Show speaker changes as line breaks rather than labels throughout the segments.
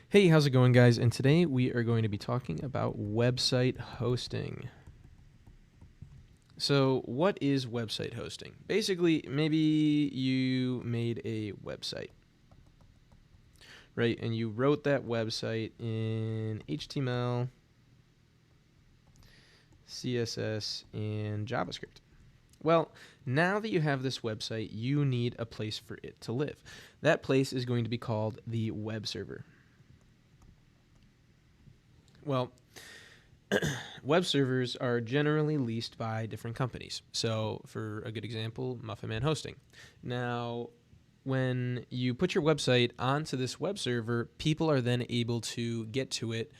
Hey, how's it going, guys? And today we are going to be talking about website hosting. So, what is website hosting? Basically, maybe you made a website, right? And you wrote that website in HTML, CSS, and JavaScript. Well, now that you have this website, you need a place for it to live. That place is going to be called the web server. Well, web servers are generally leased by different companies. So, for a good example, Muffin Man Hosting. Now, when you put your website onto this web server, people are then able to get to it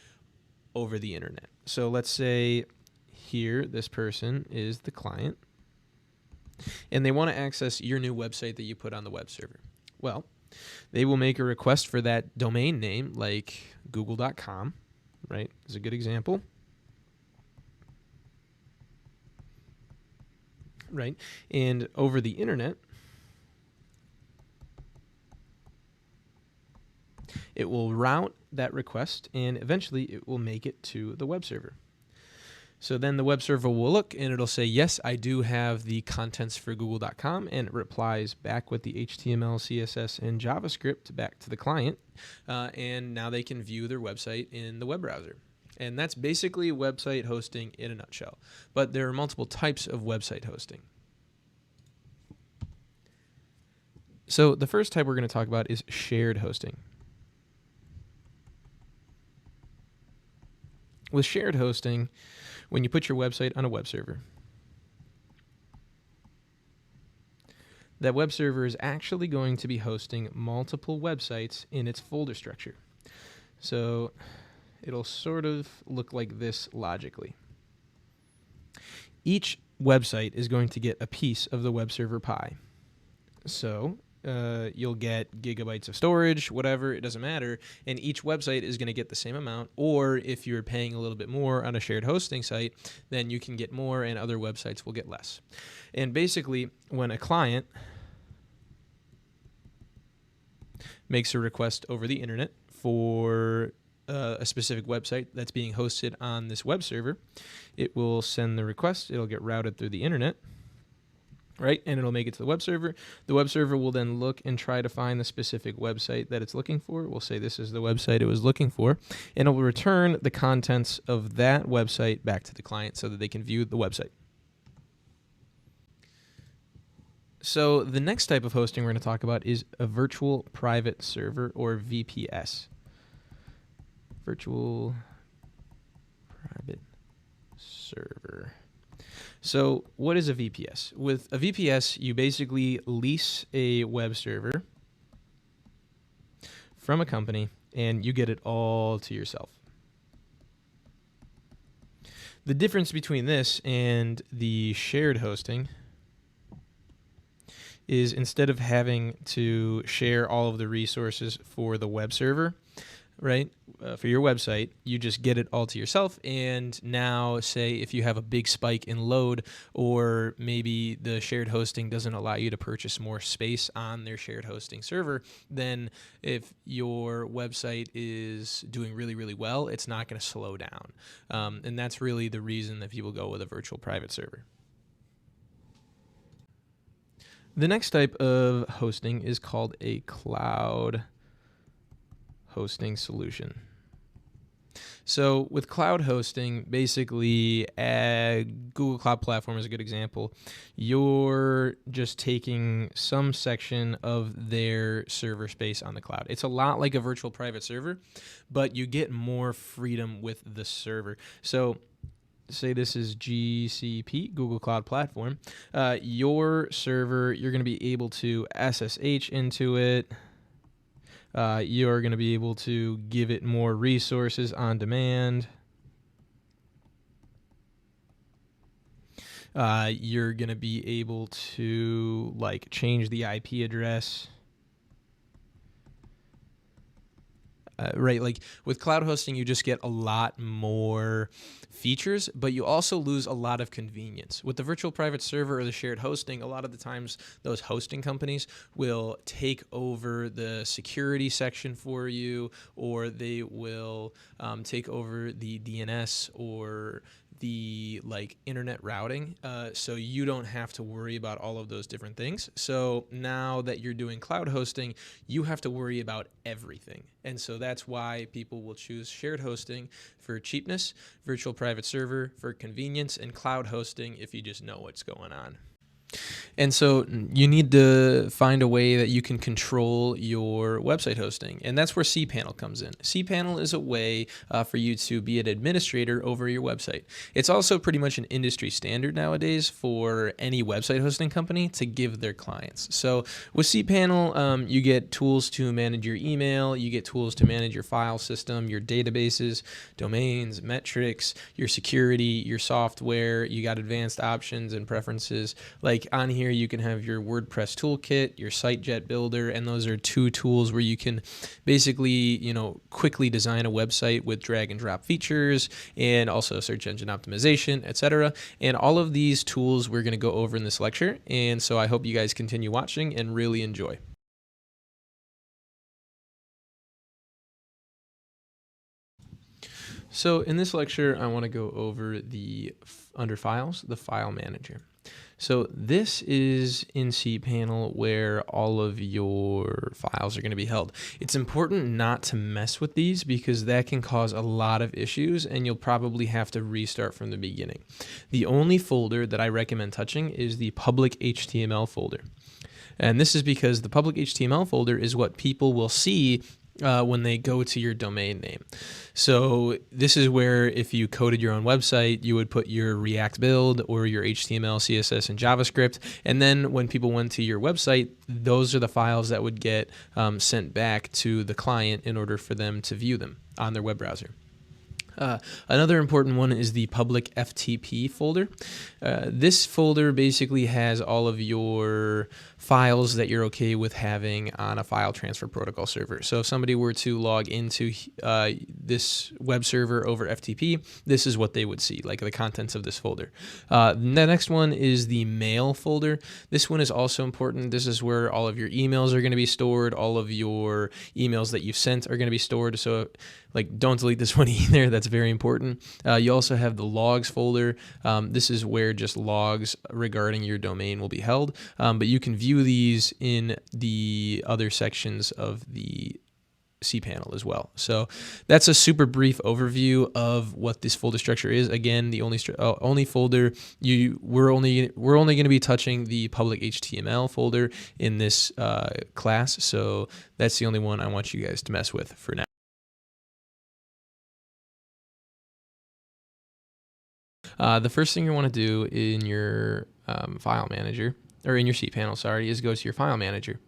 over the internet. So, let's say here, this person is the client, and they want to access your new website that you put on the web server. Well, they will make a request for that domain name, like google.com, right? Is a good example. Right? And over the internet, it will route that request and eventually it will make it to the web server. So then the web server will look and it'll say, yes, I do have the contents for google.com, and it replies back with the HTML, CSS, and JavaScript back to the client. And now they can view their website in the web browser. And that's basically website hosting in a nutshell. But there are multiple types of website hosting. So the first type we're going to talk about is shared hosting. With shared hosting, when you put your website on a web server, that web server is actually going to be hosting multiple websites in its folder structure. So it'll sort of look like this logically. Each website is going to get a piece of the web server pie. So you'll get gigabytes of storage, whatever, it doesn't matter, and each website is going to get the same amount. Or if you're paying a little bit more on a shared hosting site, then you can get more and other websites will get less. And basically, when a client makes a request over the internet for a specific website that's being hosted on this web server, it will send the request, it'll get routed through the internet, right? And it'll make it to the web server. The web server will then look and try to find the specific website that it's looking for. We'll say this is the website it was looking for, and it will return the contents of that website back to the client so that they can view the website. So the next type of hosting we're going to talk about is a virtual private server, or VPS. Virtual private server. So what is a VPS? With a VPS, you basically lease a web server from a company and you get it all to yourself. The difference between this and the shared hosting is, instead of having to share all of the resources for the web server, right, for your website, you just get it all to yourself. And now, say if you have a big spike in load, or maybe the shared hosting doesn't allow you to purchase more space on their shared hosting server, then if your website is doing really, really well, it's not going to slow down. And that's really the reason that people go with a virtual private server. The next type of hosting is called a cloud hosting solution. So with cloud hosting, basically, Google Cloud Platform is a good example. You're just taking some section of their server space on the cloud. It's a lot like a virtual private server, but you get more freedom with the server. So say this is GCP, Google Cloud Platform. Your server, you're going to be able to SSH into it. You're going to be able to give it more resources on demand. You're going to be able to change the IP address. right? Like with cloud hosting, you just get a lot more features, but you also lose a lot of convenience. With the virtual private server or the shared hosting, a lot of the times those hosting companies will take over the security section for you, or they will take over the DNS or the internet routing, so you don't have to worry about all of those different things. So now that you're doing cloud hosting, you have to worry about everything. And so that's why people will choose shared hosting for cheapness, virtual private server for convenience, and cloud hosting if you just know what's going on. And so you need to find a way that you can control your website hosting. And that's where cPanel comes in. cPanel is a way for you to be an administrator over your website. It's also pretty much an industry standard nowadays for any website hosting company to give their clients. So with cPanel, you get tools to manage your email, you get tools to manage your file system, your databases, domains, metrics, your security, your software. You got advanced options and preferences. Like on here, you can have your WordPress toolkit, your SiteJet builder, and those are two tools where you can basically, quickly design a website with drag and drop features and also search engine optimization, etc. And all of these tools we're going to go over in this lecture. And so I hope you guys continue watching and really enjoy. So in this lecture, I want to go over under files, the file manager. So this is in cPanel where all of your files are going to be held. It's important not to mess with these because that can cause a lot of issues and you'll probably have to restart from the beginning. The only folder that I recommend touching is the public HTML folder. And this is because the public HTML folder is what people will see when they go to your domain name. So this is where if you coded your own website, you would put your React build or your HTML, CSS, and JavaScript. And then when people went to your website, those are the files that would get sent back to the client in order for them to view them on their web browser. Another important one is the public FTP folder. This folder basically has all of your files that you're okay with having on a file transfer protocol server. So if somebody were to log into this web server over FTP, this is what they would see, like the contents of this folder. The next one is the mail folder. This one is also important. This is where all of your emails are going to be stored. All of your emails that you've sent are going to be stored. So don't delete this one either. That's very important. You also have the logs folder. This is where just logs regarding your domain will be held, but you can view these in the other sections of the cPanel as well. So that's a super brief overview of what this folder structure is. Again, the only folder we're only going to be touching the public HTML folder in this class. So that's the only one I want you guys to mess with for now. The first thing you want to do in your file manager, or in your cPanel, sorry, is go to your file manager.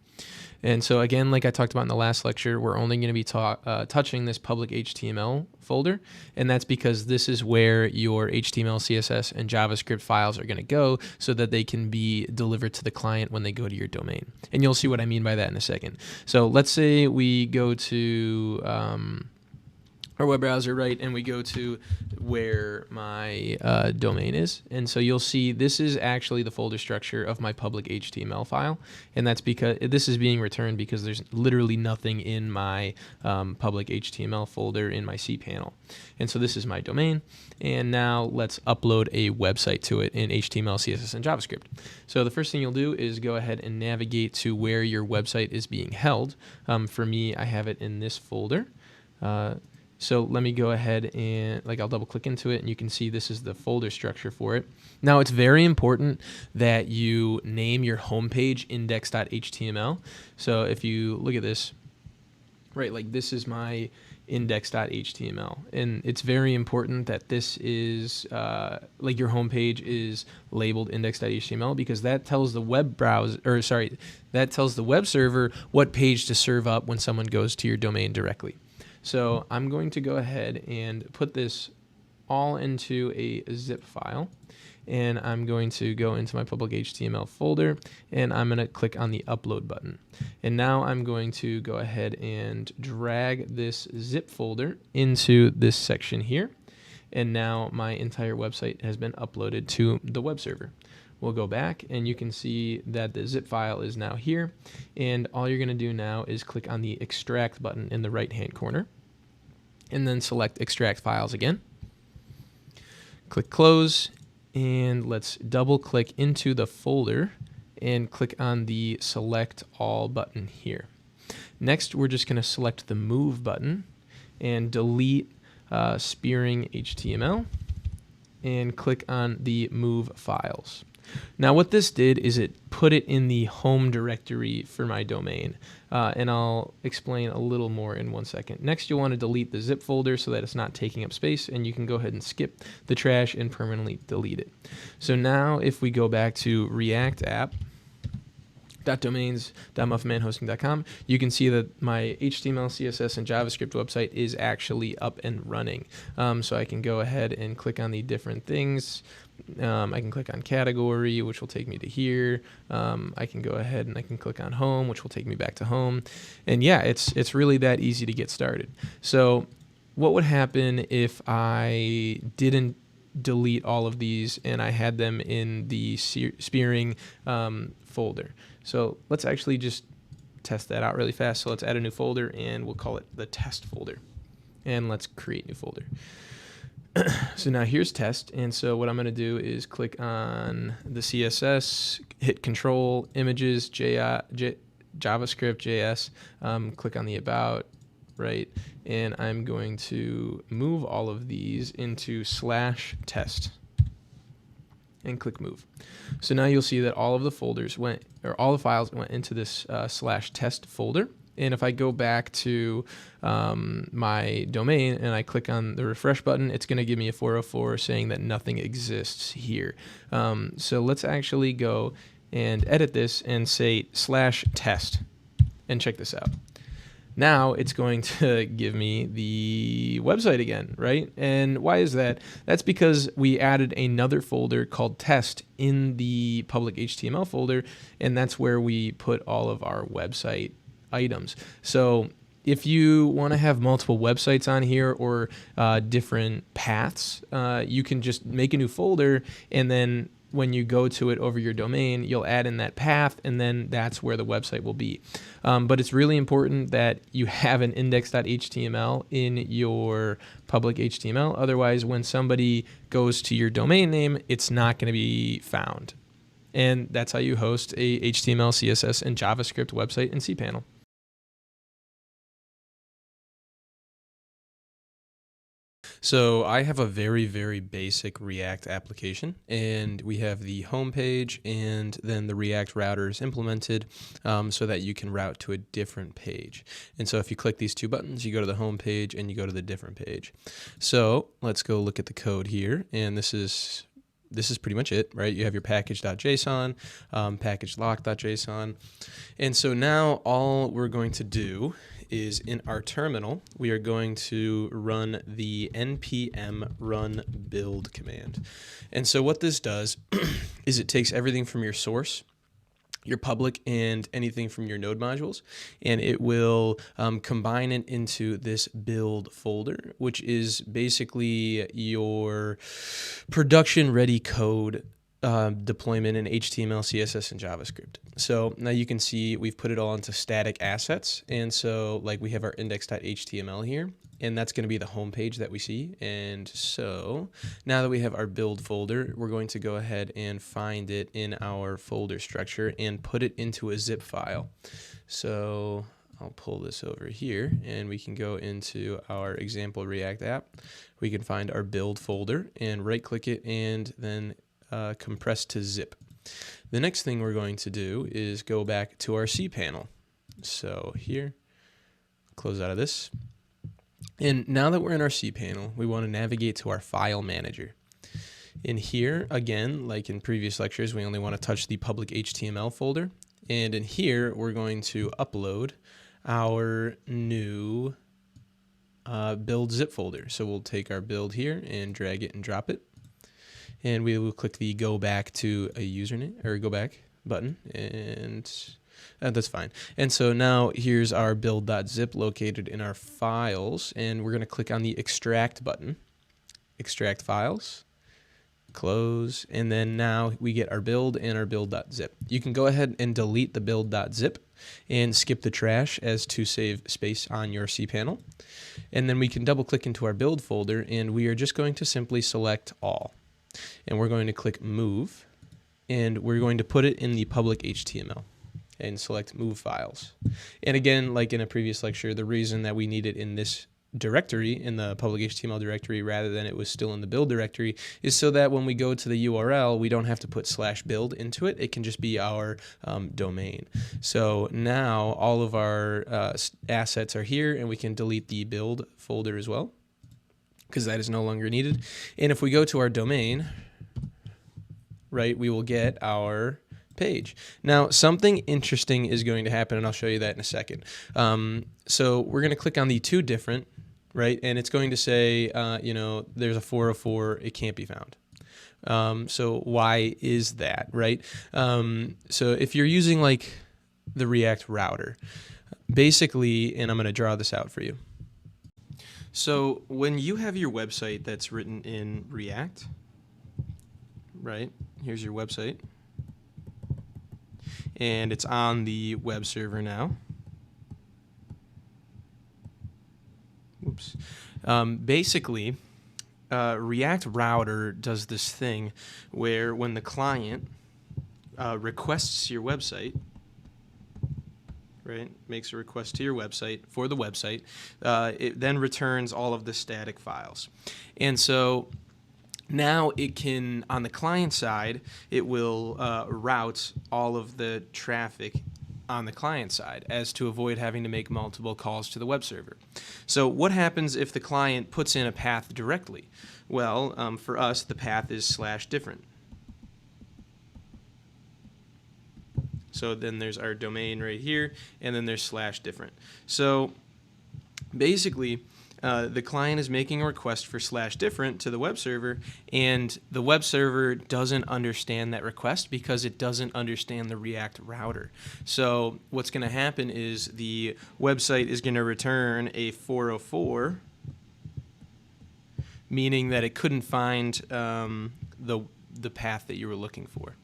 And so again, like I talked about in the last lecture, we're only going to be touching this public HTML folder, and that's because this is where your HTML, CSS, and JavaScript files are going to go so that they can be delivered to the client when they go to your domain. And you'll see what I mean by that in a second. So let's say we go to our web browser, right, and we go to where my domain is. And so you'll see this is actually the folder structure of my public HTML file. And that's because this is being returned because there's literally nothing in my public HTML folder in my cPanel. And so this is my domain. And now let's upload a website to it in HTML, CSS, and JavaScript. So the first thing you'll do is go ahead and navigate to where your website is being held. For me, I have it in this folder. So let me go ahead and I'll double click into it and you can see this is the folder structure for it. Now it's very important that you name your homepage index.html. So if you look at this, right, this is my index.html, and it's very important that this is your homepage is labeled index.html because that tells the web browser, or sorry, that tells the web server what page to serve up when someone goes to your domain directly. So I'm going to go ahead and put this all into a zip file. and I'm going to go into my public HTML folder, and I'm going to click on the upload button. And now I'm going to go ahead and drag this zip folder into this section here. And now my entire website has been uploaded to the web server. We'll go back and you can see that the zip file is now here. And all you're going to do now is click on the extract button in the right-hand corner and then select extract files again. Click close, and let's double click into the folder and click on the select all button here. Next, we're just going to select the move button and delete spearing HTML and click on the move files. Now what this did is it put it in the home directory for my domain, and I'll explain a little more in 1 second. Next, you'll want to delete the zip folder so that it's not taking up space, and you can go ahead and skip the trash and permanently delete it. So now if we go back to React app, .domains.muffmanhosting.com, you can see that my HTML, CSS, and JavaScript website is actually up and running. So I can go ahead and click on the different things. I can click on category, which will take me to here. I can go ahead and I can click on home, which will take me back to home. And yeah, it's really that easy to get started. So what would happen if I didn't delete all of these and I had them in the spearing folder? So let's actually just test that out really fast. So let's add a new folder and we'll call it the test folder. And let's create a new folder. So now here's test. And so what I'm going to do is click on the CSS, hit Control, Images, JavaScript, JS, click on the About, right? And I'm going to move all of these into /test and click move. So now you'll see that all of the folders went, or all the files went into this /test folder. And if I go back to my domain and I click on the refresh button, it's going to give me a 404 saying that nothing exists here. So let's actually go and edit this and say /test and check this out. Now it's going to give me the website again, right? And why is that? That's because we added another folder called test in the public HTML folder, and that's where we put all of our website items. So if you want to have multiple websites on here or different paths, you can just make a new folder, and then when you go to it over your domain, you'll add in that path, and then that's where the website will be. But it's really important that you have an index.html in your public HTML. Otherwise, when somebody goes to your domain name, it's not going to be found. And that's how you host a HTML, CSS, and JavaScript website in cPanel. So I have a very, very basic React application, and we have the home page and then the React routers implemented so that you can route to a different page. And so if you click these two buttons, you go to the home page and you go to the different page. So let's go look at the code here, and this is pretty much it, right? You have your package.json, package.lock.json. And so now all we're going to do is in our terminal, we are going to run the npm run build command. And so what this does is it takes everything from your source, your public, and anything from your node modules, and it will combine it into this build folder, which is basically your production ready code deployment in HTML, CSS, and JavaScript. So now you can see we've put it all into static assets, and so like we have our index.html here, and that's going to be the home page that we see. And so now that we have our build folder, we're going to go ahead and find it in our folder structure and put it into a zip file. So I'll pull this over here, and we can go into our example React app. We can find our build folder and right click it and then compress to zip. The next thing we're going to do is go back to our cPanel. So here, close out of this. And now that we're in our cPanel, we want to navigate to our file manager. In here, again, like in previous lectures, we only want to touch the public HTML folder. And in here, we're going to upload our new build zip folder. So we'll take our build here and drag it and drop it. and we will click the go back to a username or go back button, and that's fine. And so now here's our build.zip located in our files, and we're going to click on the extract button, extract files, close, and then now we get our build and our build.zip. You can go ahead and delete the build.zip and skip the trash as to save space on your cPanel. And then we can double click into our build folder, and we are just going to simply select all. And we're going to click move, and we're going to put it in the public HTML and select move files. And again, like in a previous lecture, the reason that we need it in this directory, in the public HTML directory, rather than it was still in the build directory, is so that when we go to the URL, we don't have to put /build into it. It can just be our domain. So now all of our assets are here, and we can delete the build folder as well, because that is no longer needed. And if we go to our domain, right, we will get our page. Now, something interesting is going to happen, and I'll show you that in a second. So we're going to click on the to different, right, and it's going to say, you know, there's a 404, it can't be found. So why is that, right? So if you're using like the React router, basically, and I'm going to draw this out for you. So when you have your website that's written in React, right, here's your website, and it's on the web server now. Oops. Basically, React Router does this thing where when the client requests your website, right, makes a request to your website for the website, it then returns all of the static files. And so now it can, on the client side, it will route all of the traffic on the client side as to avoid having to make multiple calls to the web server. So what happens if the client puts in a path directly? Well, for us, the path is /different. So then there's our domain right here, and then there's /different. So basically, the client is making a request for /different to the web server, and the web server doesn't understand that request because it doesn't understand the React router. So what's going to happen is the website is going to return a 404, meaning that it couldn't find the path that you were looking for.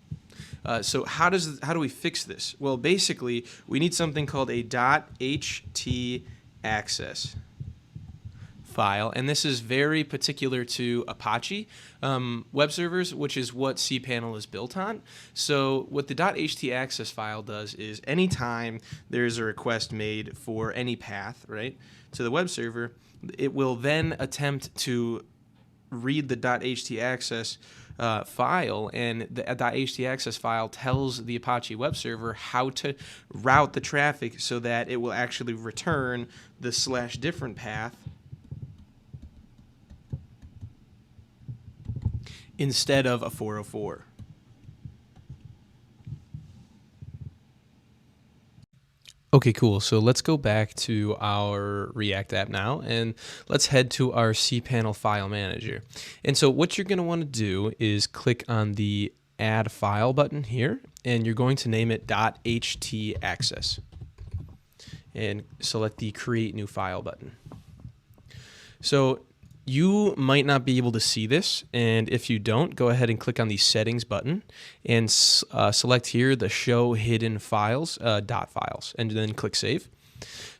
So how do we fix this? Well, basically, we need something called a .htaccess file, and this is very particular to Apache web servers, which is what cPanel is built on. So what the .htaccess file does is anytime there's a request made for any path, right, to the web server, it will then attempt to read the .htaccess file, and the .htaccess file tells the Apache web server how to route the traffic so that it will actually return the /different path instead of a 404. Okay, cool. So let's go back to our React app now, and let's head to our cPanel file manager. And so what you're going to want to do is click on the add file button here, and you're going to name it .htaccess, and select the create new file button. So you might not be able to see this, and if you don't, go ahead and click on the settings button and select here the show hidden files, .files, and then click save.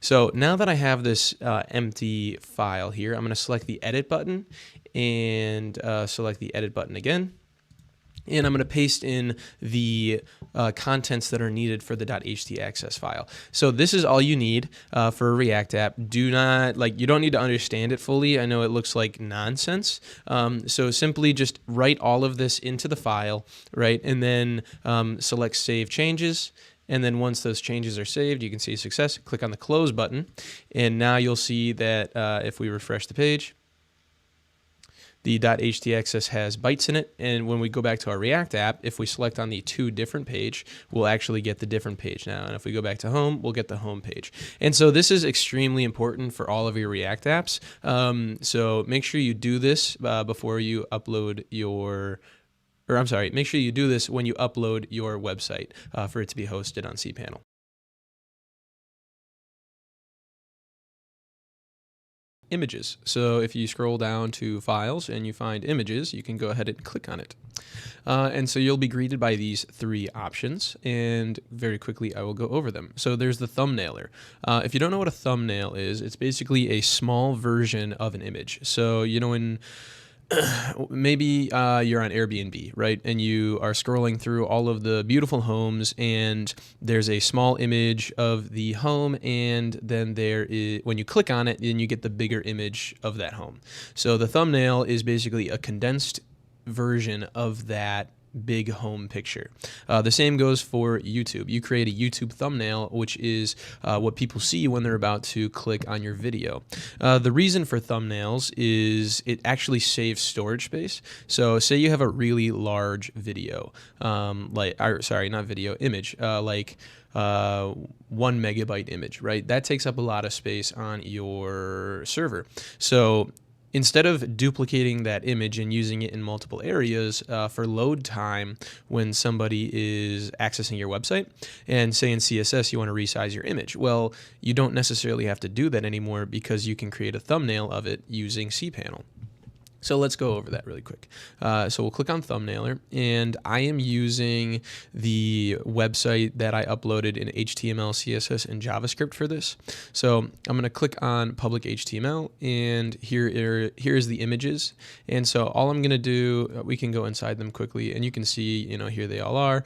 So now that I have this empty file here, I'm going to select the edit button and select the edit button again. And I'm going to paste in the contents that are needed for the .htaccess file. So this is all you need for a React app. You don't need to understand it fully. I know it looks like nonsense. So simply just write all of this into the file, right? And then select Save Changes. And then once those changes are saved, you can see success. Click on the Close button. And now you'll see that if we refresh the page, the .htaccess has bytes in it, and when we go back to our React app, if we select on the to different page, we'll actually get the different page now. And if we go back to home, we'll get the home page. And so this is extremely important for all of your React apps. So make sure you do this before you upload your or I'm sorry, make sure you do this when you upload your website for it to be hosted on cPanel. Images. So if you scroll down to Files and you find Images, you can go ahead and click on it. And so you'll be greeted by these three options, and very quickly I will go over them. So there's the thumbnailer. If you don't know what a thumbnail is, it's basically a small version of an image. So, you know, in maybe you're on Airbnb, right? And you are scrolling through all of the beautiful homes, and there's a small image of the home, and then there is, when you click on it, then you get the bigger image of that home. So the thumbnail is basically a condensed version of that big home picture. The same goes for YouTube. You create a YouTube thumbnail, which is what people see when they're about to click on your video. The reason for thumbnails is it actually saves storage space. So say you have a really large video, image, like 1 megabyte image, right? That takes up a lot of space on your server. So instead of duplicating that image and using it in multiple areas for load time when somebody is accessing your website, and say in CSS you want to resize your image, well, you don't necessarily have to do that anymore because you can create a thumbnail of it using cPanel. So let's go over that really quick. So we'll click on Thumbnailer, and I am using the website that I uploaded in HTML, CSS, and JavaScript for this. So I'm going to click on Public HTML, and here's the images. And so all I'm going to do, we can go inside them quickly, and you can see, you know, here they all are.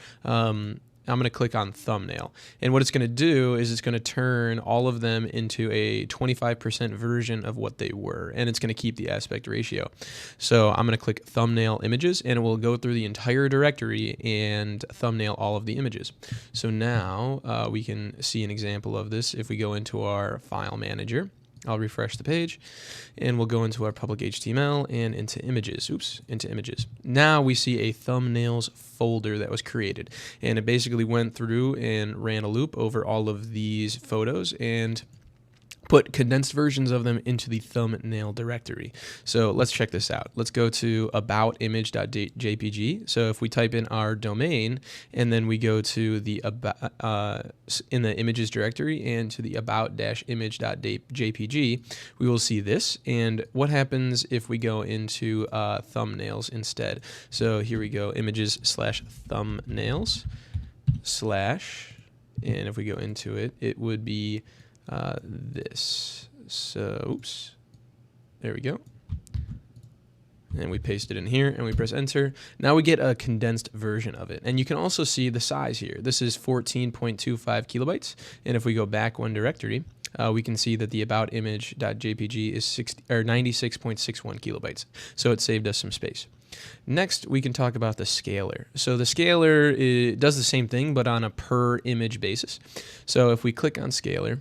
I'm going to click on thumbnail, and what it's going to do is it's going to turn all of them into a 25% version of what they were, and it's going to keep the aspect ratio. So I'm going to click thumbnail images, and it will go through the entire directory and thumbnail all of the images. So now we can see an example of this if we go into our file manager. I'll refresh the page, and we'll go into our public HTML and into images. Into images. Now we see a thumbnails folder that was created, and it basically went through and ran a loop over all of these photos and put condensed versions of them into the thumbnail directory. So let's check this out. Let's go to aboutimage.jpg. So if we type in our domain, and then we go to the in the images directory and to the about-image.jpg, we will see this. And what happens if we go into thumbnails instead? So here we go, images/thumbnails/ and if we go into it, it would be this. So, there we go. And we paste it in here, and we press enter. Now we get a condensed version of it. And you can also see the size here. This is 14.25 kilobytes. And if we go back one directory, we can see that the aboutimage.jpg is 96.61 kilobytes. So it saved us some space. Next, we can talk about the scaler. So the scaler does the same thing, but on a per image basis. So if we click on scaler,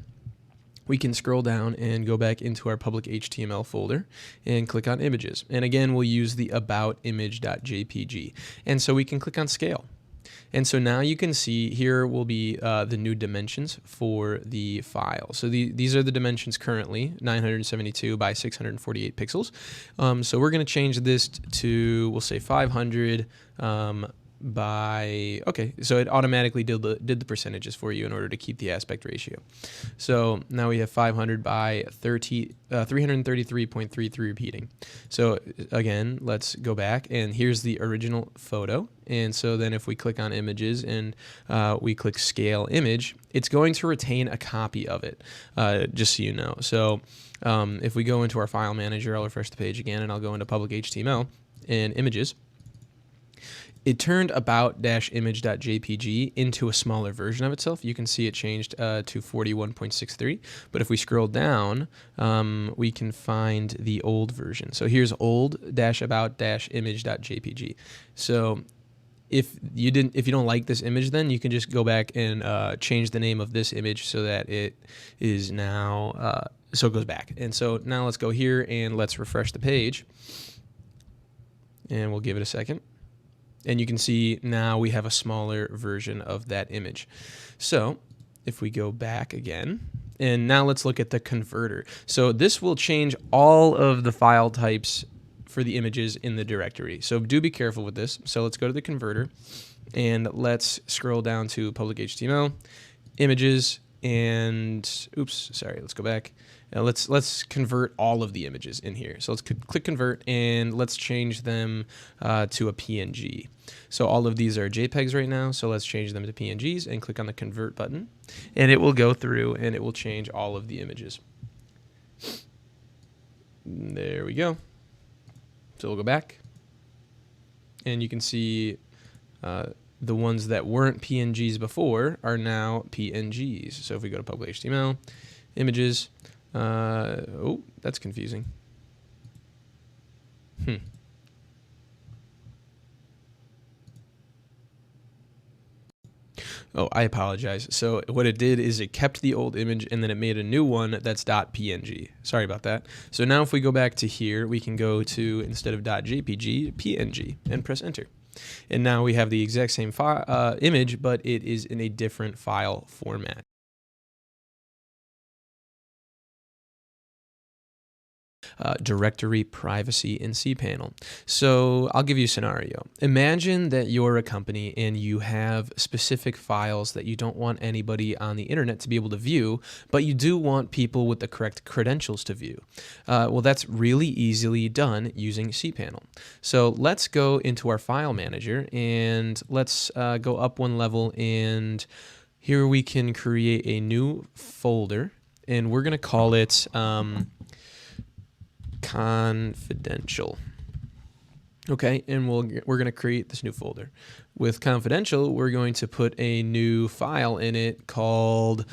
we can scroll down and go back into our public HTML folder and click on images. And again, we'll use the aboutimage.jpg. And so we can click on scale. And so now you can see here will be the new dimensions for the file. So these are the dimensions currently, 972 by 648 pixels. So we're going to change this to, we'll say 500 by, okay, so it automatically did the percentages for you in order to keep the aspect ratio. So now we have 500 by 333.33 repeating. So again, let's go back, and here's the original photo. And so then if we click on images and we click scale image, it's going to retain a copy of it, just so you know. So if we go into our file manager, I'll refresh the page again, and I'll go into public HTML and images. It turned about-image.jpg into a smaller version of itself. You can see it changed to 41.63. But if we scroll down, we can find the old version. So here's old-about-image.jpg. So if you don't like this image, then you can just go back and change the name of this image so that it is now so it goes back. And so now let's go here and let's refresh the page, and we'll give it a second. And you can see now we have a smaller version of that image. So if we go back again, and now let's look at the converter. So this will change all of the file types for the images in the directory. So do be careful with this. So let's go to the converter and let's scroll down to public HTML, images, and oops, sorry, let's go back. Let's convert all of the images in here. So let's click convert and let's change them to a PNG. So all of these are JPEGs right now. So let's change them to PNGs and click on the convert button, and it will go through and it will change all of the images. There we go. So we'll go back and you can see the ones that weren't PNGs before are now PNGs. So if we go to public HTML, images, oh, that's confusing. Oh, I apologize. So what it did is it kept the old image and then it made a new one that's .png. Sorry about that. So now if we go back to here, we can go to, instead of .jpg, PNG and press enter. And now we have the exact same image, but it is in a different file format. Directory privacy in cPanel. So I'll give you a scenario. Imagine that you're a company and you have specific files that you don't want anybody on the internet to be able to view, but you do want people with the correct credentials to view. Well, that's really easily done using cPanel. So let's go into our file manager and let's go up one level, and here we can create a new folder, and we're going to call it confidential. Okay, and we're going to create this new folder. With confidential, we're going to put a new file in it called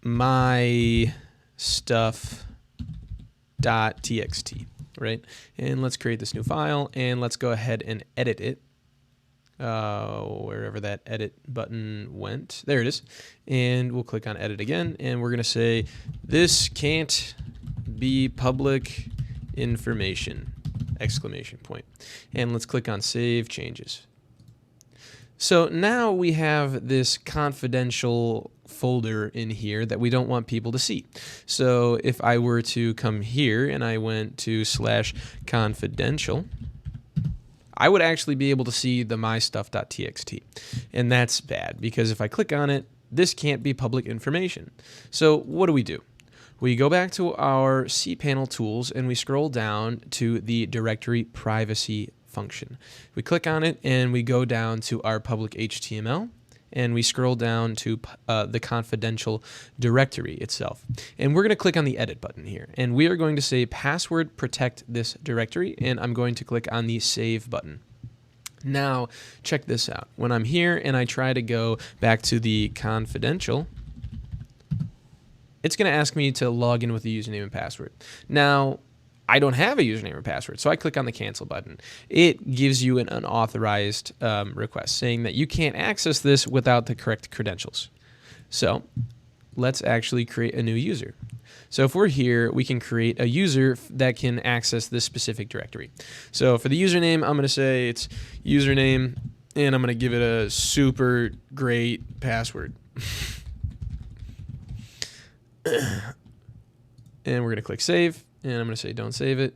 mystuff.txt, right? And let's create this new file, and let's go ahead and edit it. Wherever that edit button went. There it is. And we'll click on edit again, and we're going to say, this can't be public information, exclamation point. And let's click on save changes. So now we have this confidential folder in here that we don't want people to see. So if I were to come here and I went to /confidential, I would actually be able to see the mystuff.txt. And that's bad, because if I click on it, this can't be public information. So what do? We go back to our cPanel tools and we scroll down to the directory privacy function. We click on it and we go down to our public HTML, and we scroll down to the confidential directory itself. And we're going to click on the edit button here, and we are going to say password protect this directory, and I'm going to click on the save button. Now check this out. When I'm here and I try to go back to the confidential, it's going to ask me to log in with the username and password. Now I don't have a username or password, so I click on the cancel button. It gives you an unauthorized request saying that you can't access this without the correct credentials. So let's actually create a new user. So if we're here, we can create a user that can access this specific directory. So for the username, I'm going to say it's username, and I'm going to give it a super great password. And we're going to click save. And I'm going to say don't save it.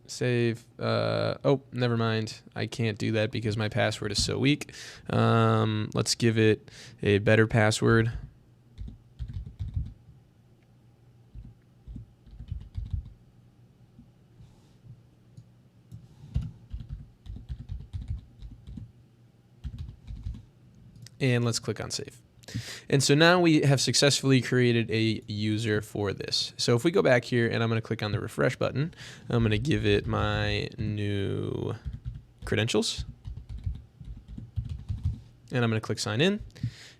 Save. Oh, never mind. I can't do that because my password is so weak. Let's give it a better password. And let's click on save. And so now we have successfully created a user for this. So if we go back here and I'm going to click on the refresh button, I'm going to give it my new credentials. And I'm going to click sign in.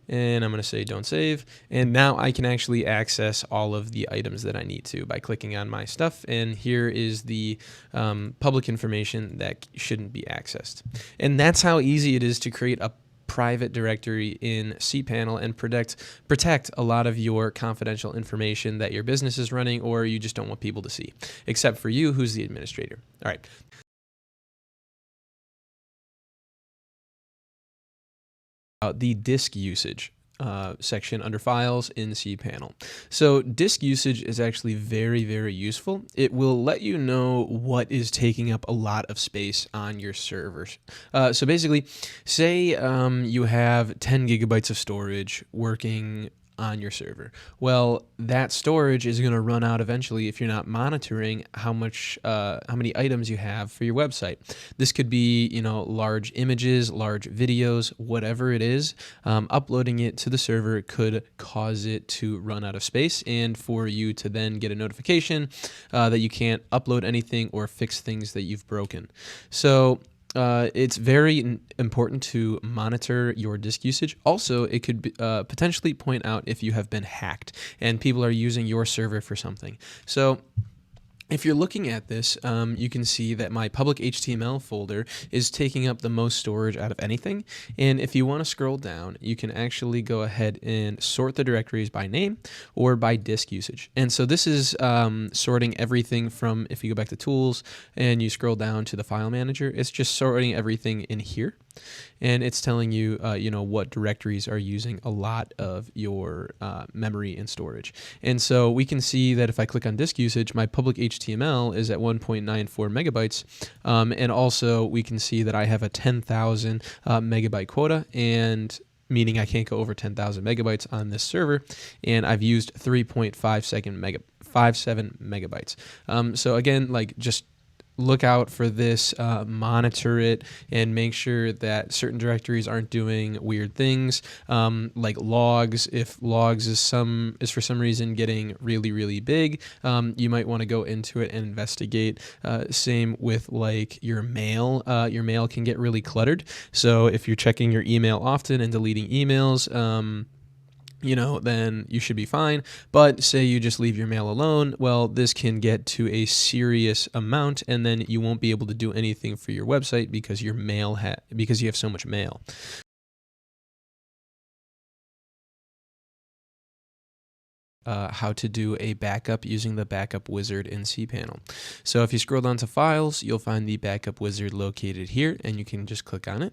And I'm going to say don't save. And now I can actually access all of the items that I need to by clicking on my stuff. And here is the public information that shouldn't be accessed. And that's how easy it is to create a private directory in cPanel and protect a lot of your confidential information that your business is running or you just don't want people to see, except for you, who's the administrator. All right. The disk usage. section under files in cPanel. So disk usage is actually very, very useful. It will let you know what is taking up a lot of space on your servers. So basically, say you have 10 gigabytes of storage working on your server. Well, that storage is going to run out eventually if you're not monitoring how many items you have for your website. This could be, large images, large videos, whatever it is. Uploading it to the server could cause it to run out of space, and for you to then get a notification that you can't upload anything or fix things that you've broken. So it's very important to monitor your disk usage. Also, it could potentially point out if you have been hacked and people are using your server for something. So if you're looking at this, you can see that my public HTML folder is taking up the most storage out of anything. And if you want to scroll down, you can actually go ahead and sort the directories by name or by disk usage. And so this is sorting everything from, if you go back to tools and you scroll down to the file manager, it's just sorting everything in here. And it's telling you, what directories are using a lot of your memory and storage. And so we can see that if I click on disk usage, my public HTML is at 1.94 megabytes. And also we can see that I have a 10,000 megabyte quota, and meaning I can't go over 10,000 megabytes on this server. And I've used 3.57 megabytes. So again, just look out for this, monitor it, and make sure that certain directories aren't doing weird things, like logs. If logs is for some reason getting really, really big, you might want to go into it and investigate. Same with your mail. Your mail can get really cluttered. So if you're checking your email often and deleting emails, then you should be fine. But say you just leave your mail alone, well, this can get to a serious amount, and then you won't be able to do anything for your website because because you have so much mail. How to do a backup using the backup wizard in cPanel. So if you scroll down to files, you'll find the backup wizard located here, and you can just click on it.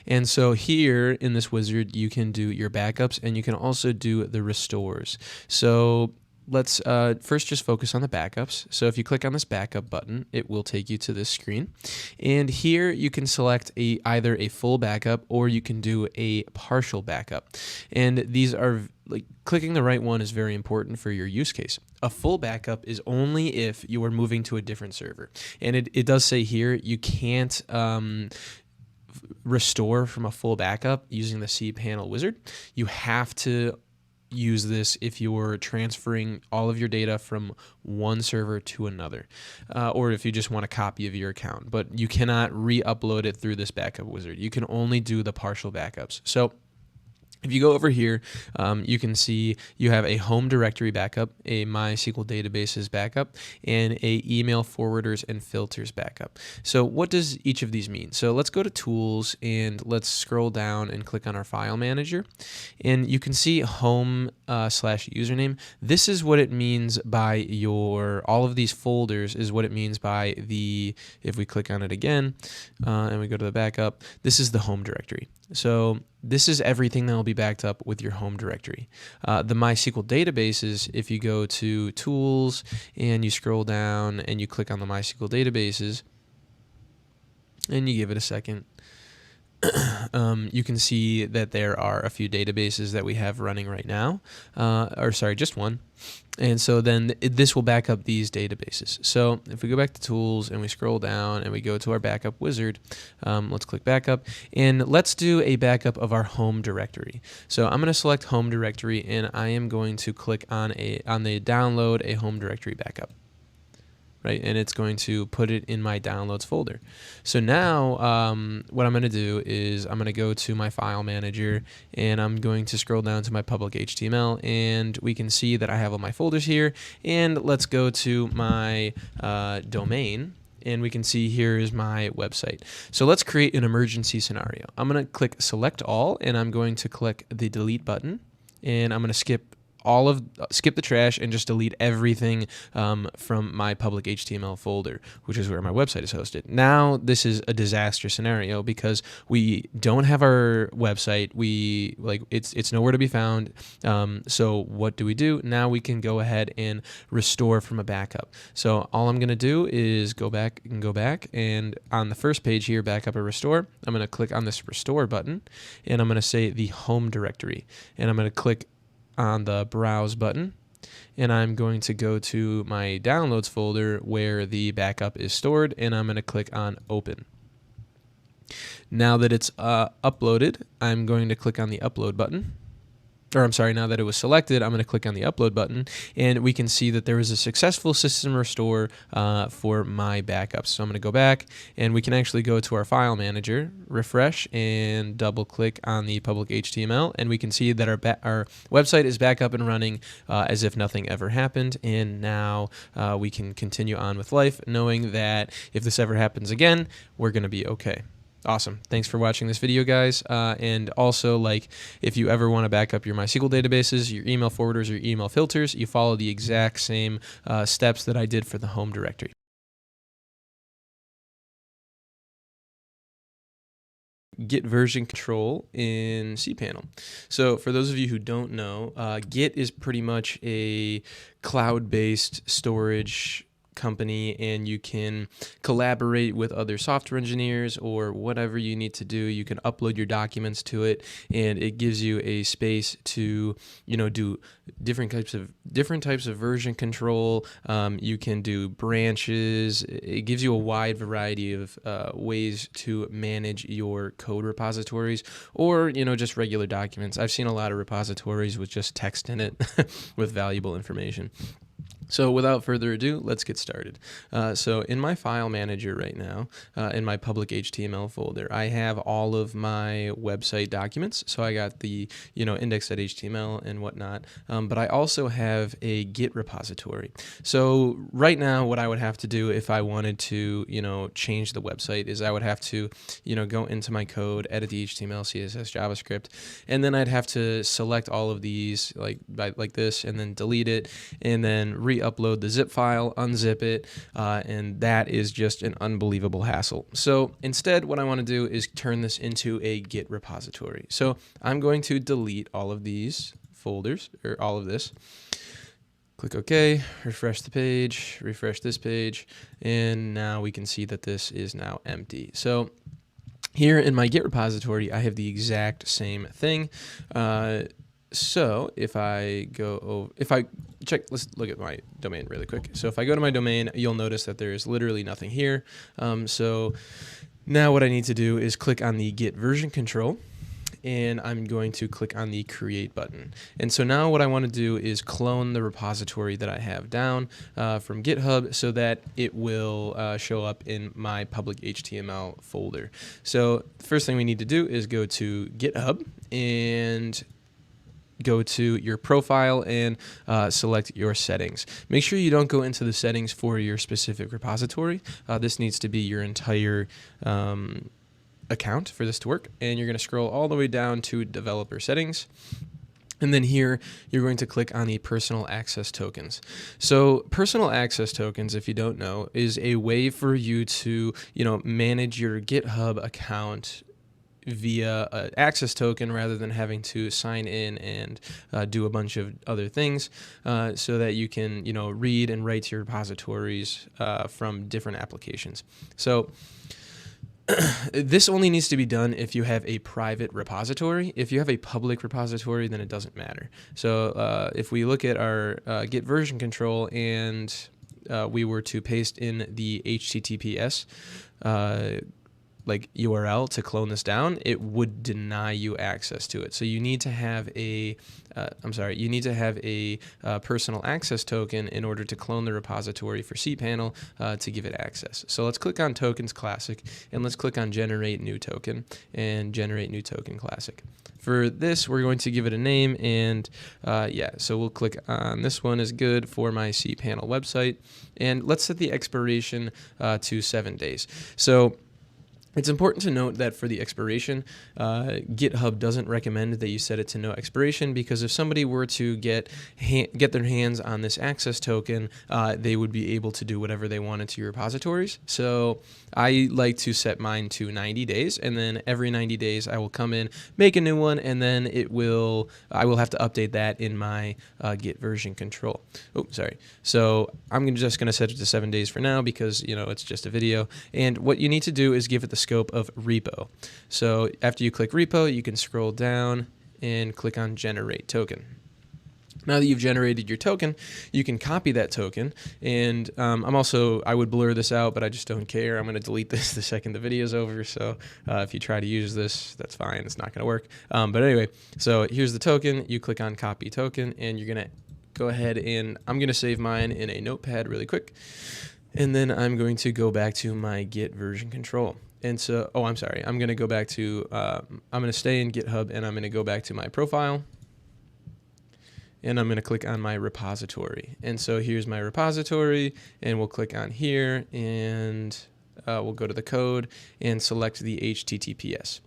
And so here in this wizard, you can do your backups, and you can also do the restores. So let's first just focus on the backups. So if you click on this backup button, it will take you to this screen. And here you can select either a full backup or you can do a partial backup. And these are clicking the right one is very important for your use case. A full backup is only if you are moving to a different server. And it does say here you can't restore from a full backup using the cPanel wizard. You have to use this if you're transferring all of your data from one server to another, or if you just want a copy of your account, but you cannot re-upload it through this backup wizard. You can only do the partial backups. So if you go over here, you can see you have a home directory backup, a MySQL Databases backup, and a email forwarders and filters backup. So what does each of these mean? So let's go to tools and let's scroll down and click on our file manager. And you can see home /username. This is what it means by all of these folders is what it means by if we click on it again and we go to the backup, this is the home directory. So this is everything that will be backed up with your home directory. The MySQL Databases, if you go to Tools and you scroll down and you click on the MySQL Databases and you give it a second, you can see that there are a few databases that we have running right now, just one. And so then this will back up these databases. So if we go back to tools and we scroll down and we go to our backup wizard, let's click backup and let's do a backup of our home directory. So I'm going to select home directory and I am going to click on the download a home directory backup. Right, and it's going to put it in my downloads folder. So now what I'm going to do is I'm going to go to my file manager and I'm going to scroll down to my public HTML and we can see that I have all my folders here. And let's go to my domain and we can see here is my website. So let's create an emergency scenario. I'm going to click select all and I'm going to click the delete button and I'm going to skip skip the trash and just delete everything from my public HTML folder, which is where my website is hosted. Now this is a disaster scenario because we don't have our website. It's nowhere to be found. So what do? Now we can go ahead and restore from a backup. So all I'm going to do is go back, and on the first page here, backup or restore, I'm going to click on this restore button, and I'm going to say the home directory, and I'm going to click on the browse button, and I'm going to go to my downloads folder where the backup is stored, and I'm going to click on open. Now that it's uploaded, I'm going to click on the upload button. Or I'm sorry, now that it was selected, I'm going to click on the upload button, and we can see that there was a successful system restore for my backups. So I'm going to go back, and we can actually go to our file manager, refresh, and double click on the public HTML, and we can see that our website is back up and running as if nothing ever happened. And now we can continue on with life, knowing that if this ever happens again, we're going to be okay. Awesome. Thanks for watching this video, guys. And also, if you ever want to back up your MySQL databases, your email forwarders, or your email filters, you follow the exact same steps that I did for the home directory. Git Version Control in cPanel. So for those of you who don't know, Git is pretty much a cloud-based storage company, and you can collaborate with other software engineers or whatever you need to do. You can upload your documents to it, and it gives you a space to do different types of version control. You can do branches. It gives you a wide variety of ways to manage your code repositories, or just regular documents. I've seen a lot of repositories with just text in it with valuable information. So without further ado, let's get started. So in my file manager right now, in my public HTML folder, I have all of my website documents. So I got the index.html and whatnot, but I also have a Git repository. So right now, what I would have to do if I wanted to change the website is I would have to go into my code, edit the HTML, CSS, JavaScript, and then I'd have to select all of these like this, and then delete it, and then re-upload the zip file, unzip it, and that is just an unbelievable hassle. So instead, what I want to do is turn this into a Git repository. So I'm going to delete all of these folders, or all of this. Click OK, refresh the page, refresh this page, and now we can see that this is now empty. So here in my Git repository, I have the exact same thing. So if I let's look at my domain really quick. So if I go to my domain, you'll notice that there is literally nothing here. So now what I need to do is click on the Git Version Control, and I'm going to click on the Create button. And so now what I want to do is clone the repository that I have down from GitHub so that it will show up in my public HTML folder. So the first thing we need to do is go to GitHub and go to your profile and select your settings. Make sure you don't go into the settings for your specific repository. This needs to be your entire account for this to work. And you're going to scroll all the way down to developer settings. And then here, you're going to click on the personal access tokens. So personal access tokens, if you don't know, is a way for you to manage your GitHub account via an access token rather than having to sign in and do a bunch of other things, so that you can read and write to your repositories from different applications. So this only needs to be done if you have a private repository. If you have a public repository, then it doesn't matter. So if we look at our Git version control and we were to paste in the HTTPS URL to clone this down, it would deny you access to it. So you need to have a personal access token in order to clone the repository for cPanel to give it access. So let's click on Tokens Classic, and let's click on Generate New Token and Generate New Token Classic. For this, we're going to give it a name, and so we'll click on this one is good for my cPanel website, and let's set the expiration to 7 days. So It's important to note that for the expiration, GitHub doesn't recommend that you set it to no expiration, because if somebody were to get their hands on this access token, they would be able to do whatever they wanted to your repositories. So I like to set mine to 90 days, and then every 90 days I will come in, make a new one, and then I will have to update that in my Git version control. Oh, sorry. So I'm just going to set it to 7 days for now, because it's just a video. And what you need to do is give it the scope of repo. So after you click repo, you can scroll down and click on generate token. Now that you've generated your token, you can copy that token, and I would blur this out, but I just don't care. I'm going to delete this the second the video is over, so if you try to use this, that's fine. It's not going to work. But anyway, so here's the token. You click on copy token, and you're going to go ahead, and I'm going to save mine in a notepad really quick, and then I'm going to go back to my Git version control. And so, I'm sorry, I'm going to go back to, I'm going to stay in GitHub, and I'm going to go back to my profile, and I'm going to click on my repository. And so here's my repository, and we'll click on here, and we'll go to the code and select the HTTPS.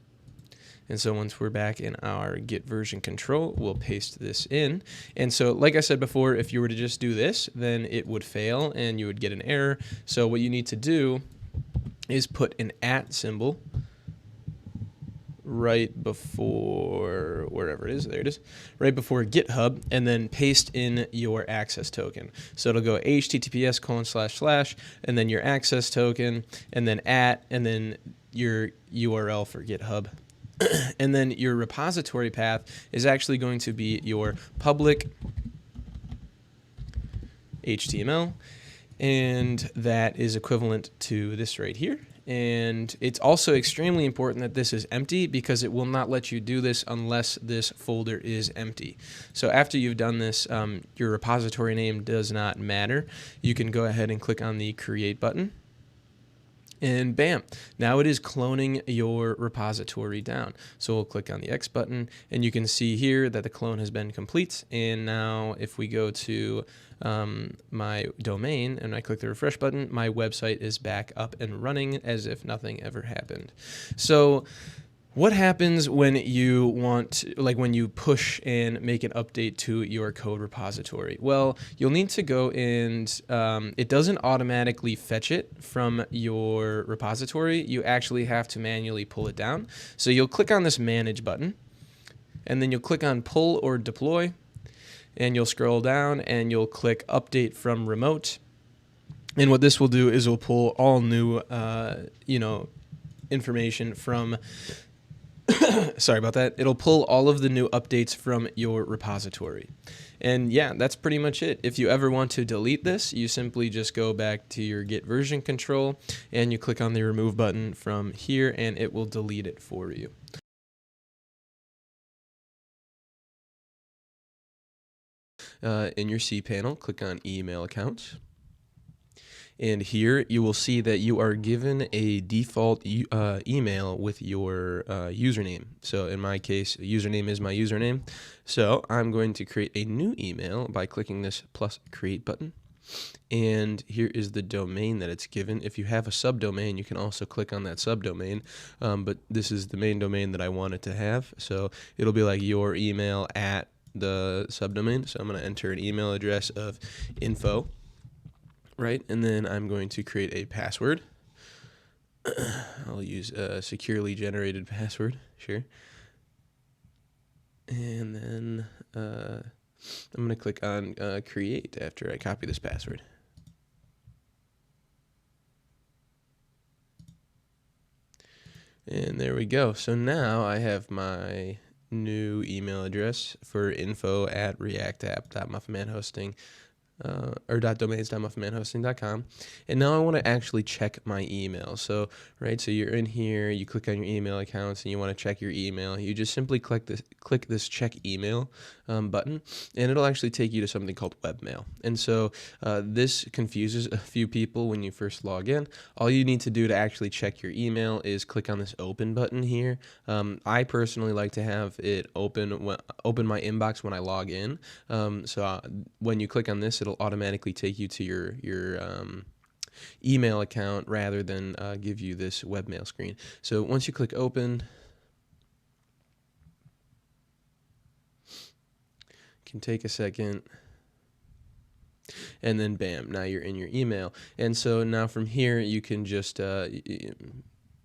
And so once we're back in our Git version control, we'll paste this in. And so like I said before, if you were to just do this, then it would fail and you would get an error. So what you need to do is put an @ symbol right before wherever it is, there it is, right before GitHub, and then paste in your access token. So it'll go https:// and then your access token, and then @ and then your URL for GitHub. And then your repository path is actually going to be your public HTML, and that is equivalent to this right here. And it's also extremely important that this is empty, because it will not let you do this unless this folder is empty. So after you've done this, your repository name does not matter. You can go ahead and click on the create button. And bam, now it is cloning your repository down. So we'll click on the X button, and you can see here that the clone has been complete. And now if we go to my domain and I click the refresh button, my website is back up and running as if nothing ever happened. So what happens when you when you push and make an update to your code repository? Well, you'll need to go and it doesn't automatically fetch it from your repository. You actually have to manually pull it down. So you'll click on this manage button, and then you'll click on pull or deploy, and you'll scroll down and you'll click update from remote. And what this will do is it will pull all new information from sorry about that. It'll pull all of the new updates from your repository. And yeah, that's pretty much it. If you ever want to delete this, you simply just go back to your Git version control and you click on the remove button from here, and it will delete it for you. In your cPanel, click on email accounts. And here you will see that you are given a default email with your username. So in my case, username is my username. So I'm going to create a new email by clicking this +create button. And here is the domain that it's given. If you have a subdomain, you can also click on that subdomain. But this is the main domain that I want it to have. So it'll be like your email at the subdomain. So I'm going to enter an email address of info. Right, and then I'm going to create a password. I'll use a securely generated password, sure. And then I'm going to click on create after I copy this password. And there we go. So now I have my new email address for info@reactapp.muffmanhosting.com. Or .domains.muffmanhosting.com, and now I want to actually check my email. So so you're in here, you click on your email accounts, and you want to check your email. You just simply click this check email button, and it'll actually take you to something called webmail. And so this confuses a few people when you first log in. All you need to do to actually check your email is click on this open button here. I personally like to have it open my inbox when I log in. So when you click on this, it'll automatically take you to your email account rather than give you this webmail screen. So once you click open, it can take a second, and then bam, now you're in your email. And so now from here you can just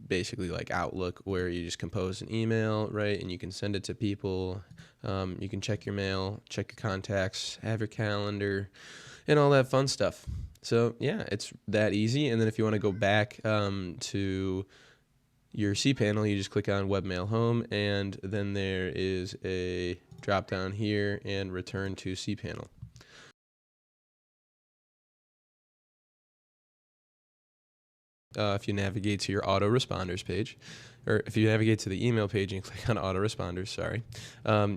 basically like Outlook, where you just compose an email, right, and you can send it to people. You can check your mail, check your contacts, have your calendar, and all that fun stuff. So yeah, it's that easy. And then if you want to go back to your cPanel, you just click on Webmail Home, and then there is a drop down here and return to cPanel. If you navigate to your Autoresponders page, or if you navigate to the email page and click on Autoresponders, sorry,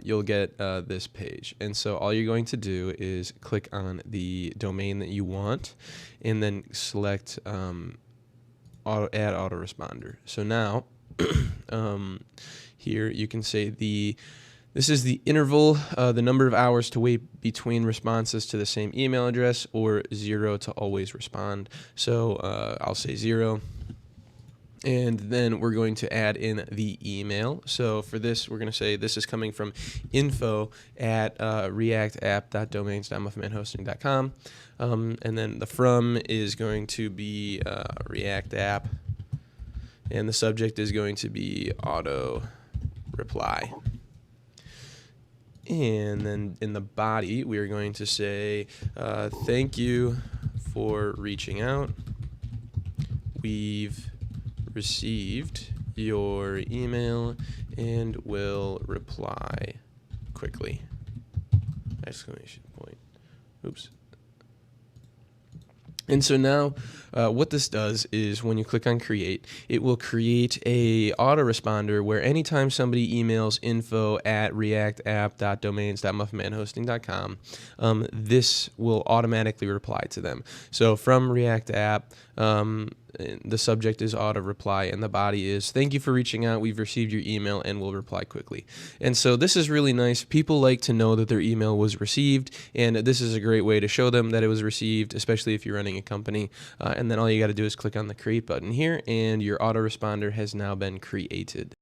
you'll get this page. And so all you're going to do is click on the domain that you want, and then select add autoresponder. So now here you can say this is the interval, the number of hours to wait between responses to the same email address, or 0 to always respond. So I'll say 0. And then we're going to add in the email. So for this, we're going to say this is coming from info@reactapp.domains.muffmanhosting.com. And then the from is going to be React app. And the subject is going to be auto reply. And then in the body, we are going to say, thank you for reaching out. We've received your email and will reply quickly. Exclamation point. Oops. And so now what this does is when you click on create, it will create a autoresponder where anytime somebody emails info@reactapp.domains.muffmanhosting.com, this will automatically reply to them. So from React App, the subject is auto reply, and the body is thank you for reaching out. We've received your email and will reply quickly. And so this is really nice. People like to know that their email was received, and this is a great way to show them that it was received, especially if you're running a company. And then all you got to do is click on the create button here, and your autoresponder has now been created.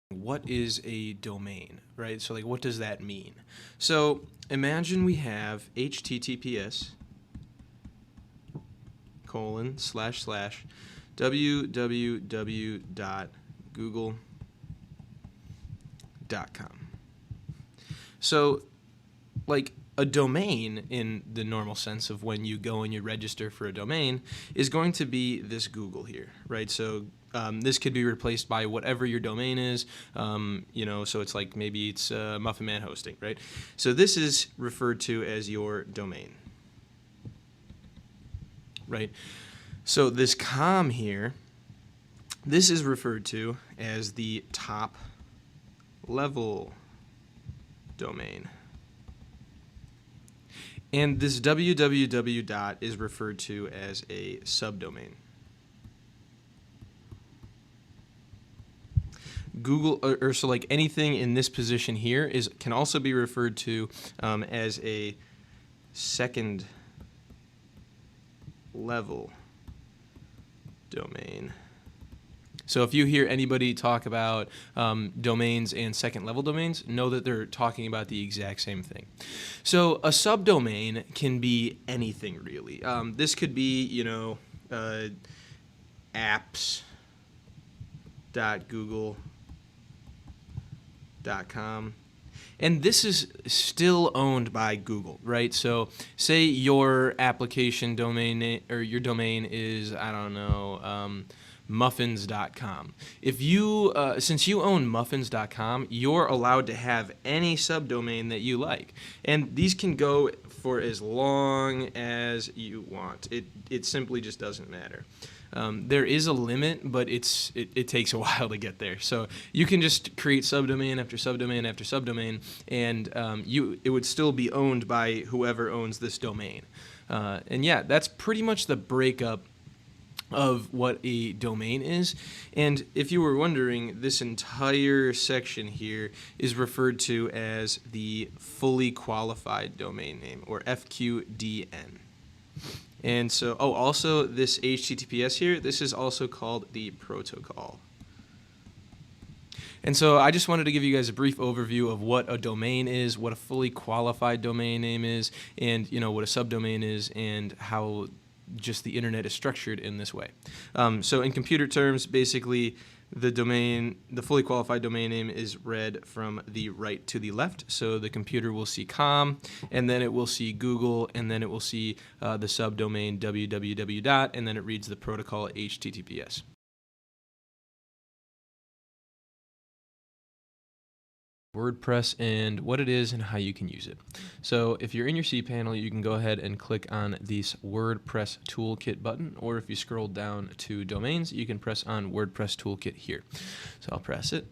What is a domain, right? So like, what does that mean? So imagine we have https://www.google.com. So like, a domain in the normal sense of when you go and you register for a domain is going to be this Google here, right? So this could be replaced by whatever your domain is, you know, so it's like maybe it's Muffin Man Hosting, right? So this is referred to as your domain, right? So this com here, this is referred to as the top level domain. And this www dot is referred to as a subdomain. Google, or so like anything in this position here can also be referred to as a second level domain. So if you hear anybody talk about domains and second level domains, know that they're talking about the exact same thing. So a subdomain can be anything really. This could be, you know, apps.google.com. And this is still owned by Google, right? So say your application domain or your domain is, I don't know, muffins.com. If you, since you own muffins.com, you're allowed to have any subdomain that you like. And these can go for as long as you want. It simply just doesn't matter. There is a limit, but it takes a while to get there. So you can just create subdomain after subdomain after subdomain, and it would still be owned by whoever owns this domain. And yeah, that's pretty much the breakup of what a domain is. And if you were wondering, this entire section here is referred to as the fully qualified domain name, or FQDN. And so, also this HTTPS here, this is also called the protocol. And so I just wanted to give you guys a brief overview of what a domain is, what a fully qualified domain name is, and what a subdomain is, and how just the internet is structured in this way. So in computer terms, basically the fully qualified domain name is read from the right to the left. So the computer will see com, and then it will see Google, and then it will see the subdomain www. And then it reads the protocol HTTPS. WordPress and what it is and how you can use it. So if you're in your cPanel, you can go ahead and click on this WordPress Toolkit button, or if you scroll down to Domains, you can press on WordPress Toolkit here. So I'll press it.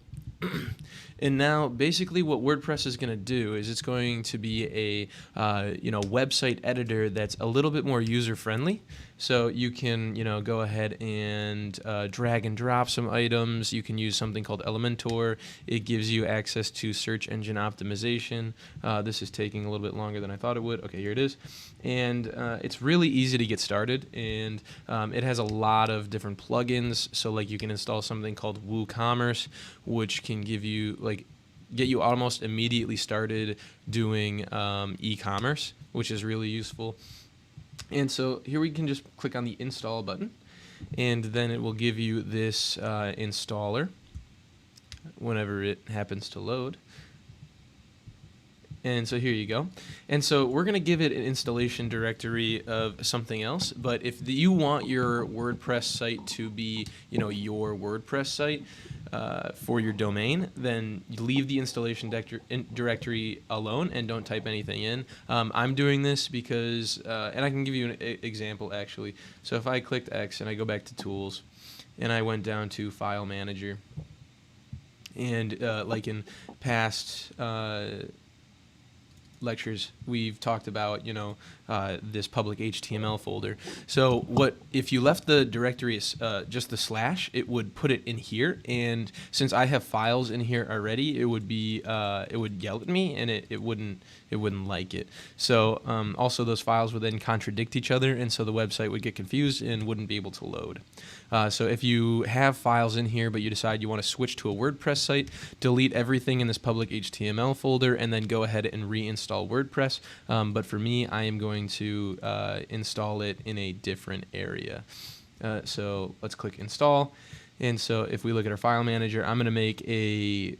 And now basically what WordPress is going to do is it's going to be a website editor that's a little bit more user friendly. So you can go ahead and drag and drop some items. You can use something called Elementor. It gives you access to search engine optimization. This is taking a little bit longer than I thought it would. Okay, here it is. And it's really easy to get started, and it has a lot of different plugins. So like you can install something called WooCommerce, which can give you get you almost immediately started doing e-commerce, which is really useful. And so here we can just click on the install button, and then it will give you this installer whenever it happens to load. And so here you go. And so we're going to give it an installation directory of something else. But if you want your WordPress site to be, your WordPress site for your domain, then you leave the installation directory alone and don't type anything in. I'm doing this because, and I can give you an example actually. So if I clicked X and I go back to Tools, and I went down to File Manager, and like in past lectures, we've talked about this public HTML folder. So what if you left the directory just the slash, it would put it in here, and since I have files in here already, it would be it would yell at me, and it wouldn't like it. So also those files would then contradict each other, and so the website would get confused and wouldn't be able to load. So if you have files in here but you decide you want to switch to a WordPress site, delete everything in this public HTML folder and then go ahead and reinstall WordPress. But for me, I am going to install it in a different area. So let's click install. And so if we look at our file manager, I'm going to make a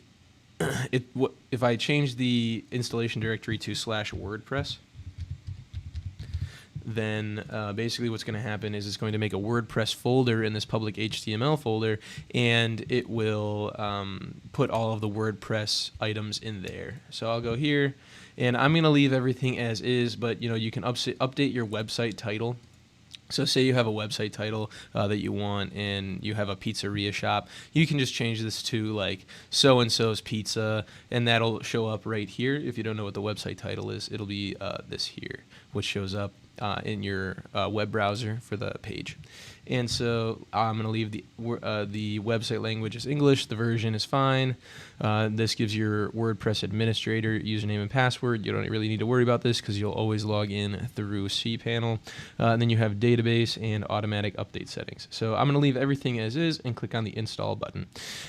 if I change the installation directory to /WordPress, then basically what's going to happen is it's going to make a WordPress folder in this public HTML folder, and it will put all of the WordPress items in there. So I'll go here, and I'm going to leave everything as is, but you can update your website title. So say you have a website title that you want, and you have a pizzeria shop, you can just change this to like so-and-so's pizza, and that'll show up right here. If you don't know what the website title is, it'll be this here, which shows up in your web browser for the page. And so I'm going to leave the website language as English. The version is fine. This gives your WordPress administrator username and password. You don't really need to worry about this because you'll always log in through cPanel. And then you have database and automatic update settings. So I'm going to leave everything as is and click on the install button.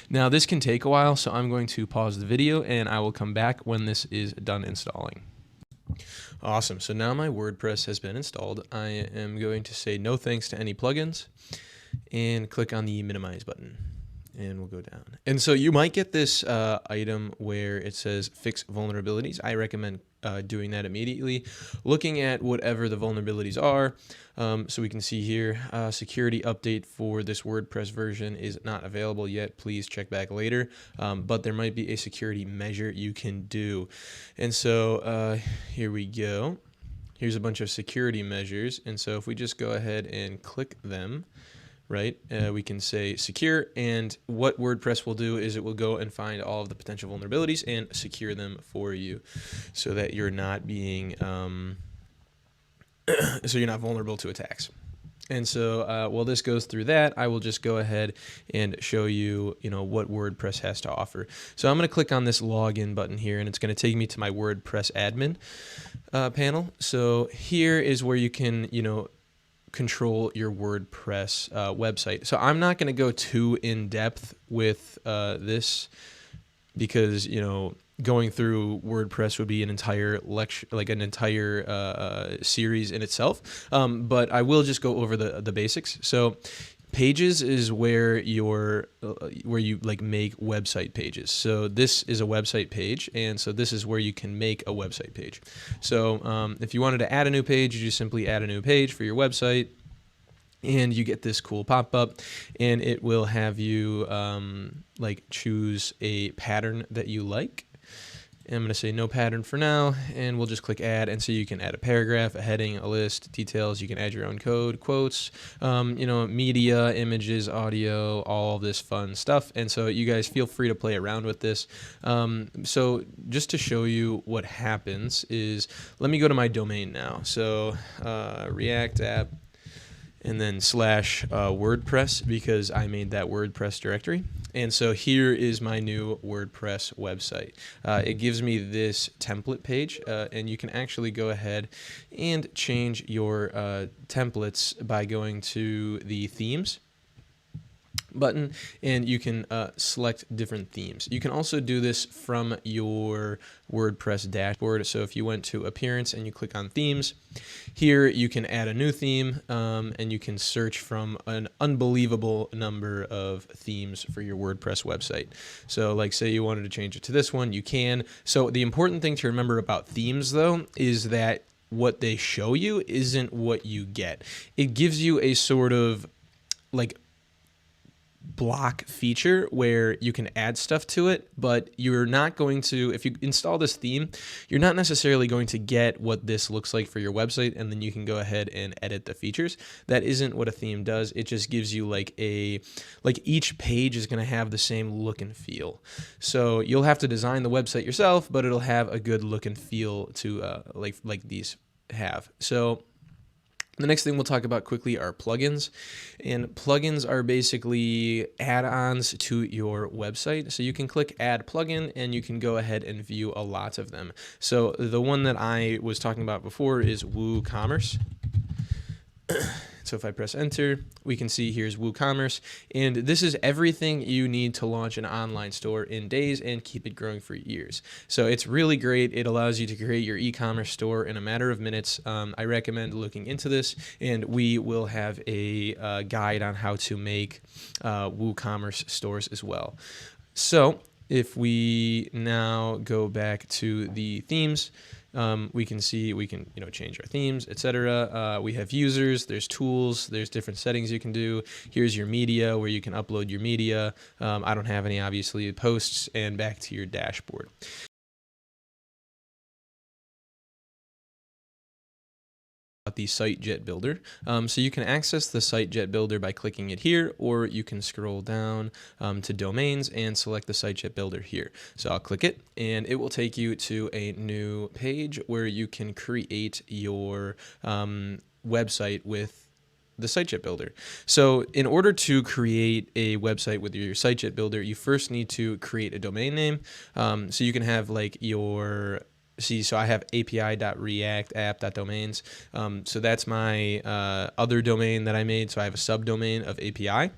Now this can take a while, so I'm going to pause the video and I will come back when this is done installing. Awesome. So now my WordPress has been installed. I am going to say no thanks to any plugins and click on the minimize button, and we'll go down. And so you might get this item where it says fix vulnerabilities. I recommend doing that immediately, looking at whatever the vulnerabilities are. So we can see here, security update for this WordPress version is not available yet. Please check back later. But there might be a security measure you can do. And so here we go. Here's a bunch of security measures. And so if we just go ahead and click them, right, we can say secure, and what WordPress will do is it will go and find all of the potential vulnerabilities and secure them for you, so that you're not being so you're not vulnerable to attacks. And so while this goes through that, I will just go ahead and show you, what WordPress has to offer. So I'm going to click on this login button here, and it's going to take me to my WordPress admin panel. So here is where you can, control your WordPress website. So I'm not going to go too in depth with this because, going through WordPress would be an entire lecture, like an entire series in itself. But I will just go over the basics. So pages is where you like make website pages. So this is a website page, and so this is where you can make a website page. So if you wanted to add a new page, you just simply add a new page for your website, and you get this cool pop-up, and it will have you like choose a pattern that you like. And I'm going to say no pattern for now, and we'll just click add. And so you can add a paragraph, a heading, a list, details. You can add your own code, quotes, media, images, audio, all this fun stuff. And so you guys feel free to play around with this. So just to show you what happens is, let me go to my domain now. So React app, and then / WordPress, because I made that WordPress directory. And so here is my new WordPress website. It gives me this template page, and you can actually go ahead and change your templates by going to the themes button, and you can select different themes. You can also do this from your WordPress dashboard. So if you went to appearance and you click on themes, here you can add a new theme, and you can search from an unbelievable number of themes for your WordPress website. So like say you wanted to change it to this one, you can. So the important thing to remember about themes though is that what they show you isn't what you get. It gives you a sort of like block feature where you can add stuff to it, but you're not going to, if you install this theme, you're not necessarily going to get what this looks like for your website, and then you can go ahead and edit the features. That isn't what a theme does. It just gives you like each page is going to have the same look and feel. So you'll have to design the website yourself, but it'll have a good look and feel to like these have. So the next thing we'll talk about quickly are plugins. And plugins are basically add-ons to your website. So you can click add plugin and you can go ahead and view a lot of them. So the one that I was talking about before is WooCommerce. So if I press enter, we can see here's WooCommerce, and this is everything you need to launch an online store in days and keep it growing for years. So it's really great. It allows you to create your e-commerce store in a matter of minutes. I recommend looking into this, and we will have a guide on how to make WooCommerce stores as well. So if we now go back to the themes, we can see we can change our themes, etc. We have users, there's tools, there's different settings you can do. Here's your media where you can upload your media. I don't have any, obviously, posts, and back to your dashboard. The SiteJet builder. So you can access the SiteJet builder by clicking it here, or you can scroll down to domains and select the SiteJet builder here. So I'll click it, and it will take you to a new page where you can create your website with the SiteJet builder. So in order to create a website with your SiteJet builder, you first need to create a domain name. So you can have like your so I have api.reactapp.domains. So that's my other domain that I made. So I have a subdomain of API.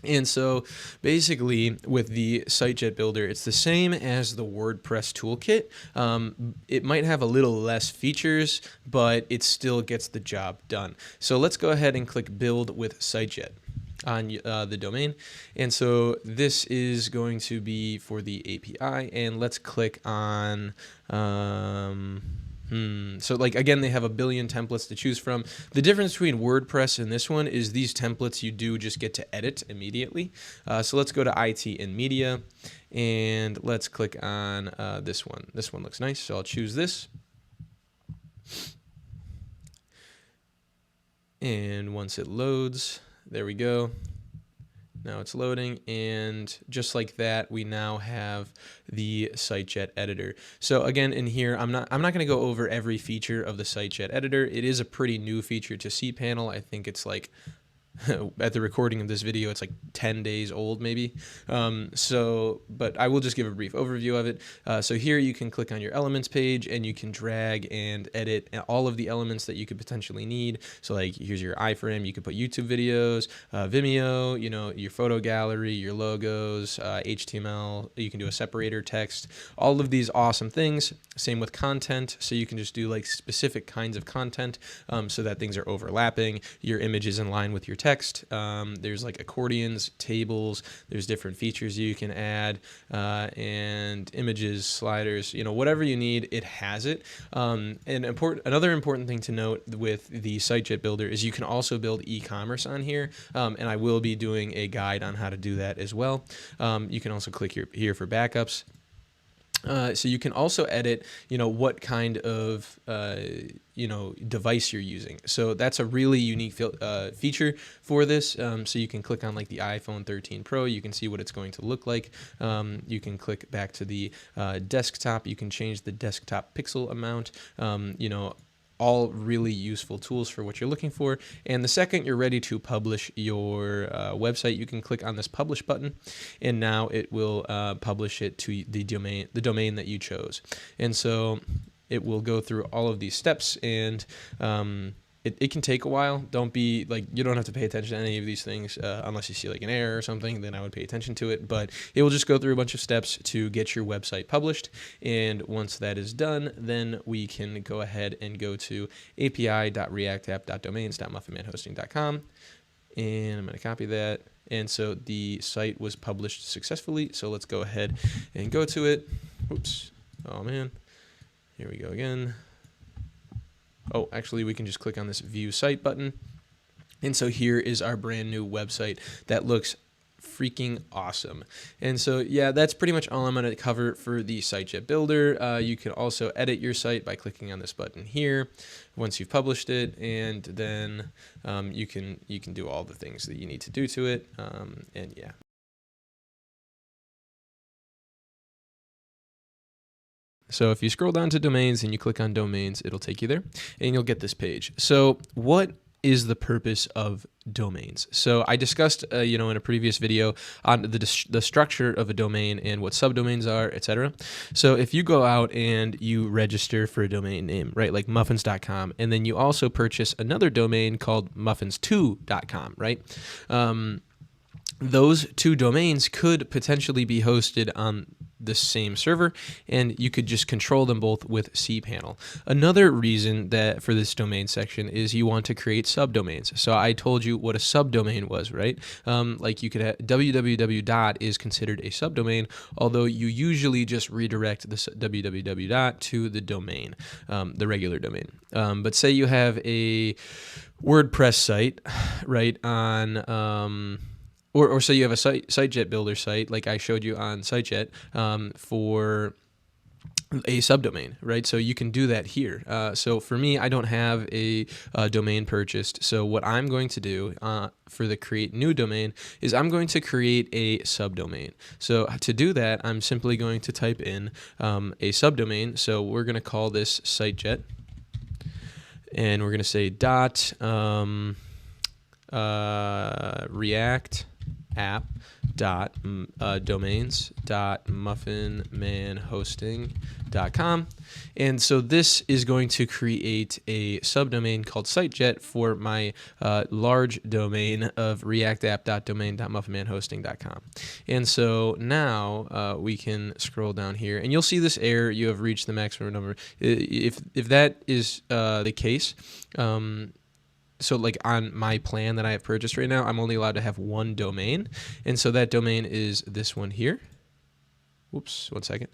And so basically with the SiteJet builder, it's the same as the WordPress toolkit. It might have a little less features, but it still gets the job done. So let's go ahead and click build with SiteJet on the domain. And so this is going to be for the API, and let's click on so like again, they have a billion templates to choose from. The difference between WordPress and this one is these templates you do just get to edit immediately. So let's go to IT and media, and let's click on this one. This one looks nice, so I'll choose this. And once it loads, there we go. Now it's loading, and just like that, we now have the SiteJet editor. So again, in here, I'm not going to go over every feature of the SiteJet editor. It is a pretty new feature to cPanel. I think it's like at the recording of this video, it's like 10 days old maybe. But I will just give a brief overview of it. So here you can click on your elements page and you can drag and edit all of the elements that you could potentially need. So like here's your iframe, you could put YouTube videos, Vimeo, you know, your photo gallery, your logos, HTML, you can do a separator, text, all of these awesome things. Same with content. So you can just do like specific kinds of content so that things are overlapping. Your image is in line with your text. There's like accordions, tables, there's different features you can add, and images, sliders, you know, whatever you need, it has it. Another important thing to note with the SiteJet builder is you can also build e-commerce on here, and I will be doing a guide on how to do that as well. You can also click here for backups. So you can also edit, you know, what kind of, you know, device you're using. So that's a really unique feature for this. So you can click on like the iPhone 13 Pro. You can see what it's going to look like. You can click back to the desktop. You can change the desktop pixel amount, you know, all really useful tools for what you're looking for. And the second you're ready to publish your website, you can click on this publish button, and now it will publish it to the domain that you chose. And so it will go through all of these steps, and it can take a while. Don't be like, you don't have to pay attention to any of these things unless you see like an error or something, then I would pay attention to it. But it will just go through a bunch of steps to get your website published. And once that is done, then we can go ahead and go to api.reactapp.domains.muffinmanhosting.com. And I'm going to copy that. And so the site was published successfully. So let's go ahead and go to it. Oops. Oh man. Here we go again. Oh, actually, we can just click on this View Site button. And so here is our brand new website that looks freaking awesome. And so, yeah, that's pretty much all I'm going to cover for the SiteJet builder. You can also edit your site by clicking on this button here once you've published it, and then you can do all the things that you need to do to it. And yeah. So if you scroll down to domains and you click on domains, it'll take you there and you'll get this page. So what is the purpose of domains? So I discussed, you know, in a previous video on the structure of a domain and what subdomains are, etc. So if you go out and you register for a domain name, right, like muffins.com, and then you also purchase another domain called muffins2.com, right? Those two domains could potentially be hosted on the same server, and you could just control them both with cPanel. Another reason that for this domain section is you want to create subdomains. So I told you what a subdomain was, right? Like you could have www dot is considered a subdomain, although you usually just redirect the www dot to the domain, the regular domain. But say you have a WordPress site, right, on or say you have a SiteJet builder site, like I showed you on SiteJet, for a subdomain, right? So you can do that here. So for me, I don't have a domain purchased. So what I'm going to do for the create new domain is I'm going to create a subdomain. So to do that, I'm simply going to type in a subdomain. So we're going to call this SiteJet, and we're going to say dot React app dot domains dot muffinmanhosting.com. And so this is going to create a subdomain called SiteJet for my large domain of reactapp.domain.muffinmanhosting.com. And so now we can scroll down here and you'll see this error, you have reached the maximum number. If that is the case, so like on my plan that I have purchased right now, I'm only allowed to have one domain. And so that domain is this one here. Whoops, 1 second.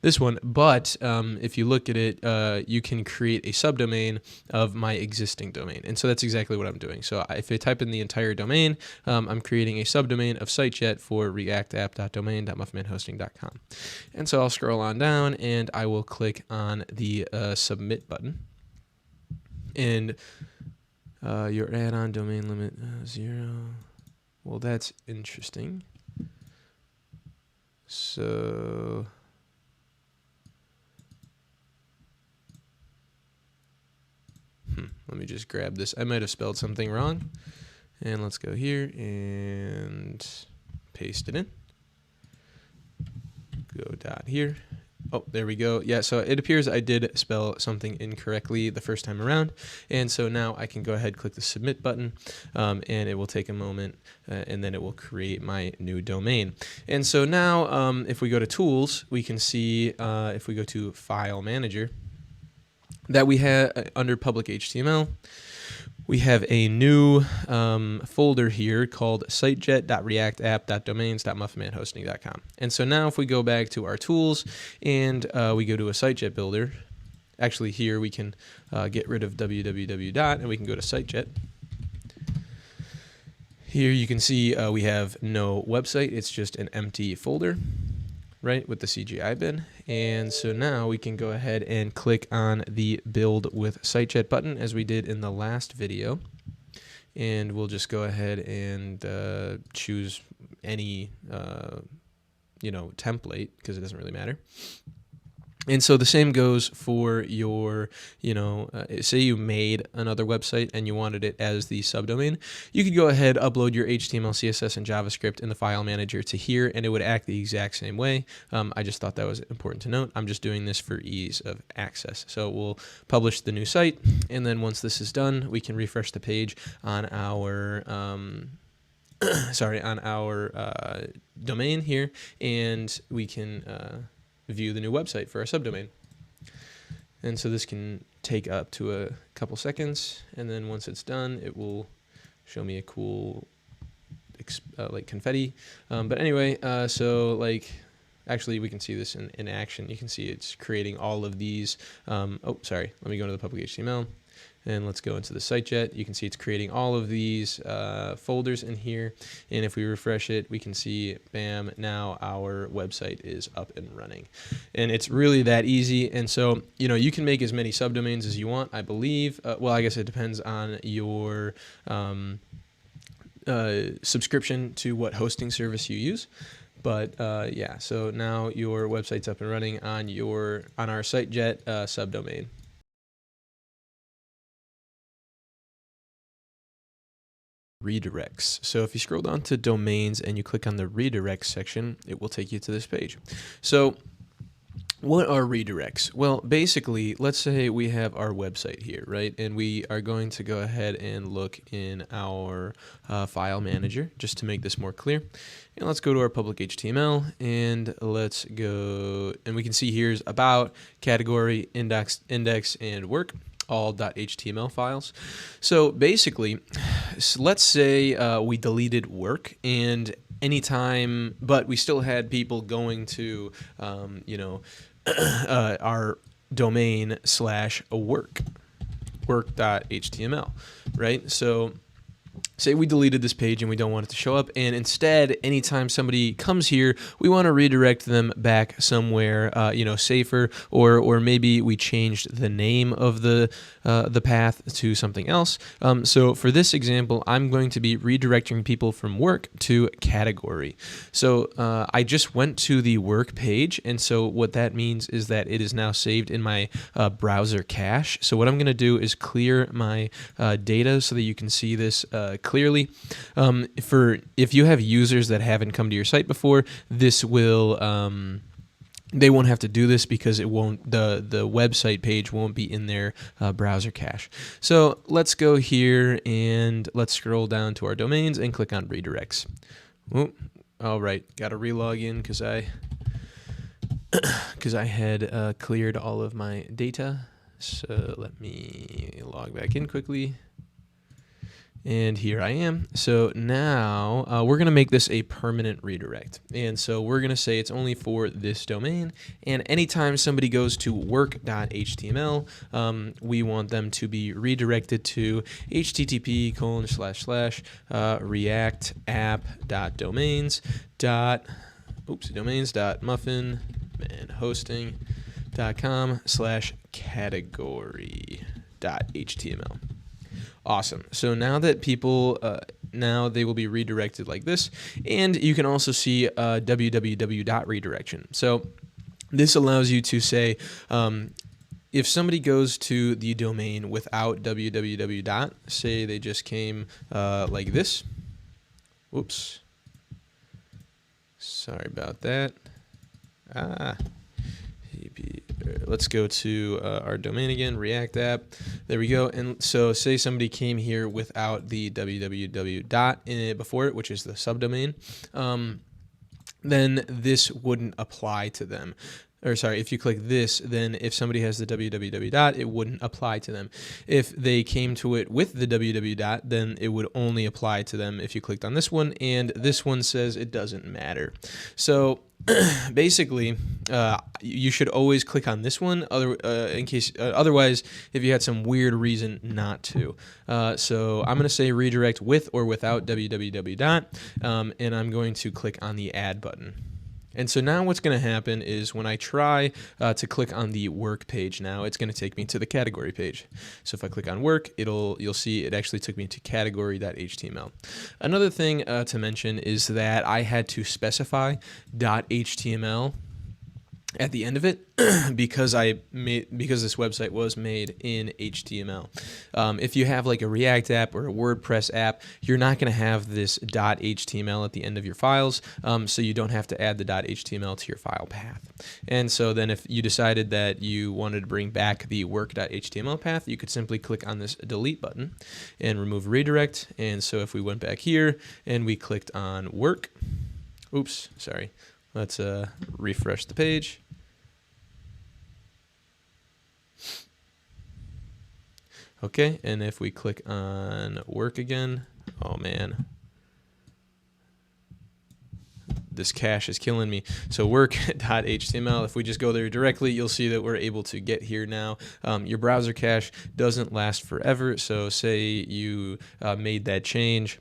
This one. But if you look at it, you can create a subdomain of my existing domain. And so that's exactly what I'm doing. So if I type in the entire domain, I'm creating a subdomain of SiteJet for reactapp.domain.muffinmanhosting.com. And so I'll scroll on down and I will click on the submit button. And your add-on domain limit 0. Well, that's interesting. So let me just grab this. I might have spelled something wrong. And let's go here and paste it in. Go dot here. Oh, there we go. Yeah, so it appears I did spell something incorrectly the first time around. And so now I can go ahead, click the submit button, and it will take a moment, and then it will create my new domain. And so now if we go to tools, we can see if we go to file manager that we have under public HTML, we have a new folder here called sitejet.reactapp.domains.muffinmanhosting.com. And so now if we go back to our tools and we go to a SiteJet builder, actually here we can get rid of www dot and we can go to SiteJet. Here you can see we have no website, it's just an empty folder, right, with the CGI bin. And so now we can go ahead and click on the build with SiteJet button as we did in the last video. And we'll just go ahead and choose any, template, because it doesn't really matter. And so the same goes for your, say you made another website and you wanted it as the subdomain, you could go ahead, upload your HTML, CSS, and JavaScript in the file manager to here, and it would act the exact same way. I just thought that was important to note. I'm just doing this for ease of access. So we'll publish the new site, and then once this is done, we can refresh the page on our domain here, and we can view the new website for our subdomain. And so this can take up to a couple seconds, and then once it's done, it will show me a cool like confetti. But anyway, actually we can see this in action. You can see it's creating all of these. Oh, sorry, let me go into the public HTML. And let's go into the SiteJet. You can see it's creating all of these folders in here. And if we refresh it, we can see, bam, now our website is up and running. And it's really that easy. And so, you can make as many subdomains as you want, I believe. Well, I guess it depends on your subscription to what hosting service you use. But yeah, so now your website's up and running on our SiteJet subdomain. Redirects. So if you scroll down to domains and you click on the redirects section, it will take you to this page. So what are redirects? Well, basically, let's say we have our website here, right? And we are going to go ahead and look in our file manager just to make this more clear. And let's go to our public HTML, and let's go, and we can see here's about, category, index, and work. All .html files. So basically, let's say we deleted work, and anytime, but we still had people going to, our domain /work.html, right? So say we deleted this page and we don't want it to show up, and instead, anytime somebody comes here, we want to redirect them back somewhere, safer, or maybe we changed the name of the path to something else. So for this example, I'm going to be redirecting people from work to category. So I just went to the work page, and so what that means is that it is now saved in my browser cache. So what I'm going to do is clear my data so that you can see this clearly. If you have users that haven't come to your site before, this will they won't have to do this because it won't the website page won't be in their browser cache. So let's go here and let's scroll down to our domains and click on redirects. Ooh, all right, got to relog in because I had cleared all of my data. So let me log back in quickly. And here I am. So now we're going to make this a permanent redirect. And so we're going to say it's only for this domain. And anytime somebody goes to work.html, we want them to be redirected to http://react-app.domains.muffinmanhosting.com/category.html. Awesome. So now that people now they will be redirected like this. And you can also see www.redirection. So this allows you to say, if somebody goes to the domain without www. Say they just came like this. Whoops. Sorry about that. Let's go to our domain again, React app. There we go. And so say somebody came here without the www in it before it, which is the subdomain, then this wouldn't apply to them. Or sorry, if you click this, then if somebody has the www, it wouldn't apply to them. If they came to it with the www, then it would only apply to them if you clicked on this one, and this one says it doesn't matter. So basically, you should always click on this one, otherwise, if you had some weird reason not to. So I'm going to say redirect with or without www, and I'm going to click on the add button. And so now what's going to happen is when I try to click on the work page now, it's going to take me to the category page. So if I click on work, you'll see it actually took me to category.html. Another thing to mention is that I had to specify .html at the end of it because this website was made in HTML. If you have like a React app or a WordPress app, you're not going to have this .html at the end of your files, so you don't have to add the .html to your file path. And so then if you decided that you wanted to bring back the work.html path, you could simply click on this delete button and remove redirect. And so if we went back here and we clicked on work, oops, sorry, let's refresh the page. Okay, and if we click on work again, oh man, this cache is killing me. So work.html, if we just go there directly, you'll see that we're able to get here now. Your browser cache doesn't last forever, so say you made that change.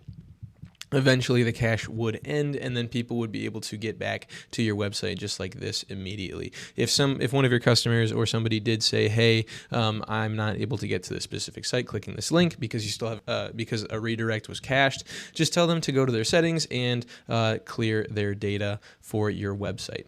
Eventually the cache would end, and then people would be able to get back to your website just like this immediately. If one of your customers or somebody did say, hey, I'm not able to get to this specific site clicking this link because you still have because a redirect was cached, just tell them to go to their settings and clear their data for your website.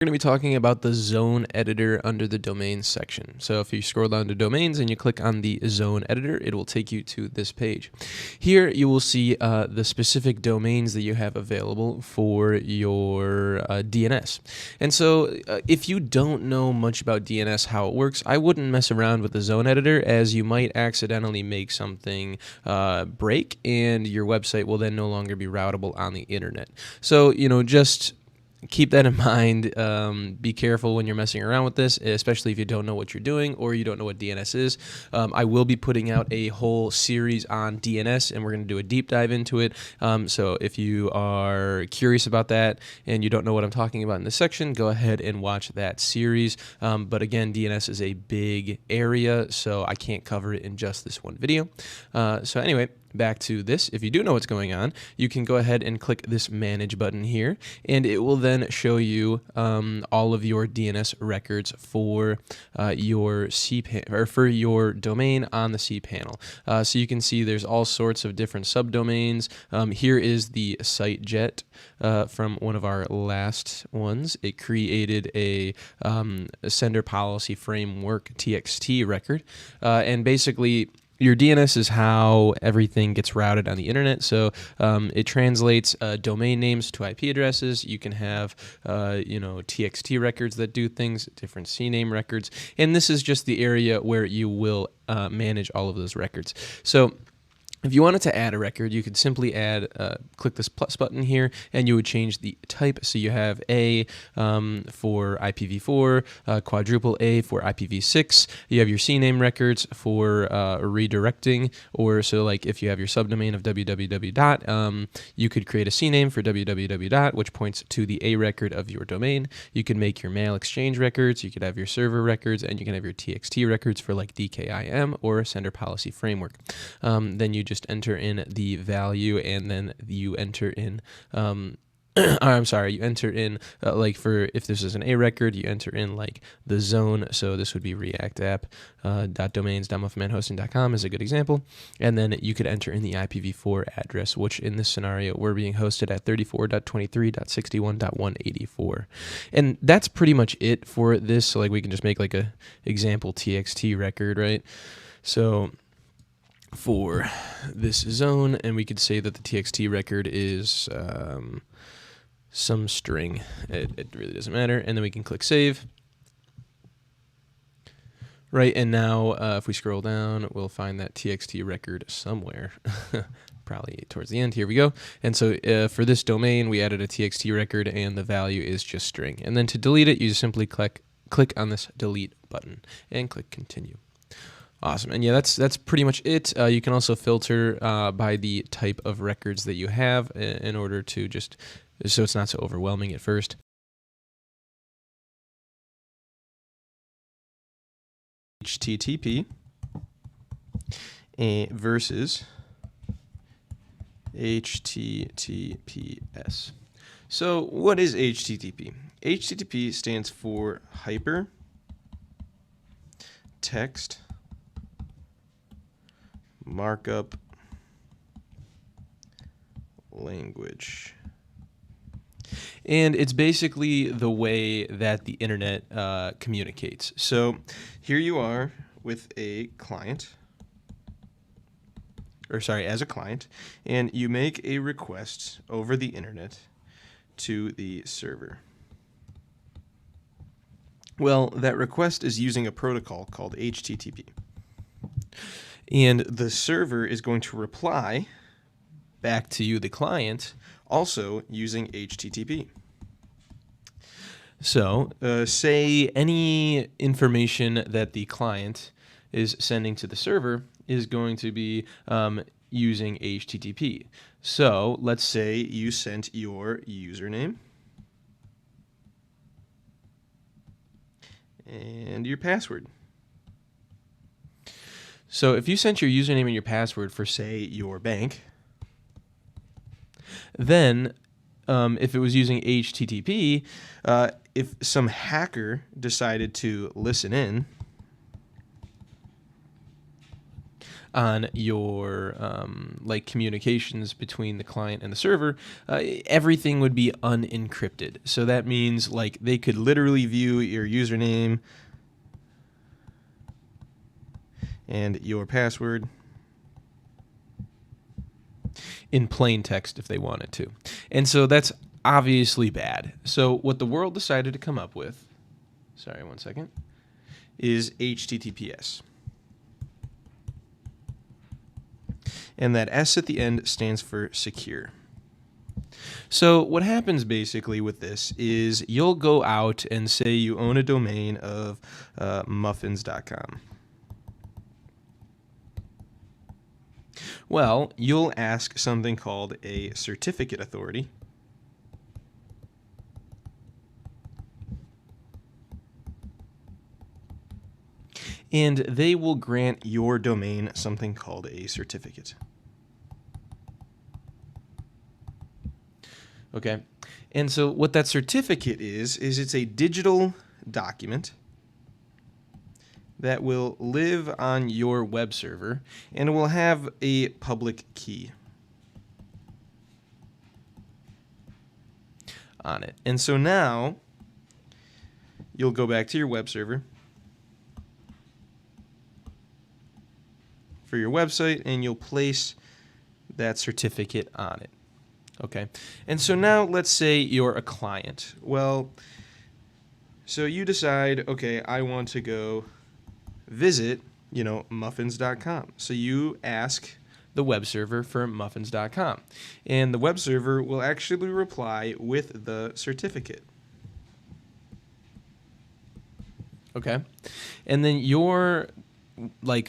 We're going to be talking about the zone editor under the domains section. So if you scroll down to domains and you click on the zone editor, it will take you to this page. Here you will see the specific domains that you have available for your DNS. And so if you don't know much about DNS, how it works, I wouldn't mess around with the zone editor, as you might accidentally make something break and your website will then no longer be routable on the internet. So, just keep that in mind. Be careful when you're messing around with this, especially if you don't know what you're doing or you don't know what DNS is. I will be putting out a whole series on DNS, and we're going to do a deep dive into it. So if you are curious about that and you don't know what I'm talking about in this section, go ahead and watch that series. But again, DNS is a big area, so I can't cover it in just this one video. So anyway, back to this. If you do know what's going on, you can go ahead and click this manage button here, and it will then show you all of your DNS records for your cPanel, or for your domain on the cPanel. So you can see there's all sorts of different subdomains. Here is the SiteJet from one of our last ones. It created a sender policy framework TXT record, and basically your DNS is how everything gets routed on the internet. So it translates domain names to IP addresses. You can have TXT records that do things, different CNAME records, and this is just the area where you will manage all of those records. So if you wanted to add a record, you could simply add, click this plus button here, and you would change the type. So you have A for IPv4, quadruple A for IPv6. You have your CNAME records for redirecting, or so like if you have your subdomain of www. You could create a CNAME for www, which points to the A record of your domain. You can make your mail exchange records. You could have your server records, and you can have your TXT records for like DKIM or sender policy framework. Then you just enter in the value, and then you enter in I'm sorry, you enter in, like for, if this is an A record, you enter in like the zone. So this would be React app, .domains.muffmanhosting.com is a good example. And then you could enter in the IPv4 address, which in this scenario, we're being hosted at 34.23.61.184. And that's pretty much it for this. So like we can just make like a example TXT record, right? So for this zone, and we could say that the TXT record is, some string. It really doesn't matter. And then we can click save. Right, and now if we scroll down, we'll find that TXT record somewhere. Probably towards the end. Here we go. And so for this domain, we added a TXT record, and the value is just string. And then to delete it, you just simply click on this delete button and click continue. Awesome. And yeah, that's pretty much it. You can also filter by the type of records that you have in order to just, so it's not so overwhelming at first. HTTP versus HTTPS. So what is HTTP? HTTP stands for Hyper Text Markup Language. And it's basically the way that the internet communicates. So here you are with a client, or sorry, as a client, and you make a request over the internet to the server. Well, that request is using a protocol called HTTP. And the server is going to reply back to you, the client, also using HTTP. So say any information that the client is sending to the server is going to be using HTTP. So let's say you sent your username and your password. So if you sent your username and your password for, say, your bank, then if it was using HTTP, if some hacker decided to listen in on your like communications between the client and the server, everything would be unencrypted. So that means like they could literally view your username and your password in plain text if they wanted to. And so that's obviously bad. So what the world decided to come up with, sorry, one second, is HTTPS. And that S at the end stands for secure. So what happens basically with this is you'll go out and say you own a domain of muffins.com. Well, you'll ask something called a certificate authority. And they will grant your domain something called a certificate. Okay, and so what that certificate is it's a digital document that will live on your web server, and it will have a public key on it. And so now you'll go back to your web server for your website, and you'll place that certificate on it. Okay, and so now let's say you're a client. Well, so you decide, okay, I want to go visit, muffins.com. So you ask the web server for muffins.com, and the web server will actually reply with the certificate. Okay, and then your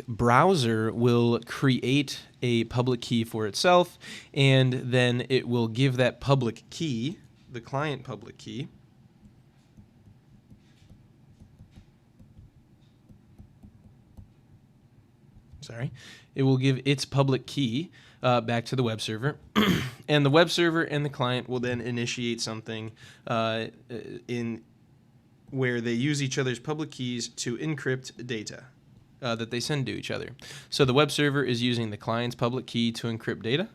browser will create a public key for itself, and then it will give that public key, the client public key, it will give its public key back to the web server, And the web server and the client will then initiate something in where they use each other's public keys to encrypt data that they send to each other. So the web server is using the client's public key to encrypt data,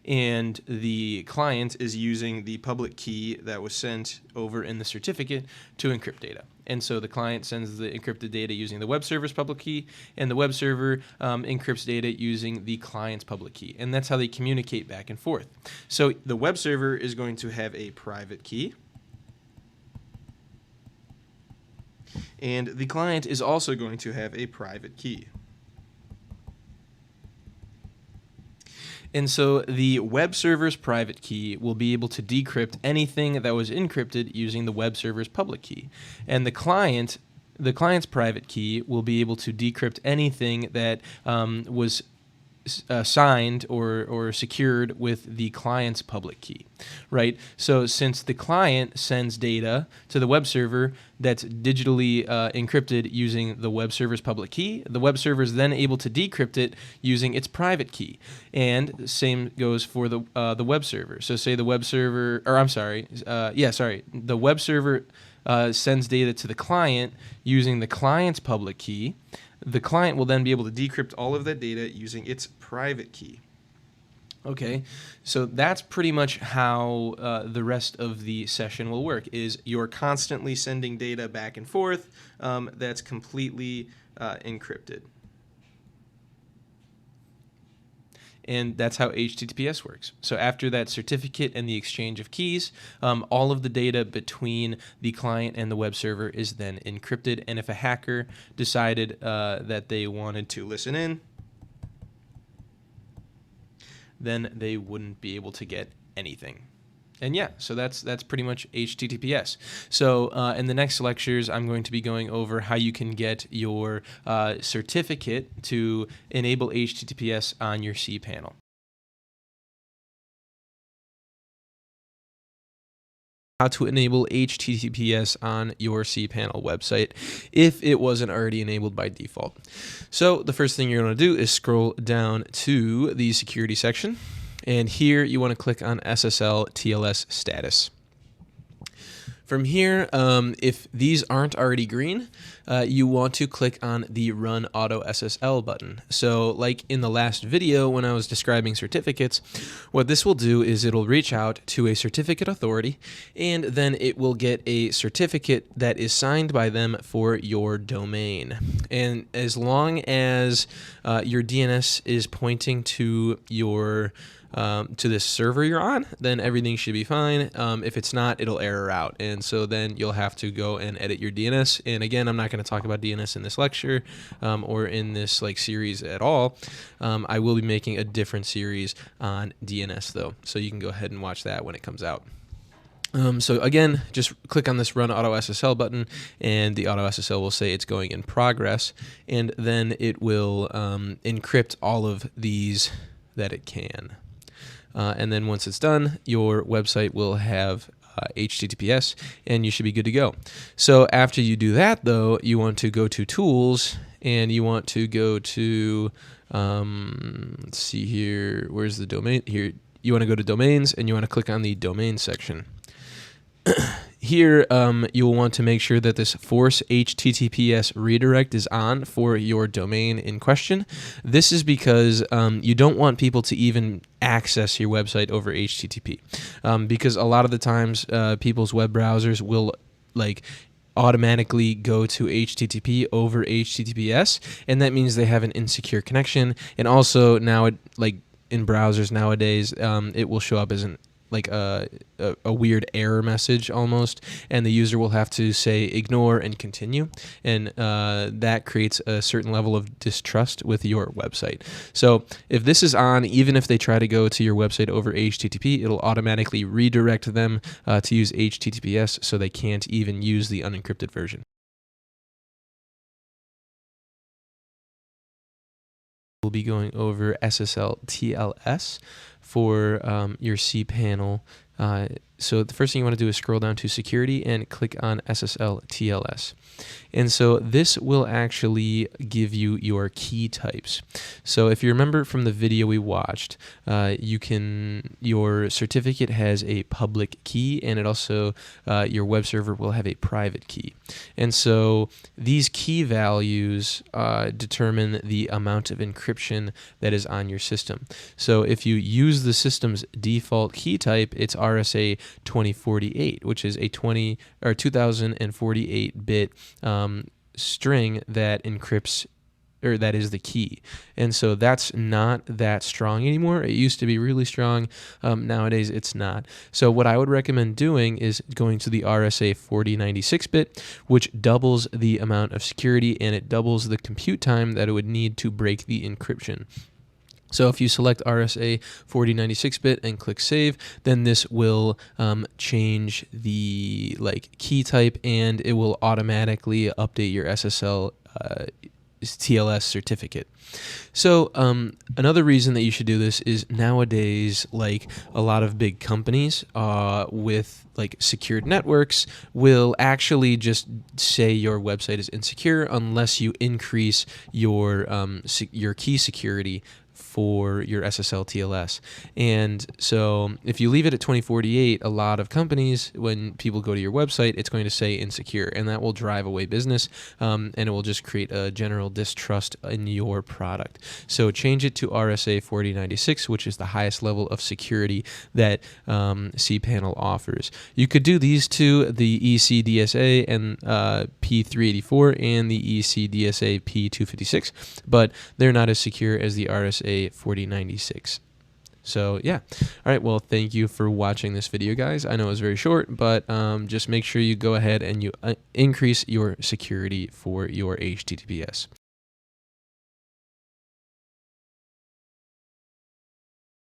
and the client is using the public key that was sent over in the certificate to encrypt data. And so the client sends the encrypted data using the web server's public key, and the web server encrypts data using the client's public key. And that's how they communicate back and forth. So the web server is going to have a private key, and the client is also going to have a private key. And so the web server's private key will be able to decrypt anything that was encrypted using the web server's public key. And the client's private key will be able to decrypt anything that was signed or secured with the client's public key, right? So since the client sends data to the web server that's digitally encrypted using the web server's public key, the web server is then able to decrypt it using its private key. And same goes for the web server. So say the web server, the web server sends data to the client using the client's public key. The client will then be able to decrypt all of that data using its private key. Okay, so that's pretty much how the rest of the session will work, is you're constantly sending data back and forth that's completely encrypted. And that's how HTTPS works. So after that certificate and the exchange of keys, all of the data between the client and the web server is then encrypted. And if a hacker decided that they wanted to listen in, then they wouldn't be able to get anything. And yeah, so that's pretty much HTTPS. So in the next lectures, I'm going to be going over how you can get your certificate to enable HTTPS on your cPanel. How to enable HTTPS on your cPanel website if it wasn't already enabled by default. So the first thing you're going to do is scroll down to the security section. And here you want to click on SSL TLS status. From here, if these aren't already green, you want to click on the Run Auto SSL button. So like in the last video when I was describing certificates, what this will do is it'll reach out to a certificate authority, and then it will get a certificate that is signed by them for your domain. And as long as your DNS is pointing to your to this server you're on, then everything should be fine. If it's not, it'll error out. And so then you'll have to go and edit your DNS. And again, I'm not going to talk about DNS in this lecture or in this series at all. I will be making a different series on DNS though. So you can go ahead and watch that when it comes out. So again, just click on this Run Auto SSL button, and the Auto SSL will say it's going in progress, and then it will encrypt all of these that it can. And then once it's done, your website will have HTTPS, and you should be good to go. So after you do that, though, you want to go to Tools, and you want to go to, let's see here, where's the domain? Here, you want to go to Domains, and you want to click on the Domain section. Here, you'll want to make sure that this Force HTTPS redirect is on for your domain in question. This is because you don't want people to even access your website over HTTP, because a lot of the times people's web browsers will automatically go to HTTP over HTTPS, and that means they have an insecure connection. And also now, in browsers nowadays, it will show up as a weird error message almost, and the user will have to say ignore and continue, and that creates a certain level of distrust with your website. So if this is on, even if they try to go to your website over HTTP, it'll automatically redirect them to use HTTPS, so they can't even use the unencrypted version. We'll be going over SSL TLS for your cPanel So the first thing you want to do is scroll down to security and click on SSL TLS. And so this will actually give you your key types. So if you remember from the video we watched, your certificate has a public key, and it also, your web server will have a private key. And so these key values determine the amount of encryption that is on your system. So if you use the system's default key type, it's RSA 2048, which is a 2048-bit string that encrypts, or that is the key. And so that's not that strong anymore. It used to be really strong. Nowadays it's not. So what I would recommend doing is going to the RSA 4096-bit, which doubles the amount of security, and it doubles the compute time that it would need to break the encryption. So if you select RSA 4096-bit and click Save, then this will change the key type, and it will automatically update your SSL TLS certificate. So another reason that you should do this is nowadays, a lot of big companies with secured networks will actually just say your website is insecure unless you increase your key security for your SSL TLS. And so if you leave it at 2048, a lot of companies, when people go to your website, it's going to say insecure, and that will drive away business, and it will just create a general distrust in your product. So change it to RSA 4096, which is the highest level of security that cPanel offers. You could do these two, the ECDSA and P384 and the ECDSA P256, but they're not as secure as the RSA 4096. So yeah. All right, well, thank you for watching this video, guys. I know it was very short, but just make sure you go ahead and you increase your security for your HTTPS.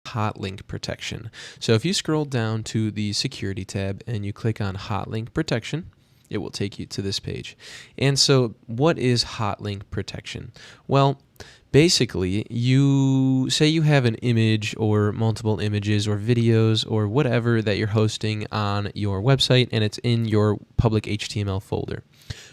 Hotlink Protection. So if you scroll down to the Security tab and you click on Hotlink Protection, it will take you to this page. And so what is Hotlink Protection? Well, basically, you say you have an image or multiple images or videos or whatever that you're hosting on your website, and it's in your public HTML folder.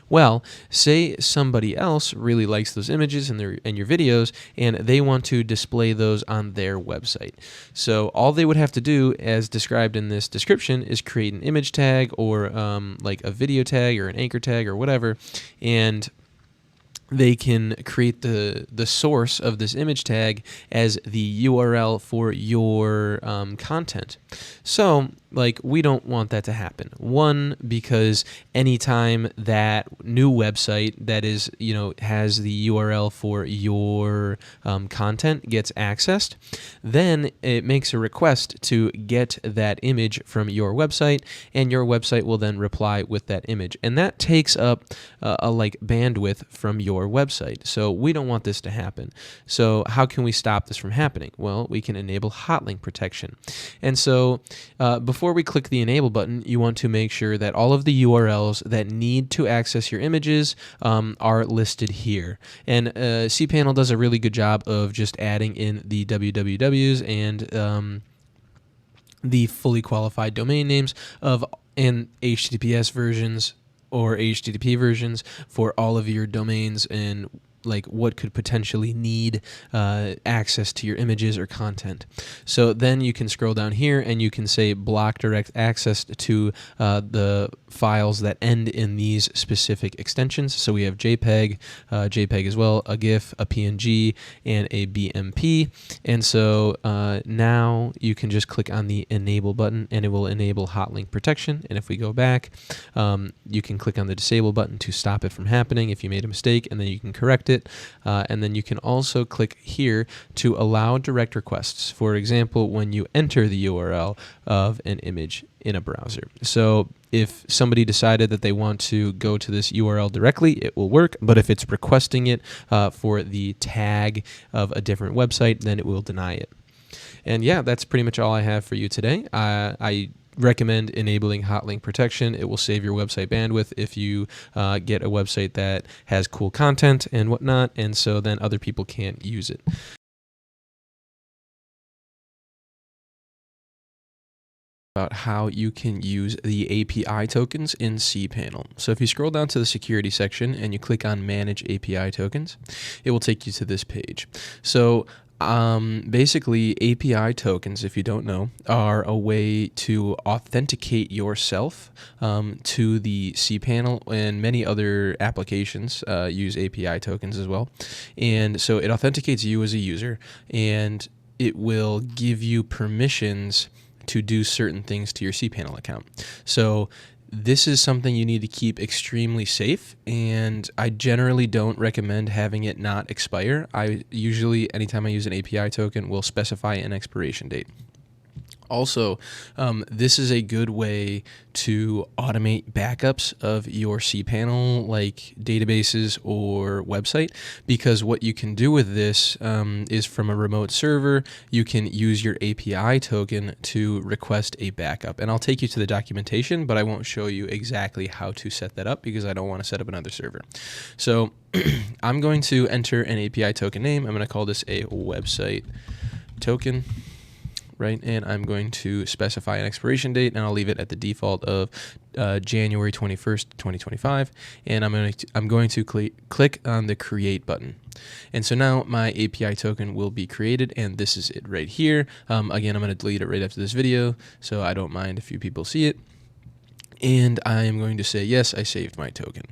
Well, say somebody else really likes those images and your videos, and they want to display those on their website. So all they would have to do, as described in this description, is create an image tag or a video tag or an anchor tag or whatever, and they can create the source of this image tag as the URL for your content. So we don't want that to happen. One, because anytime that new website that is, has the URL for your content gets accessed, then it makes a request to get that image from your website, and your website will then reply with that image. And that takes up bandwidth from your website. So we don't want this to happen. So how can we stop this from happening? Well, we can enable Hotlink Protection. And so before we click the enable button, you want to make sure that all of the URLs that need to access your images are listed here. And cPanel does a really good job of just adding in the wwws and the fully qualified domain names and HTTPS versions or HTTP versions for all of your domains and what could potentially need access to your images or content. So then you can scroll down here and you can say block direct access to the files that end in these specific extensions. So we have JPEG, JPEG as well, a GIF, a PNG, and a BMP. And so now you can just click on the enable button and it will enable Hotlink Protection. And if we go back, you can click on the disable button to stop it from happening if you made a mistake, and then you can correct it. And then you can also click here to allow direct requests. For example, when you enter the URL of an image in a browser. So if somebody decided that they want to go to this URL directly, it will work. But if it's requesting it for the tag of a different website, then it will deny it. And yeah, that's pretty much all I have for you today. I recommend enabling Hotlink Protection. It will save your website bandwidth if you get a website that has cool content and whatnot, and so then other people can't use it. about how you can use the API tokens in cPanel. So if you scroll down to the security section and you click on Manage API Tokens, it will take you to this page. So basically, API tokens, if you don't know, are a way to authenticate yourself to the cPanel, and many other applications use API tokens as well. And so it authenticates you as a user, and it will give you permissions to do certain things to your cPanel account. So this is something you need to keep extremely safe, and I generally don't recommend having it not expire. I usually, anytime I use an API token, will specify an expiration date. Also, this is a good way to automate backups of your cPanel, like databases or website, because what you can do with this is from a remote server, you can use your API token to request a backup. And I'll take you to the documentation, but I won't show you exactly how to set that up because I don't want to set up another server. So I'm going to enter an API token name. I'm going to call this a website token. Right, and I'm going to specify an expiration date, and I'll leave it at the default of January 21st, 2025, and I'm going to click on the Create button. And so now my API token will be created, and this is it right here. Again, I'm going to delete it right after this video, so I don't mind if you people see it. And I am going to say, yes, I saved my token.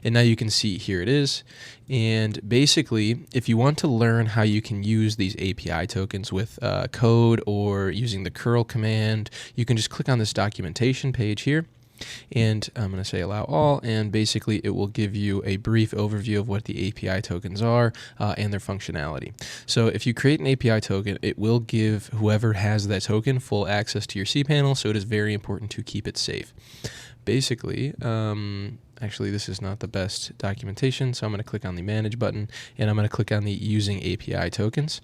And now you can see here it is. And basically, if you want to learn how you can use these API tokens with code or using the curl command, you can just click on this documentation page here. And I'm going to say allow all, and basically it will give you a brief overview of what the API tokens are and their functionality. So if you create an API token, it will give whoever has that token full access to your cPanel, so it is very important to keep it safe. Basically, actually this is not the best documentation, so I'm going to click on the Manage button, and I'm going to click on the Using API Tokens.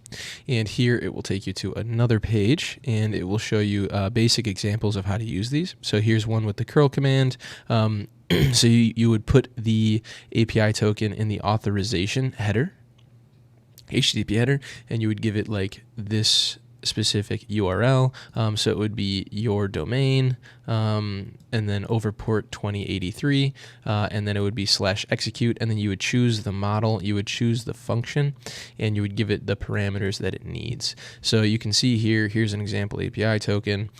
And here it will take you to another page, and it will show you basic examples of how to use these. So here's one with the curl command. So you would put the API token in the authorization header, HTTP header, and you would give it like this specific URL, so it would be your domain, and then over port 2083, and then it would be /execute, and then you would choose the model, you would choose the function, and you would give it the parameters that it needs. So you can see here, here's an example API token.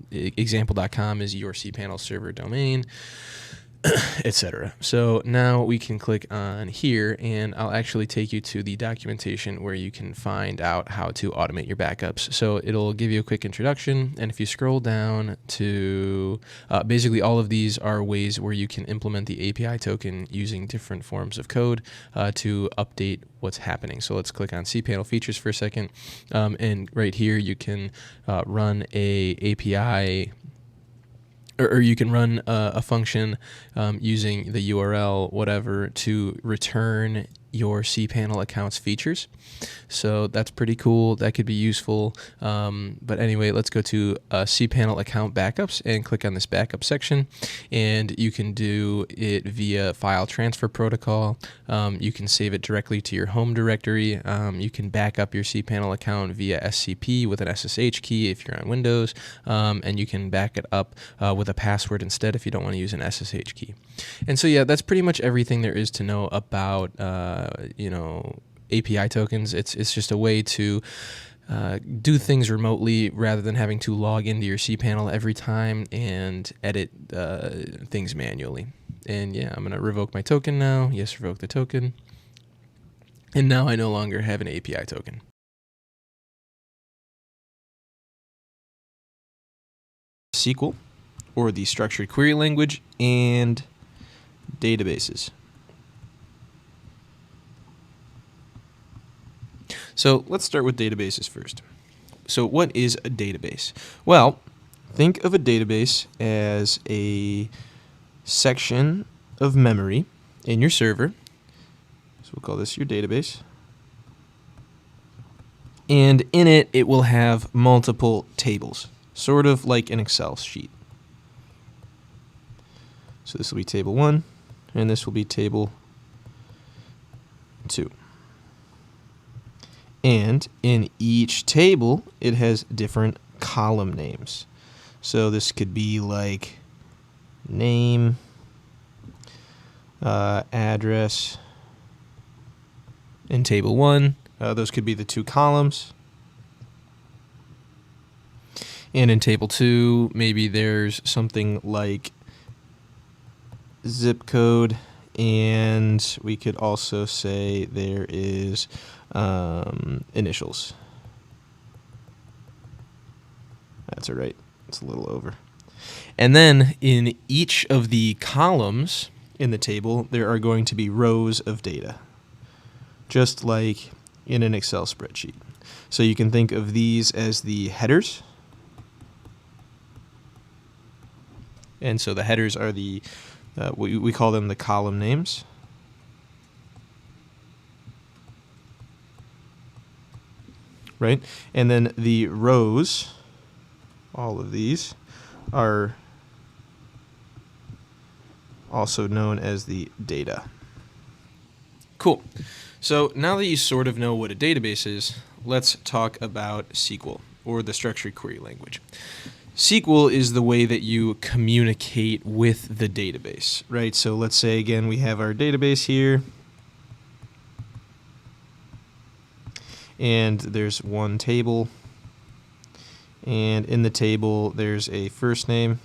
Example.com is your cPanel server domain, etc. So now we can click on here, and I'll actually take you to the documentation where you can find out how to automate your backups. So it'll give you a quick introduction, and if you scroll down to basically all of these are ways where you can implement the API token using different forms of code to update what's happening. So let's click on cPanel features for a second, and right here you can run a API, or you can run a function using the URL, whatever, to return your cPanel account's features. So that's pretty cool. That could be useful. But anyway, let's go to cPanel account backups and click on this backup section. And you can do it via file transfer protocol. You can save it directly to your home directory. You can back up your cPanel account via SCP with an SSH key if you're on Windows. And you can back it up with a password instead if you don't want to use an SSH key. And so yeah, that's pretty much everything there is to know about API tokens. It's just a way to do things remotely rather than having to log into your cPanel every time and edit things manually. And yeah, I'm going to revoke my token now. Yes, revoke the token. And now I no longer have an API token. SQL, or the structured query language, and databases. So let's start with databases first. So what is a database? Well, think of a database as a section of memory in your server. So we'll call this your database. And in it, it will have multiple tables, sort of like an Excel sheet. So this will be table 1, and this will be table 2. And in each table, it has different column names. So this could be like name, address. In table 1, those could be the 2 columns. And in table 2, maybe there's something like zip code, and we could also say there is initials. That's all right. It's a little over. And then in each of the columns in the table, there are going to be rows of data, just like in an Excel spreadsheet. So you can think of these as the headers. And so the headers are the, we call them the column names. Right? And then the rows, all of these, are also known as the data. Cool. So now that you sort of know what a database is, let's talk about SQL, or the structured query language. SQL is the way that you communicate with the database, right? So let's say, again, we have our database here, and there's one table, and in the table there's a first name,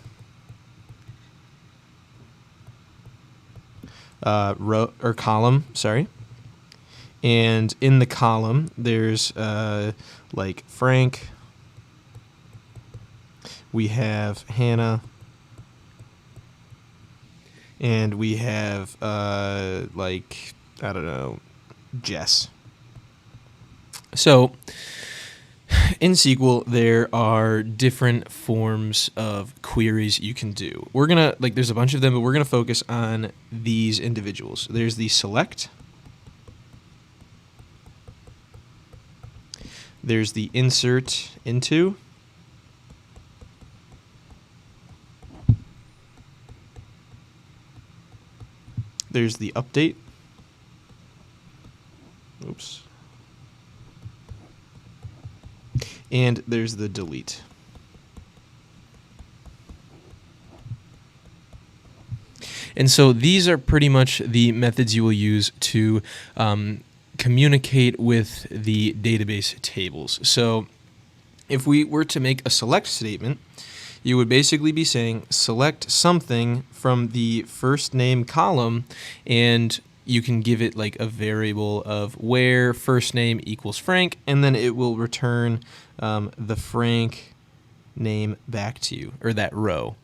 row or column, sorry. And in the column there's like Frank, we have Hannah, and we have like, I don't know, Jess. So in SQL, there are different forms of queries you can do. We're going to, there's a bunch of them, but we're going to focus on these individuals. There's the select. There's the insert into. There's the update. Oops. And there's the delete. And so these are pretty much the methods you will use to communicate with the database tables. So if we were to make a select statement, you would basically be saying select something from the first name column, and you can give it like a variable of where first name equals Frank, and then it will return the Frank name back to you, or that row.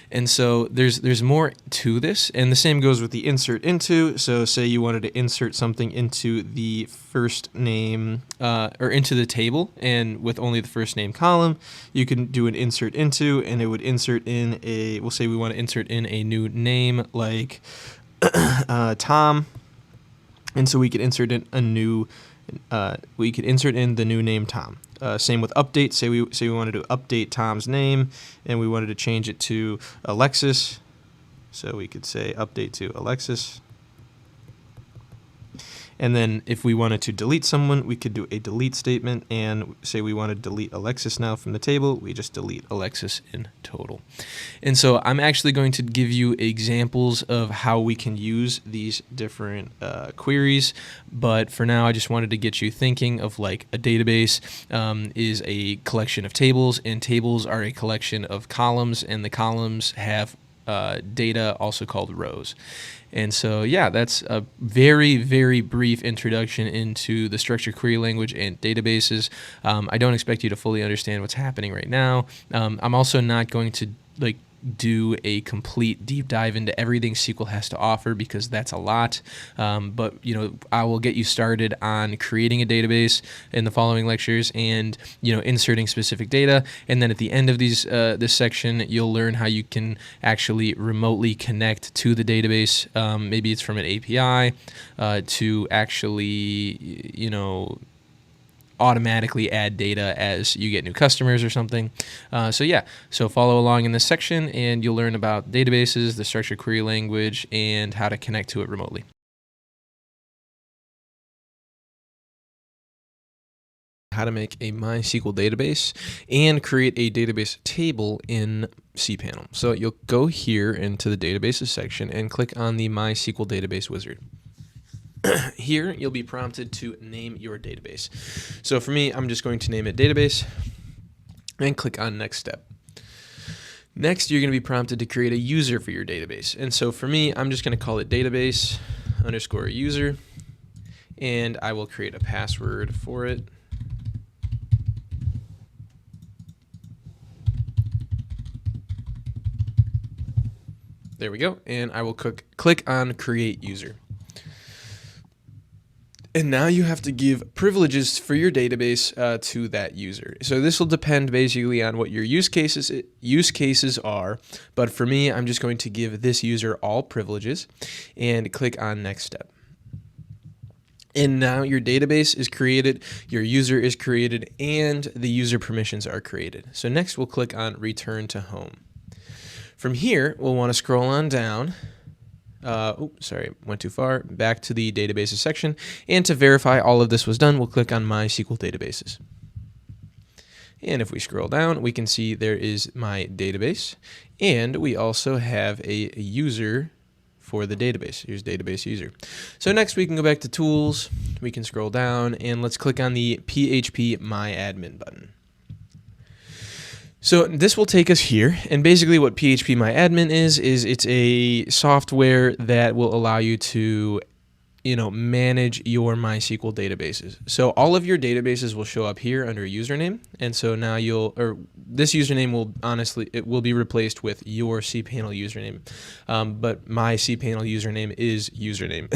And so there's more to this, and the same goes with the insert into. So say you wanted to insert something into the first name, or into the table, and with only the first name column, you can do an insert into, and it would insert in a, we'll say we want to insert in a new name like Tom, and so we could insert in a new, we could insert in the new name Tom. Same with update. Say we wanted to update Tom's name, and we wanted to change it to Alexis. So we could say update to Alexis. And then if we wanted to delete someone, we could do a delete statement, and say we want to delete Alexis now from the table, we just delete Alexis in total. And so I'm actually going to give you examples of how we can use these different queries, but for now I just wanted to get you thinking of like a database is a collection of tables, and tables are a collection of columns, and the columns have data, also called rows. And so, yeah, that's a very, very brief introduction into the structured query language and databases. I don't expect you to fully understand what's happening right now. I'm also not going to do a complete deep dive into everything SQL has to offer, because that's a lot. But I will get you started on creating a database in the following lectures, and inserting specific data. And then at the end of this section, you'll learn how you can actually remotely connect to the database. Maybe it's from an API to actually automatically add data as you get new customers or something. So follow along in this section, and you'll learn about databases, the structured query language, and how to connect to it remotely. how to make a MySQL database and create a database table in cPanel. So you'll go here into the databases section and click on the MySQL database wizard. Here you'll be prompted to name your database. So for me, I'm just going to name it database and click on next step. Next, you're going to be prompted to create a user for your database. And so for me, I'm just going to call it database _ user, and I will create a password for it. There we go. And I will click on create user. And now you have to give privileges for your database to that user. So this will depend basically on what your use cases are. But for me, I'm just going to give this user all privileges and click on next step. And now your database is created, your user is created, and the user permissions are created. So next we'll click on return to home. From here, we'll want to scroll on down. Went too far. Back to the databases section. And to verify all of this was done, we'll click on MySQL Databases. And if we scroll down, we can see there is my database. And we also have a user for the database. Here's database user. So next we can go back to tools. We can scroll down and let's click on the PHP My Admin button. So this will take us here, and basically what PHP My Admin is it's a software that will allow you to, manage your MySQL databases. So all of your databases will show up here under username, and so now this username will be replaced with your cPanel username, but my cPanel username is username,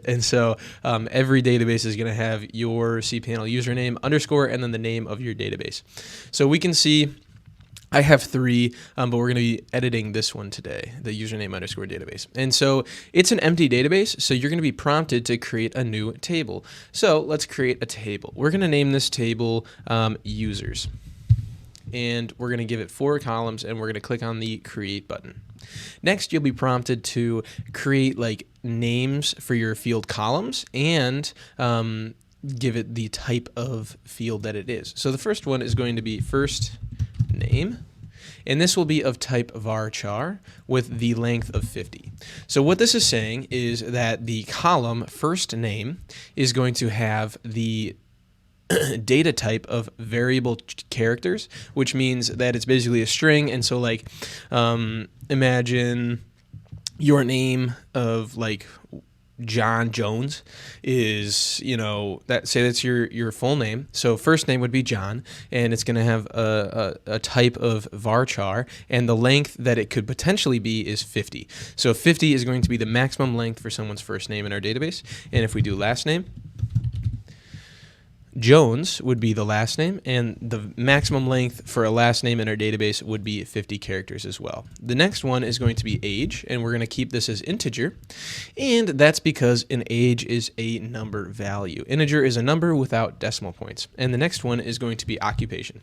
and so every database is going to have your cPanel username _ and then the name of your database. So we can see I have 3, but we're going to be editing this one today, the username _ database. And so it's an empty database, so you're going to be prompted to create a new table. So let's create a table. We're going to name this table users. And we're going to give it 4 columns, and we're going to click on the create button. Next, you'll be prompted to create names for your field columns and give it the type of field that it is. So the first one is going to be first name, and this will be of type varchar with the length of 50. So what this is saying is that the column first name is going to have the data type of variable characters, which means that it's basically a string. And so imagine your name of John Jones is, say that's your full name. So first name would be John, and it's going to have a type of varchar, and the length that it could potentially be is 50. So 50 is going to be the maximum length for someone's first name in our database. And if we do last name, Jones would be the last name, and the maximum length for a last name in our database would be 50 characters as well. The next one is going to be age, and we're going to keep this as integer, and that's because an age is a number value. Integer is a number without decimal points. And the next one is going to be occupation.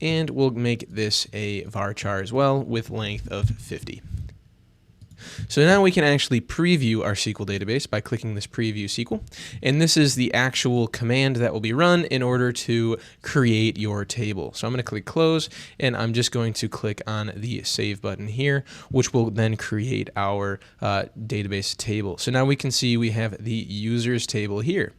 And we'll make this a varchar as well with length of 50. So now we can actually preview our SQL database by clicking this preview SQL, and this is the actual command that will be run in order to create your table. So I'm going to click close, and I'm just going to click on the save button here, which will then create our database table. So now we can see we have the users table here.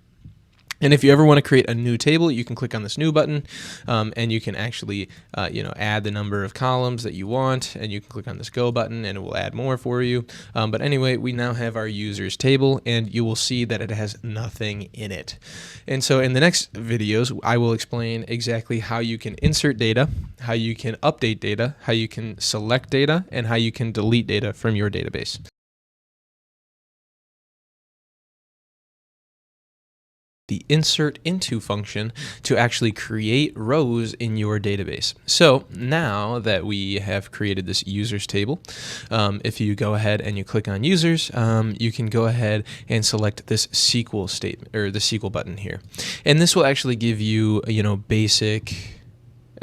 And if you ever want to create a new table, you can click on this new button, and you can actually, add the number of columns that you want, and you can click on this go button, and it will add more for you. But anyway, we now have our users table, and you will see that it has nothing in it. And so in the next videos, I will explain exactly how you can insert data, how you can update data, how you can select data, and how you can delete data from your database. The insert into function to actually create rows in your database. So now that we have created this users table, if you go ahead and you click on users, you can go ahead and select this SQL statement or the SQL button here, and this will actually give you basic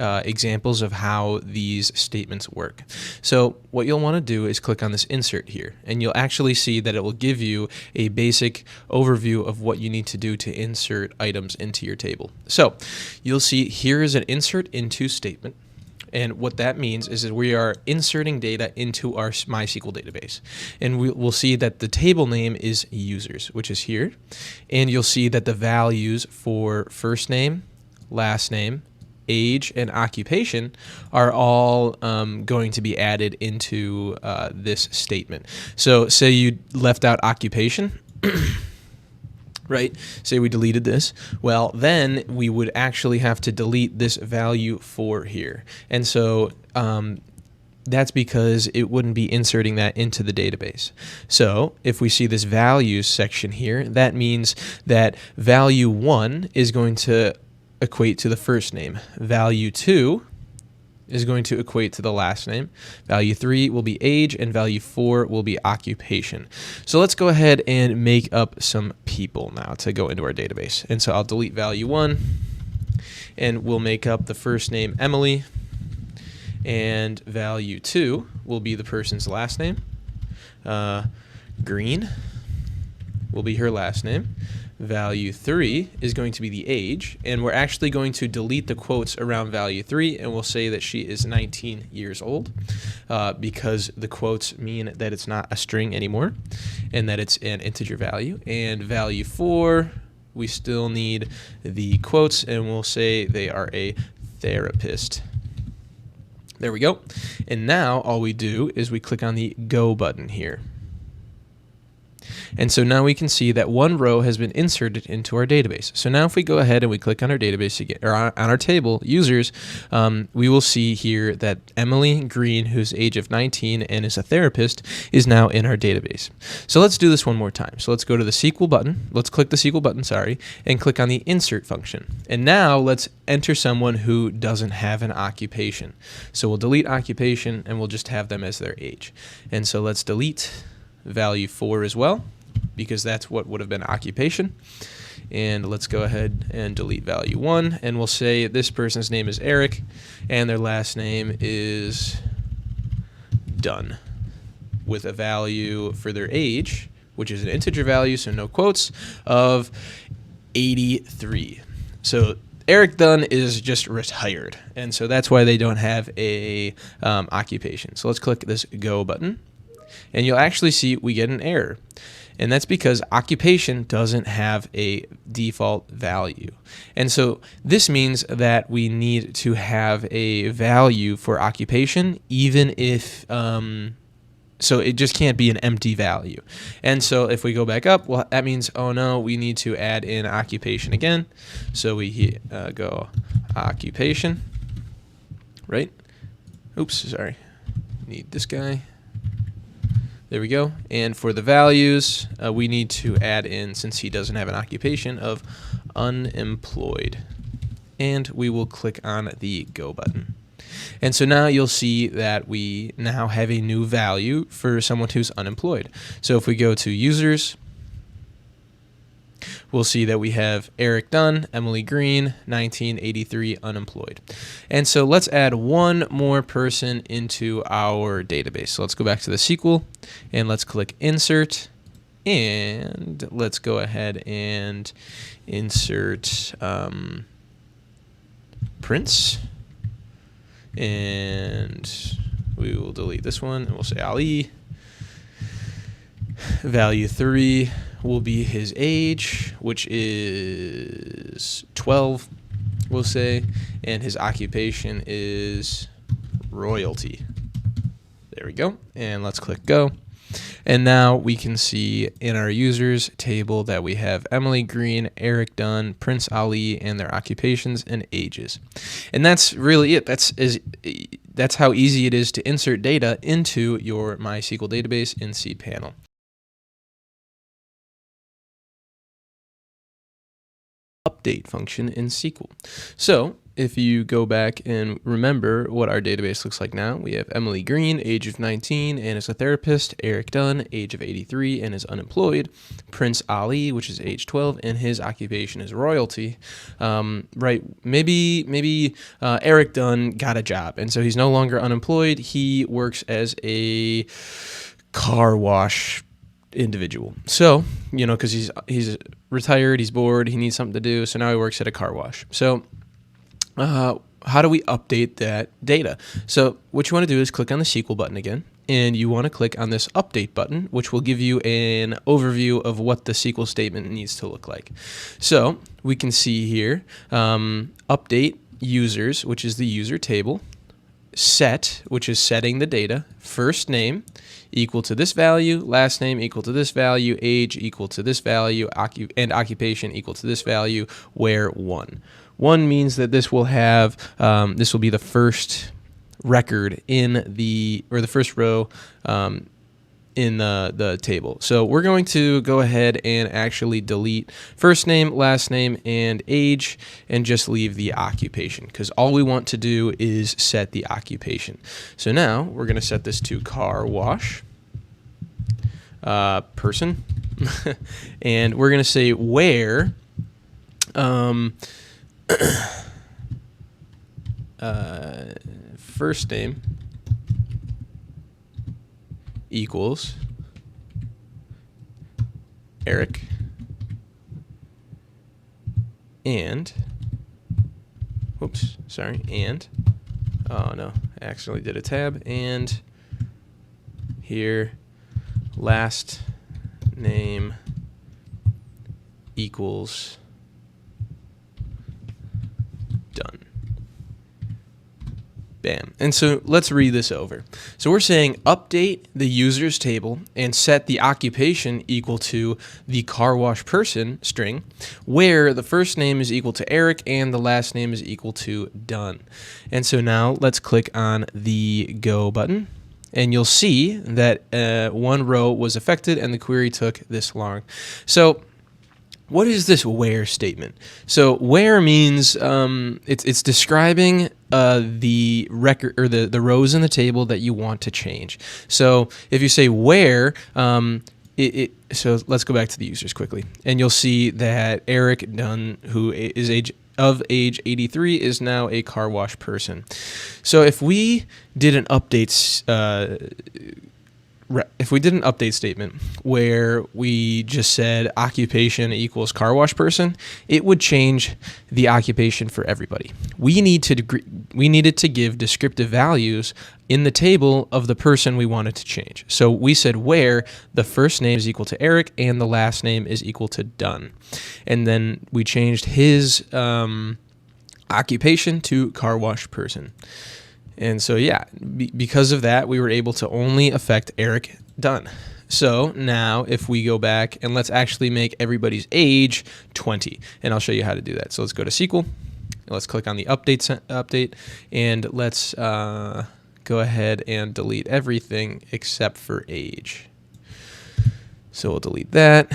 examples of how these statements work. So what you'll want to do is click on this insert here, and you'll actually see that it will give you a basic overview of what you need to do to insert items into your table. So you'll see here is an insert into statement. And what that means is that we are inserting data into our MySQL database. And we'll see that the table name is users, which is here. And you'll see that the values for first name, last name, age, and occupation are all going to be added into this statement. So say you left out occupation. Right? Say we deleted this. Well, then we would actually have to delete this value 4 here. And so that's because it wouldn't be inserting that into the database. So if we see this values section here, that means that value 1 is going to equate to the first name. Value 2 is going to equate to the last name. Value 3 will be age, and value 4 will be occupation. So let's go ahead and make up some people now to go into our database. And so I'll delete value 1, and we'll make up the first name Emily, and value 2 will be the person's last name. Green will be her last name. Value 3 is going to be the age, and we're actually going to delete the quotes around value 3, and we'll say that she is 19 years old because the quotes mean that it's not a string anymore and that it's an integer value. And value 4, we still need the quotes, and we'll say they are a therapist. There we go. And now all we do is we click on the Go button here. And so now we can see that one row has been inserted into our database. So now if we go ahead and we click on our database again, or on our table, users, we will see here that Emily Green, who's age of 19 and is a therapist, is now in our database. So let's do this one more time. So let's go to the SQL button. Let's click the SQL button, and click on the insert function. And now let's enter someone who doesn't have an occupation. So we'll delete occupation, and we'll just have them as their age. And so let's delete value 4 as well, because that's what would have been occupation. And let's go ahead and delete value 1, and we'll say this person's name is Eric and their last name is Dunn, with a value for their age, which is an integer value, so no quotes, of 83. So Eric Dunn is just retired, and so that's why they don't have a occupation. So let's click this Go button, and you'll actually see we get an error. And that's because occupation doesn't have a default value. And so this means that we need to have a value for occupation, even if, so it just can't be an empty value. And so if we go back up, well, that means, oh no, we need to add in occupation again. So we go occupation, right? Oops, sorry. Need this guy. There we go. And for the values, we need to add in, since he doesn't have an occupation, of unemployed. And we will click on the Go button. And so now you'll see that we now have a new value for someone who's unemployed. So if we go to users, we'll see that we have Eric Dunn, Emily Green, 1983, unemployed. And so let's add one more person into our database. So let's go back to the SQL, and let's click Insert, and let's go ahead and insert Prince, and we will delete this one, and we'll say Ali. Value 3 will be his age, which is 12, we'll say, and his occupation is royalty. There we go, and let's click Go. And now we can see in our users table that we have Emily Green, Eric Dunn, Prince Ali, and their occupations and ages. And that's really it. That's how easy it is to insert data into your MySQL database in cPanel. Update function in SQL. So if you go back and remember what our database looks like now, we have Emily Green, age of 19 and is a therapist, Eric Dunn, age of 83 and is unemployed, Prince Ali, which is age 12, and his occupation is royalty. Right, maybe Eric Dunn got a job, and so he's no longer unemployed. He works as a car wash individual. So, because he's retired, he's bored, he needs something to do, so now he works at a car wash. So how do we update that data? So what you want to do is click on the SQL button again, and you want to click on this update button, which will give you an overview of what the SQL statement needs to look like. So we can see here, update users, which is the user table, set, which is setting the data, first name equal to this value, last name equal to this value, age equal to this value, and occupation equal to this value, where 1. 1 means that this will have, this will be the first record in the first row in the table. So we're going to go ahead and actually delete first name, last name, and age, and just leave the occupation, because all we want to do is set the occupation. So now we're going to set this to car wash person, and we're going to say where first name equals Eric, and oh no, I accidentally did a tab, and here last name equals done. Bam. And so let's read this over. So we're saying update the users table and set the occupation equal to the car wash person string, where the first name is equal to Eric and the last name is equal to done. And so now let's click on the go button, and you'll see that one row was affected and the query took this long. So what is this where statement? So where means it's describing the record, or the rows in the table that you want to change. So if you say where, so let's go back to the users quickly, and you'll see that Eric Dunn, who is age 83, is now a car wash person. So if we did an update statement where we just said occupation equals car wash person, it would change the occupation for everybody. We needed to give descriptive values in the table of the person we wanted to change. So we said where the first name is equal to Eric and the last name is equal to done. And then we changed his occupation to car wash person. And so, yeah, because of that, we were able to only affect Eric Dunn. So now if we go back and let's actually make everybody's age 20, and I'll show you how to do that. So let's go to SQL, let's click on the update, and let's go ahead and delete everything except for age. So we'll delete that,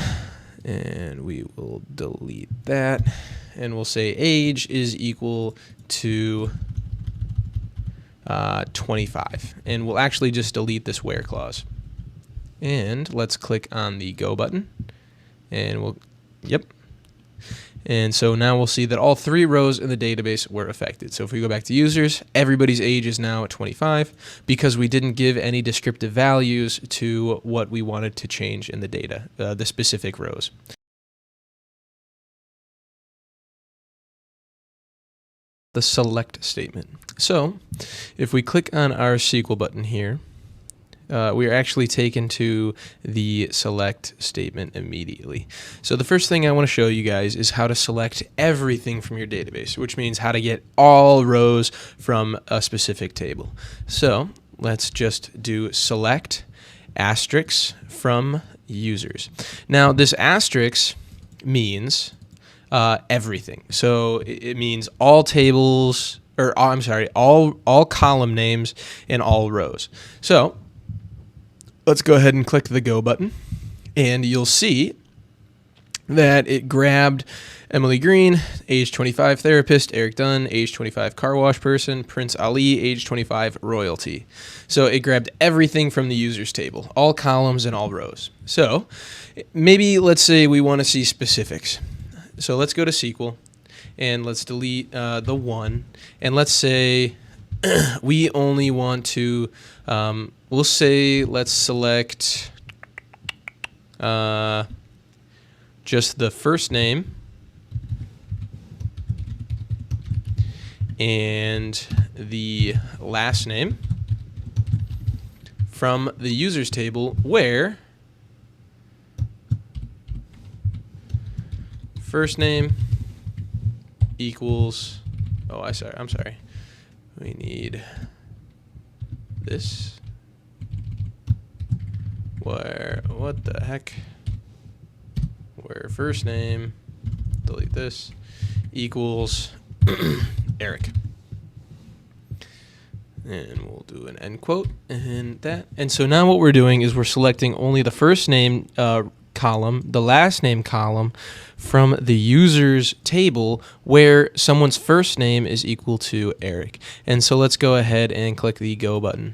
and we will delete that, and we'll say age is equal to 25, and we'll actually just delete this where clause. And let's click on the go button, and and so now we'll see that all 3 rows in the database were affected. So if we go back to users, everybody's age is now at 25 because we didn't give any descriptive values to what we wanted to change in the data, the specific rows. The select statement. So if we click on our SQL button here, we are actually taken to the select statement immediately. So the first thing I want to show you guys is how to select everything from your database, which means how to get all rows from a specific table. So let's just do select asterisk from users. Now this asterisk means everything. So it means all tables, or I'm sorry, all column names and all rows. So let's go ahead and click the go button, and you'll see that it grabbed Emily Green, age 25 therapist, Eric Dunn, age 25 car wash person, Prince Ali, age 25 royalty. So it grabbed everything from the users table, all columns and all rows. So maybe let's say we want to see specifics. So let's go to SQL and let's delete the one. And let's say we only want to, we'll say let's select just the first name and the last name from the users table where first name equals, I'm sorry. We need this. What the heck? Where first name, delete this, equals Eric. And we'll do an end quote and that. And so now what we're doing is we're selecting only the first name column, the last name column from the users table where someone's first name is equal to Eric. And so let's go ahead and click the go button.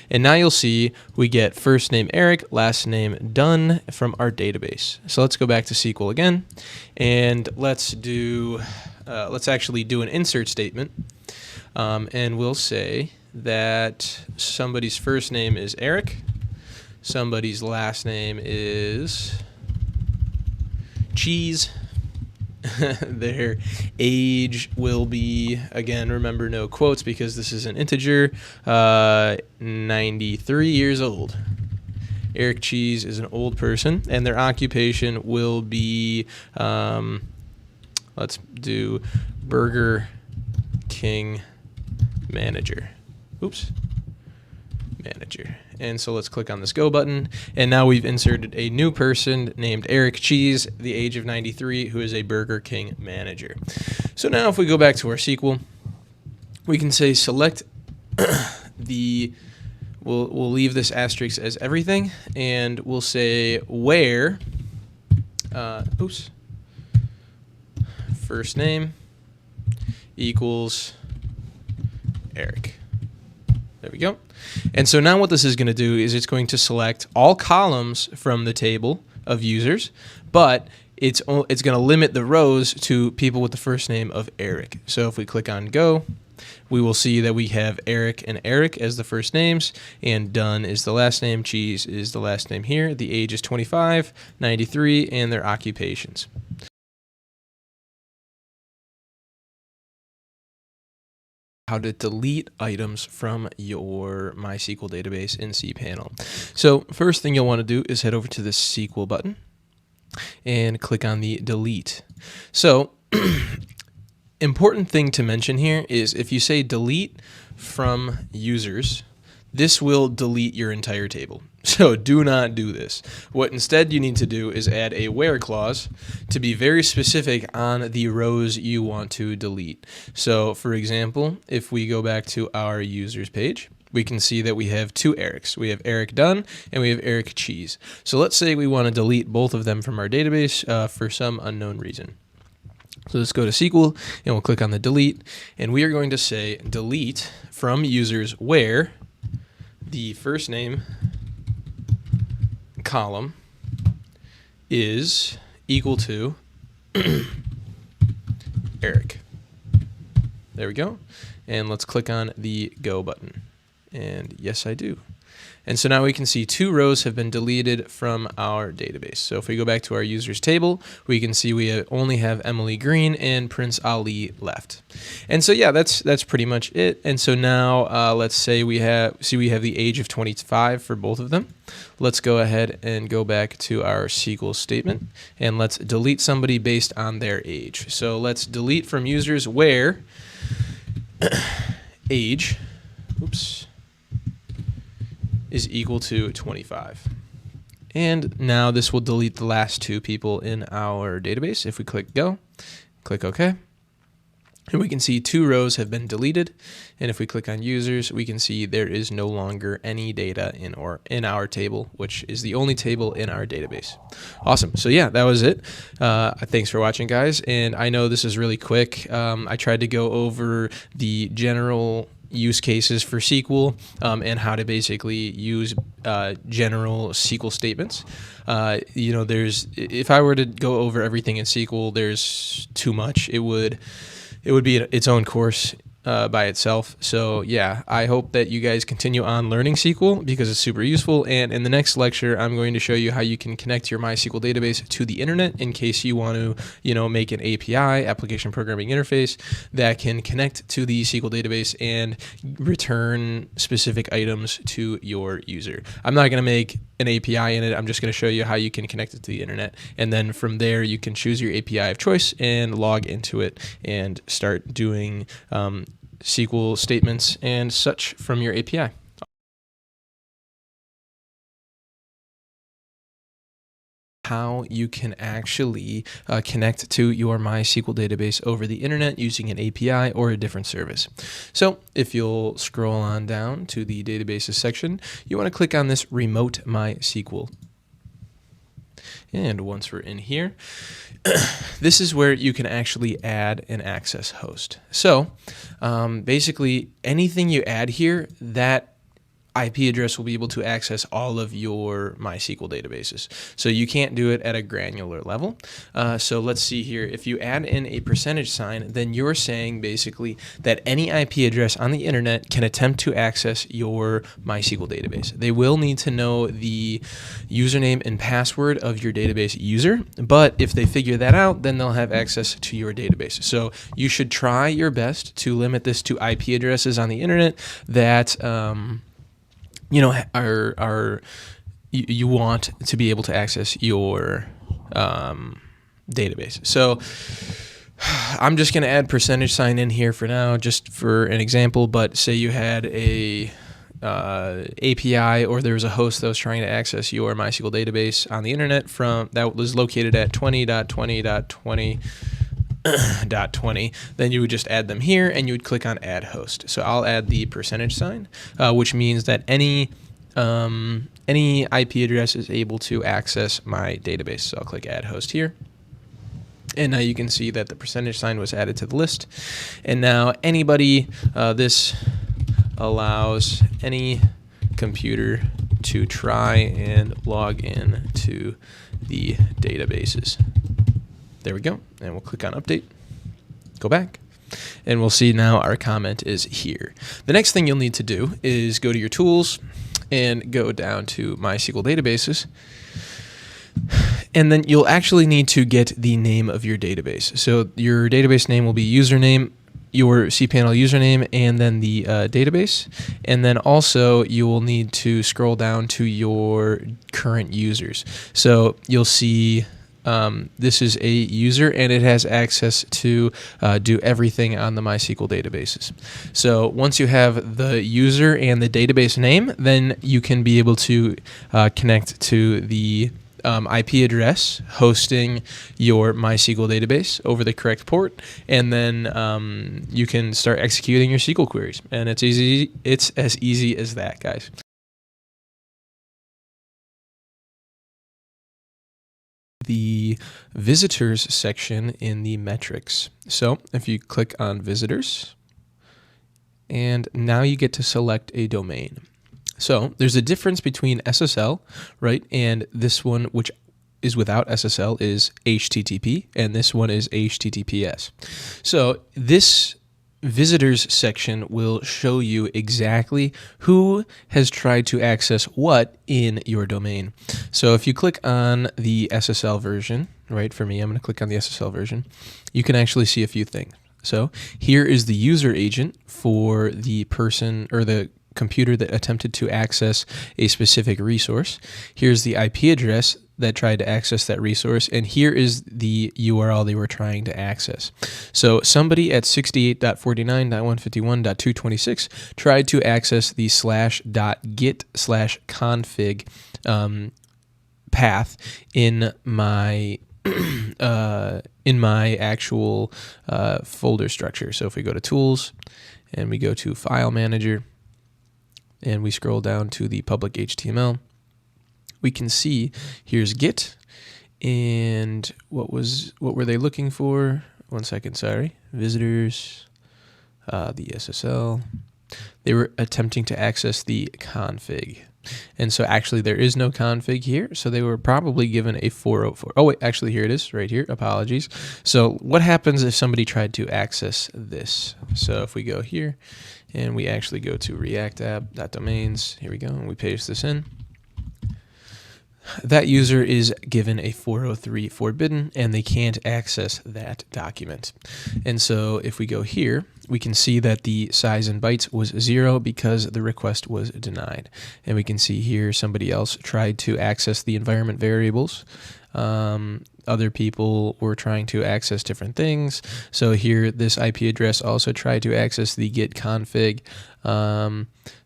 And now you'll see we get first name Eric, last name Dunn from our database. So let's go back to SQL again, and let's actually do an insert statement, and we'll say that somebody's first name is Eric, somebody's last name is Cheese. Their age will be, again, remember no quotes because this is an integer, 93 years old. Eric Cheese is an old person, and their occupation will be, let's do Burger King manager. Manager. And so let's click on this go button, and now we've inserted a new person named Eric Cheese, the age of 93, who is a Burger King manager. So now if we go back to our SQL, we can say select we'll leave this asterisk as everything, and we'll say where first name equals Eric. There we go. And so now what this is going to do is it's going to select all columns from the table of users, but it's going to limit the rows to people with the first name of Eric. So if we click on go, we will see that we have Eric and Eric as the first names, and Dunn is the last name, Cheese is the last name here. The age is 25, 93, and their occupations. How to delete items from your MySQL database in cPanel. So first thing you'll want to do is head over to the SQL button and click on the delete. So important thing to mention here is if you say delete from users, this will delete your entire table. So do not do this. What instead you need to do is add a where clause to be very specific on the rows you want to delete. So for example, if we go back to our users page, we can see that we have two Erics. We have Eric Dunn and we have Eric Cheese. So let's say we want to delete both of them from our database for some unknown reason. So let's go to SQL and we'll click on the delete, and we are going to say delete from users where the first name column is equal to Eric. There we go. And let's click on the go button. And yes, I do. And so now we can see two rows have been deleted from our database. So if we go back to our users table, we can see we only have Emily Green and Prince Ali left. And so yeah, that's pretty much it. And so now let's say we have the age of 25 for both of them. Let's go ahead and go back to our SQL statement, and let's delete somebody based on their age. So let's delete from users where age is equal to 25. And now this will delete the last two people in our database. If we click go, click OK, And we can see 2 rows have been deleted. And if we click on users, we can see there is no longer any data in our table, which is the only table in our database. Awesome. So yeah, that was it. Thanks for watching, guys. And I know this is really quick. I tried to go over the general use cases for SQL and how to basically use general SQL statements. If I were to go over everything in SQL, there's too much. It would be its own course by itself. So yeah, I hope that you guys continue on learning SQL because it's super useful. And in the next lecture, I'm going to show you how you can connect your MySQL database to the internet in case you want to, make an API, application programming interface, that can connect to the SQL database and return specific items to your user. I'm not going to make an API in it. I'm just going to show you how you can connect it to the internet. And then from there, you can choose your API of choice and log into it and start doing SQL statements and such from your API. How you can actually connect to your MySQL database over the internet using an API or a different service. So if you'll scroll on down to the databases section, you want to click on this Remote MySQL. And once we're in here, this is where you can actually add an access host. So basically anything you add here, that IP address will be able to access all of your MySQL databases. So you can't do it at a granular level. So let's see here. If you add in a % sign, then you're saying basically that any IP address on the internet can attempt to access your MySQL database. They will need to know the username and password of your database user, but if they figure that out, then they'll have access to your database. So you should try your best to limit this to IP addresses on the internet that you want to be able to access your database. So I'm just going to add % sign in here for now, just for an example. But say you had a API, or there was a host that was trying to access your MySQL database on the internet that was located at 20.20.20.20, then you would just add them here and you would click on add host. So I'll add the % sign, which means that any IP address is able to access my database. So I'll click add host here. And now you can see that the % sign was added to the list. And now this allows any computer to try and log in to the databases. There we go. And we'll click on update, go back, and we'll see now our comment is here. The next thing you'll need to do is go to your tools and go down to MySQL Databases. And then you'll actually need to get the name of your database. So your database name will be username, your cPanel username, and then the database. And then also you will need to scroll down to your current users. So you'll see this is a user and it has access to do everything on the MySQL databases. So once you have the user and the database name, then you can be able to connect to the IP address hosting your MySQL database over the correct port, and then you can start executing your SQL queries. And it's easy. It's as easy as that, guys. The visitors section in the metrics. So if you click on visitors, and now you get to select a domain. So there's a difference between SSL, right, and this one, which is without SSL, is HTTP, and this one is HTTPS. So this visitors section will show you exactly who has tried to access what in your domain. So if you click on the SSL version, right, for me, I'm going to click on the SSL version, you can actually see a few things. So here is the user agent for the person or the computer that attempted to access a specific resource. Here's the IP address that tried to access that resource, and here is the URL they were trying to access. So somebody at 68.49.151.226 tried to access the /.git/config path in my in my actual folder structure. So if we go to Tools and we go to File Manager and we scroll down to the public HTML, we can see here's Git. And what were they looking for? 1 second, sorry. Visitors, the SSL. They were attempting to access the config. And so actually there is no config here. So they were probably given a 404. Oh wait, actually here it is right here. Apologies. So what happens if somebody tried to access this? So if we go here and we actually go to React app.domains, here we go, and we paste this in. That user is given a 403 forbidden and they can't access that document. And so if we go here, we can see that the size in bytes was 0 because the request was denied. And we can see here somebody else tried to access the environment variables. Other people were trying to access different things. So here, this IP address also tried to access the git config.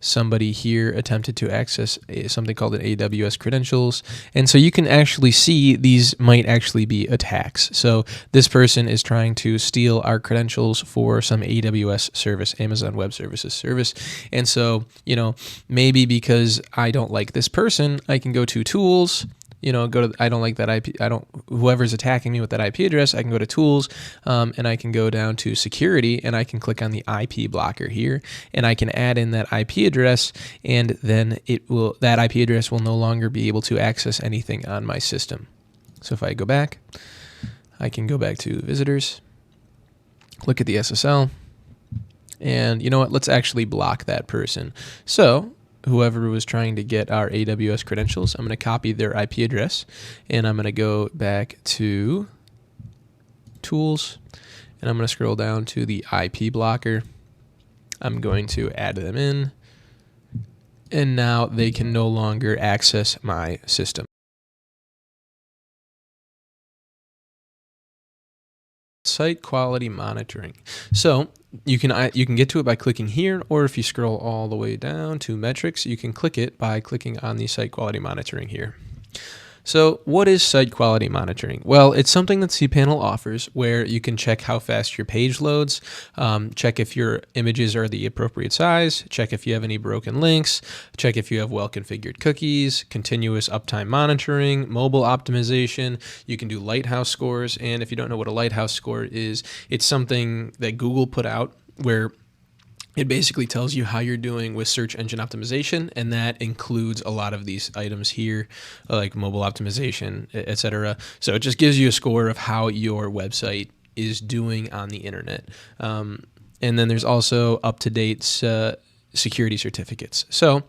Somebody here attempted to access something called an AWS credentials. And so you can actually see these might actually be attacks. So this person is trying to steal our credentials for some AWS service, Amazon Web Services service. And so, maybe because I don't like this person, I can go to Tools, go to, I don't like that IP, whoever's attacking me with that IP address, I can go to Tools, and I can go down to Security, and I can click on the IP blocker here, and I can add in that IP address, and then that IP address will no longer be able to access anything on my system. So if I go back, I can go back to Visitors, look at the SSL, and you know what, let's actually block that person. So whoever was trying to get our AWS credentials, I'm going to copy their IP address, and I'm going to go back to Tools, and I'm going to scroll down to the IP blocker. I'm going to add them in, and now they can no longer access my system. Site quality monitoring. So you can get to it by clicking here, or if you scroll all the way down to metrics, you can click it by clicking on the site quality monitoring here. So what is site quality monitoring? Well, it's something that cPanel offers where you can check how fast your page loads, check if your images are the appropriate size, check if you have any broken links, check if you have well-configured cookies, continuous uptime monitoring, mobile optimization. You can do lighthouse scores, and if you don't know what a lighthouse score is, it's something that Google put out where it basically tells you how you're doing with search engine optimization, and that includes a lot of these items here, like mobile optimization, etc. So it just gives you a score of how your website is doing on the internet. And then there's also up-to-date security certificates. So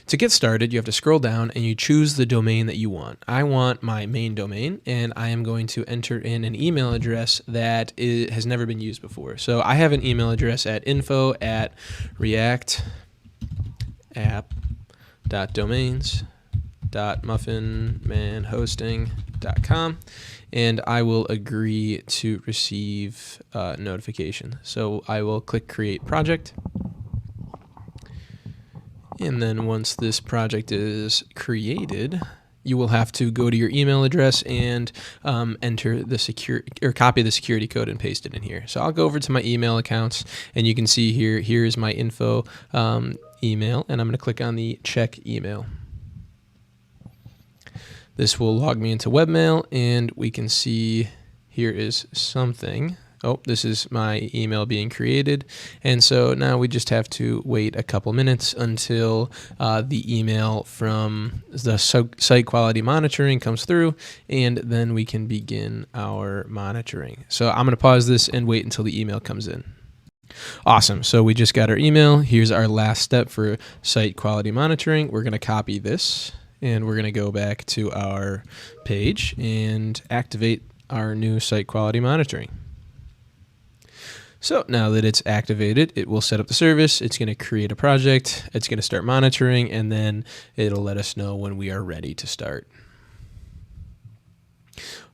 to get started, you have to scroll down and you choose the domain that you want. I want my main domain, and I am going to enter in an email address that has never been used before. So I have an email address at info@react-app.domains.muffinmanhosting.com, and I will agree to receive notification. So I will click Create Project. And then once this project is created, you will have to go to your email address and enter the copy the security code and paste it in here. So I'll go over to my email accounts, and you can see here's my info email, and I'm going to click on the check email. This will log me into webmail, and we can see here is something. Oh, this is my email being created. And so now we just have to wait a couple minutes until the email from the site quality monitoring comes through, and then we can begin our monitoring. So I'm going to pause this and wait until the email comes in. Awesome. So we just got our email. Here's our last step for site quality monitoring. We're going to copy this, and we're going to go back to our page and activate our new site quality monitoring. So now that it's activated, it will set up the service, it's going to create a project, it's going to start monitoring, and then it'll let us know when we are ready to start.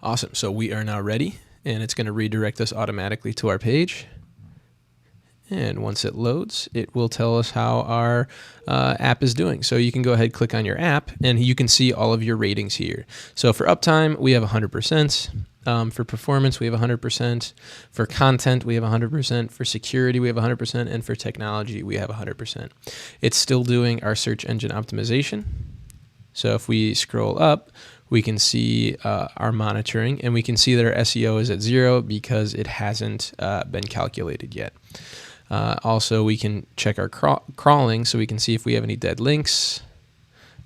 Awesome, so we are now ready, and it's going to redirect us automatically to our page. And once it loads, it will tell us how our app is doing. So you can go ahead, click on your app, and you can see all of your ratings here. So for uptime, we have 100%. For performance, we have 100%. For content, we have 100%. For security, we have 100%. And for technology, we have 100%. It's still doing our search engine optimization. So if we scroll up, we can see our monitoring, and we can see that our SEO is at 0 because it hasn't been calculated yet. Also, we can check our crawling, so we can see if we have any dead links.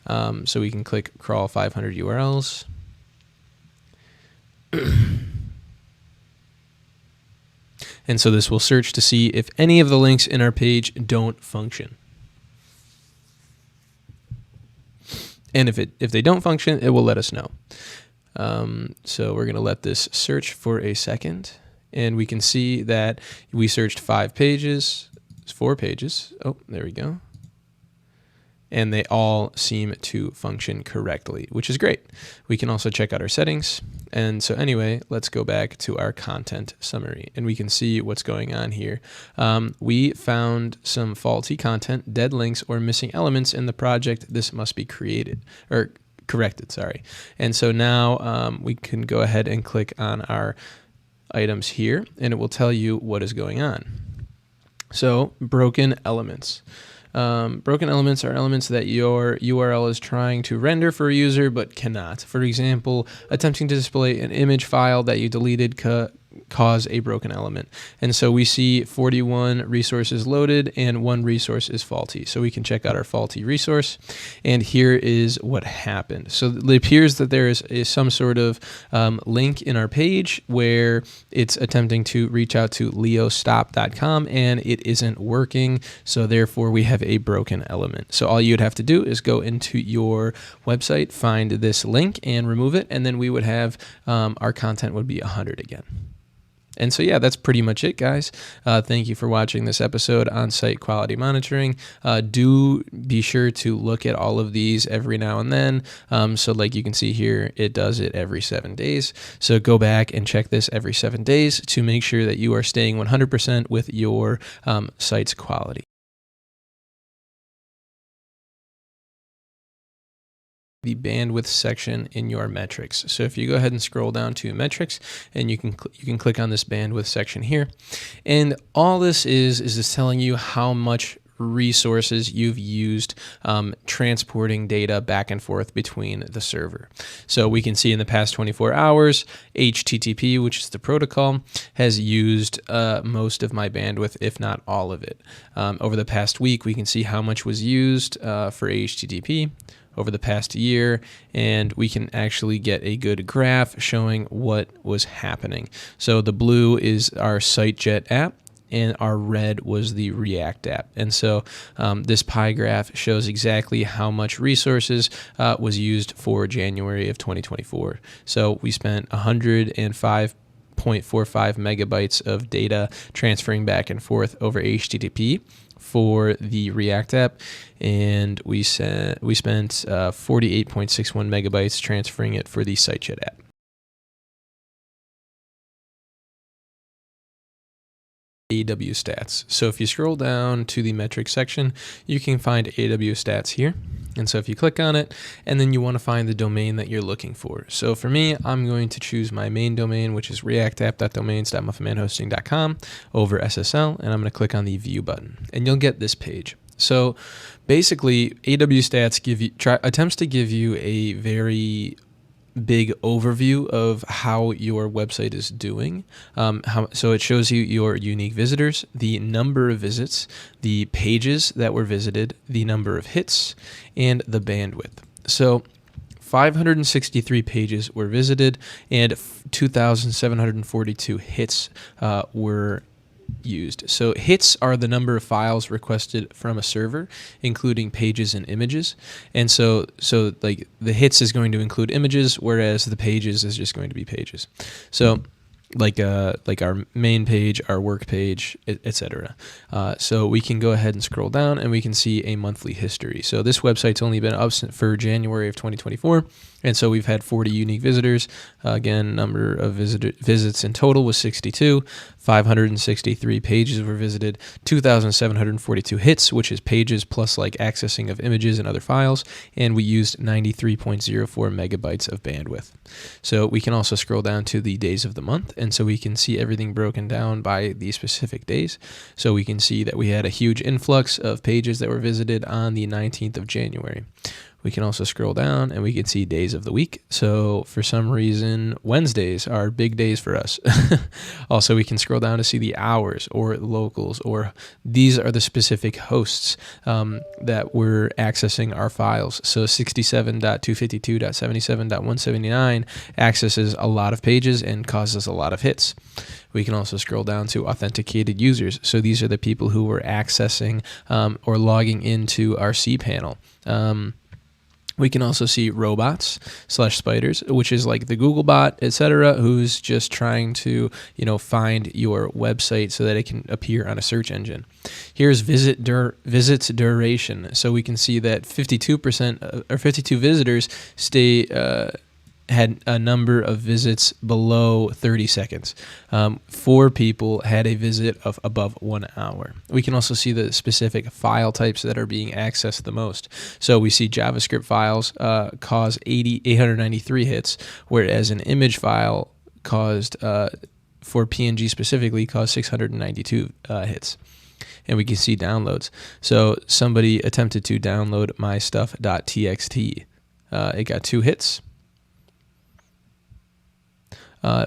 So we can click crawl 500 URLs. And so this will search to see if any of the links in our page don't function. And if they don't function, it will let us know. So we're going to let this search for a second. And we can see that we searched 4 pages. Oh, there we go. And they all seem to function correctly, which is great. We can also check out our settings. And so anyway, let's go back to our content summary, and we can see what's going on here. We found some faulty content, dead links, or missing elements in the project. This must be corrected, sorry. And so now we can go ahead and click on our items here, and it will tell you what is going on. So broken elements. Broken elements are elements that your URL is trying to render for a user but cannot. For example, attempting to display an image file that you deleted cause a broken element. And so we see 41 resources loaded and 1 resource is faulty. So we can check out our faulty resource, and here is what happened. So it appears that there is some sort of link in our page where it's attempting to reach out to leostop.com and it isn't working. So therefore we have a broken element. So all you'd have to do is go into your website, find this link and remove it. And then we would have our content would be 100 again. And so, yeah, that's pretty much it, guys. Thank you for watching this episode on site quality monitoring. Do be sure to look at all of these every now and then. So like you can see here, it does it every 7 days. So go back and check this every 7 days to make sure that you are staying 100% with your site's quality. The bandwidth section in your metrics. So if you go ahead and scroll down to metrics, and you can click on this bandwidth section here, and all this is just telling you how much resources you've used transporting data back and forth between the server. So we can see in the past 24 hours, HTTP, which is the protocol, has used most of my bandwidth, if not all of it. Over the past week, we can see how much was used for HTTP over the past year, and we can actually get a good graph showing what was happening. So the blue is our SiteJet app, and our red was the React app. And so this pie graph shows exactly how much resources was used for January of 2024. So we spent 105.45 megabytes of data transferring back and forth over HTTP for the React app, and we spent 48.61 megabytes transferring it for the SiteJet app. AWSTATS. So if you scroll down to the metrics section, you can find AWSTATS here. And so if you click on it, and then you want to find the domain that you're looking for. So for me, I'm going to choose my main domain, which is reactapp.domains.muffinmanhosting.com over SSL, and I'm going to click on the view button, and you'll get this page. So basically, AWSTATS attempts to give you a very big overview of how your website is doing. So it shows you your unique visitors, the number of visits, the pages that were visited, the number of hits, and the bandwidth. So 563 pages were visited and 2,742 hits were used. So hits are the number of files requested from a server, including pages and images. And so like the hits is going to include images, whereas the pages is just going to be pages. So like our main page, our work page, etc. So we can go ahead and scroll down, and we can see a monthly history. So this website's only been up for January of 2024. And so we've had 40 unique visitors. Again, number of visits in total was 62. 563 pages were visited. 2,742 hits, which is pages plus like accessing of images and other files. And we used 93.04 megabytes of bandwidth. So we can also scroll down to the days of the month. And so we can see everything broken down by the specific days. So we can see that we had a huge influx of pages that were visited on the 19th of January. We can also scroll down and we can see days of the week. So for some reason, Wednesdays are big days for us. Also, we can scroll down to see the hours or locals, or these are the specific hosts that we're accessing our files. So 67.252.77.179 accesses a lot of pages and causes a lot of hits. We can also scroll down to authenticated users. So these are the people who were accessing or logging into our cPanel. We can also see robots / spiders, which is like the Google bot, etc., who's just trying to, find your website so that it can appear on a search engine. Here's visits duration. So we can see that 52% or 52 visitors had a number of visits below 30 seconds. 4 people had a visit of above 1 hour. We can also see the specific file types that are being accessed the most. So we see JavaScript files cause 893 hits, whereas an image file caused, for PNG specifically, caused 692 hits. And we can see downloads. So somebody attempted to download mystuff.txt. It got 2 hits.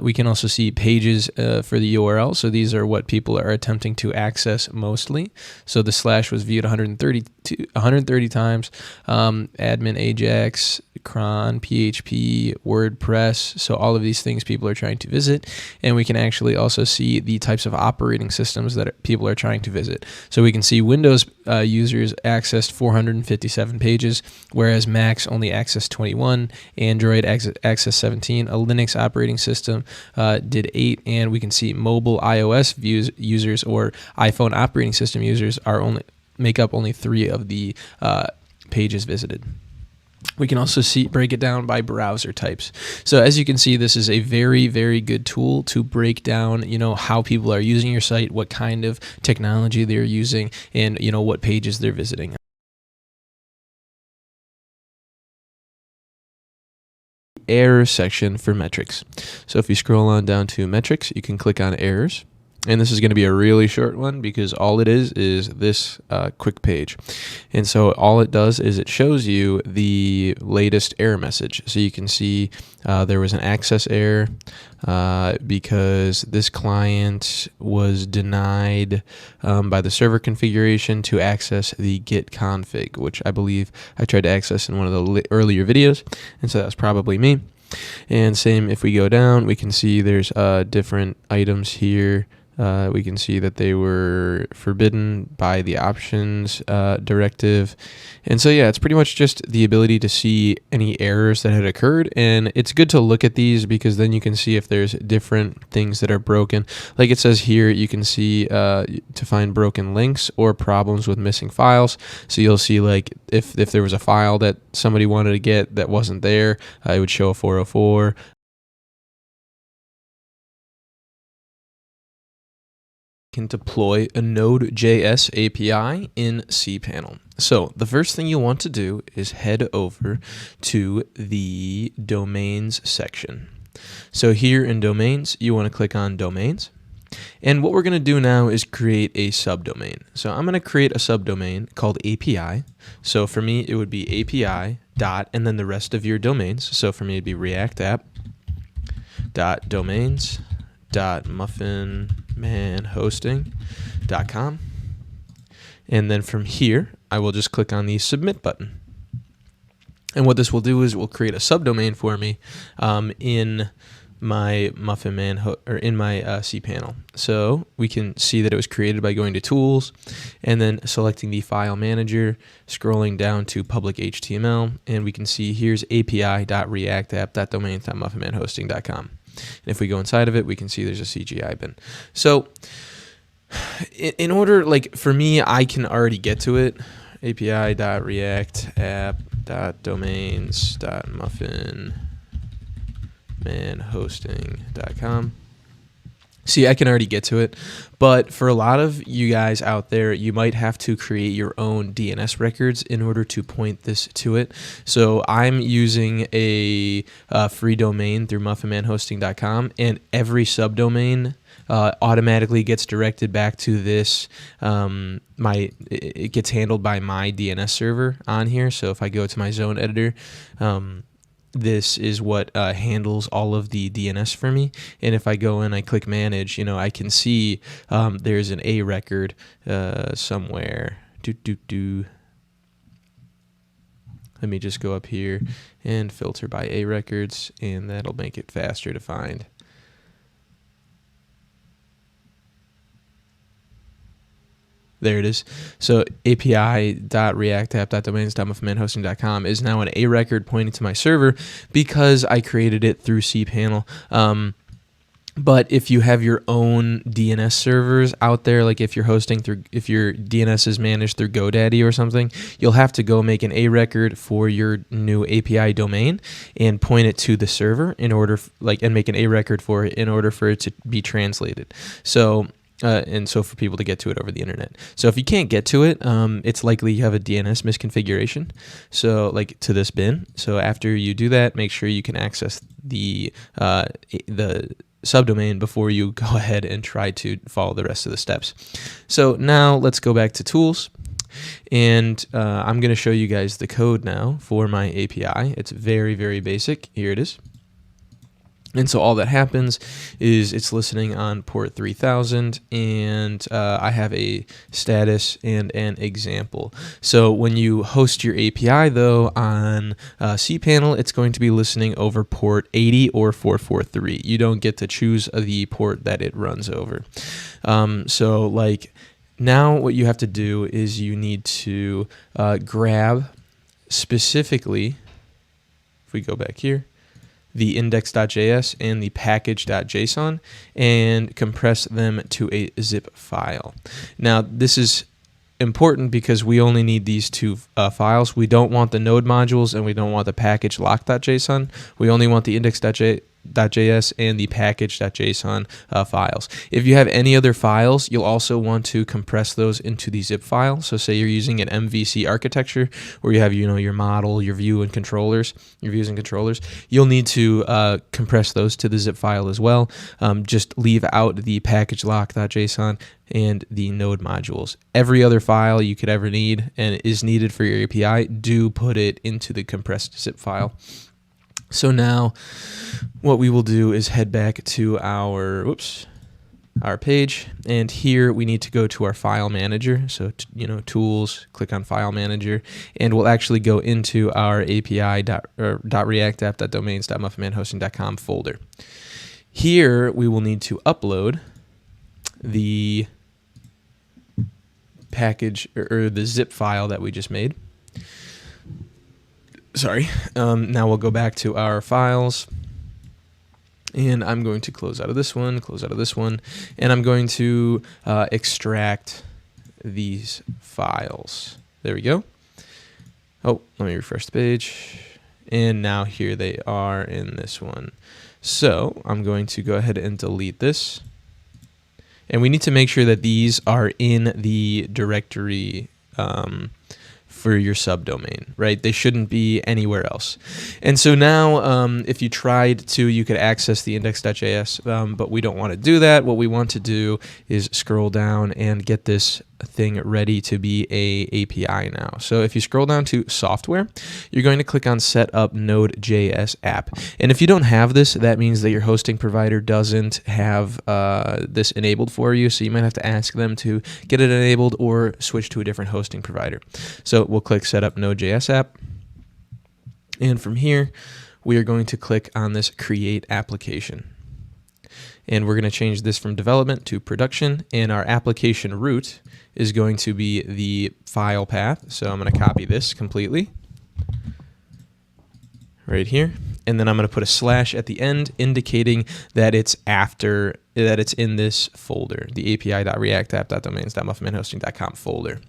We can also see pages for the URL. So these are what people are attempting to access mostly. So the slash was viewed 130 times. Admin Ajax, cron, PHP, WordPress. So all of these things people are trying to visit. And we can actually also see the types of operating systems that people are trying to visit. So we can see Windows users accessed 457 pages, whereas Macs only accessed 21, Android accessed 17, a Linux operating system did 8, and we can see mobile iOS users or iPhone operating system users make up only 3 of the pages visited. We can also break it down by browser types. So as you can see, this is a very, very good tool to break down, how people are using your site, what kind of technology they're using, and what pages they're visiting. Error section for metrics. So if you scroll on down to metrics, you can click on errors. And this is going to be a really short one because all it is this quick page. And so all it does is it shows you the latest error message. So you can see there was an access error because this client was denied by the server configuration to access the git config, which I believe I tried to access in one of the earlier videos. And so that's probably me. And same if we go down, we can see there's different items here. We can see that they were forbidden by the options directive. And so, yeah, it's pretty much just the ability to see any errors that had occurred. And it's good to look at these because then you can see if there's different things that are broken. Like it says here, you can see to find broken links or problems with missing files. So you'll see like if there was a file that somebody wanted to get that wasn't there, it would show a 404. Can deploy a Node.js API in cPanel. So the first thing you want to do is head over to the domains section. So here in domains, you want to click on domains. And what we're going to do now is create a subdomain. So I'm going to create a subdomain called API. So for me, it would be API dot and then the rest of your domains. So for me, it'd be React app dot domains dot muffinmanhosting.com. And then from here, I will just click on the submit button. And what this will do is it will create a subdomain for me in my cPanel. So we can see that it was created by going to tools and then selecting the file manager, scrolling down to public HTML, and we can see here's api.reactapp.domains.muffinmanhosting.com. And if we go inside of it, we can see there's a CGI bin. So in order, like for me, I can already get to it. API.reactapp api.domains.muffinmanhosting.com. See, I can already get to it, but for a lot of you guys out there, you might have to create your own DNS records in order to point this to it. So I'm using a free domain through muffinmanhosting.com, and every subdomain automatically gets directed back to this. It gets handled by my DNS server on here. So if I go to my zone editor, this is what handles all of the DNS for me. And if I go in, I click manage, I can see there's an A record somewhere. Let me just go up here and filter by A records, and that'll make it faster to find. There it is. So api.reactapp.domains.muffinmanhosting.com is now an A record pointing to my server because I created it through cPanel. But if you have your own DNS servers out there, like if you're hosting through, if your DNS is managed through GoDaddy or something, you'll have to go make an A record for your new API domain and point it to the server in order, and make an A record for it in order for it to be translated. So for people to get to it over the internet. So if you can't get to it, it's likely you have a DNS misconfiguration. So to this bin. So after you do that, make sure you can access the subdomain before you go ahead and try to follow the rest of the steps. So now let's go back to tools. And I'm going to show you guys the code now for my API. It's very, very basic. Here it is. And so all that happens is it's listening on port 3000, and I have a status and an example. So when you host your API, though, on cPanel, it's going to be listening over port 80 or 443. You don't get to choose the port that it runs over. Now what you have to do is you need to grab specifically, if we go back here, the index.js and the package.json and compress them to a zip file. Now, this is important because we only need these two files. We don't want the node modules and we don't want the package lock.json. We only want the index.js and the package.json files. If you have any other files, you'll also want to compress those into the zip file. So say you're using an MVC architecture where you have your model, your view and controllers, your views and controllers, you'll need to compress those to the zip file as well. Just leave out the package lock.json and the node modules. Every other file you could ever need and is needed for your API, do put it into the compressed zip file. So now what we will do is head back to our page, and here we need to go to our file manager. So, tools, click on file manager, and we'll actually go into our api.reactapp.domains.muffinmanhosting.com folder. Here we will need to upload the package or the zip file that we just made. Sorry. Now we'll go back to our files, and I'm going to close out of this one, and I'm going to extract these files. There we go. Oh, let me refresh the page. And now here they are in this one. So I'm going to go ahead and delete this. And we need to make sure that these are in the directory for your subdomain, right? They shouldn't be anywhere else. And so now if you tried to, you could access the index.js, but we don't want to do that. What we want to do is scroll down and get this thing ready to be a API now. So if you scroll down to software, you're going to click on set up Node.js app. And if you don't have this, that means that your hosting provider doesn't have this enabled for you. So you might have to ask them to get it enabled or switch to a different hosting provider. So we'll click set up Node.js app. And from here, we are going to click on this create application. And we're going to change this from development to production, and our application root is going to be the file path. So I'm going to copy this completely right here, and then I'm going to put a slash at the end indicating that it's after that it's in this folder, the api.react-app.domains.muffinmanhosting.com folder.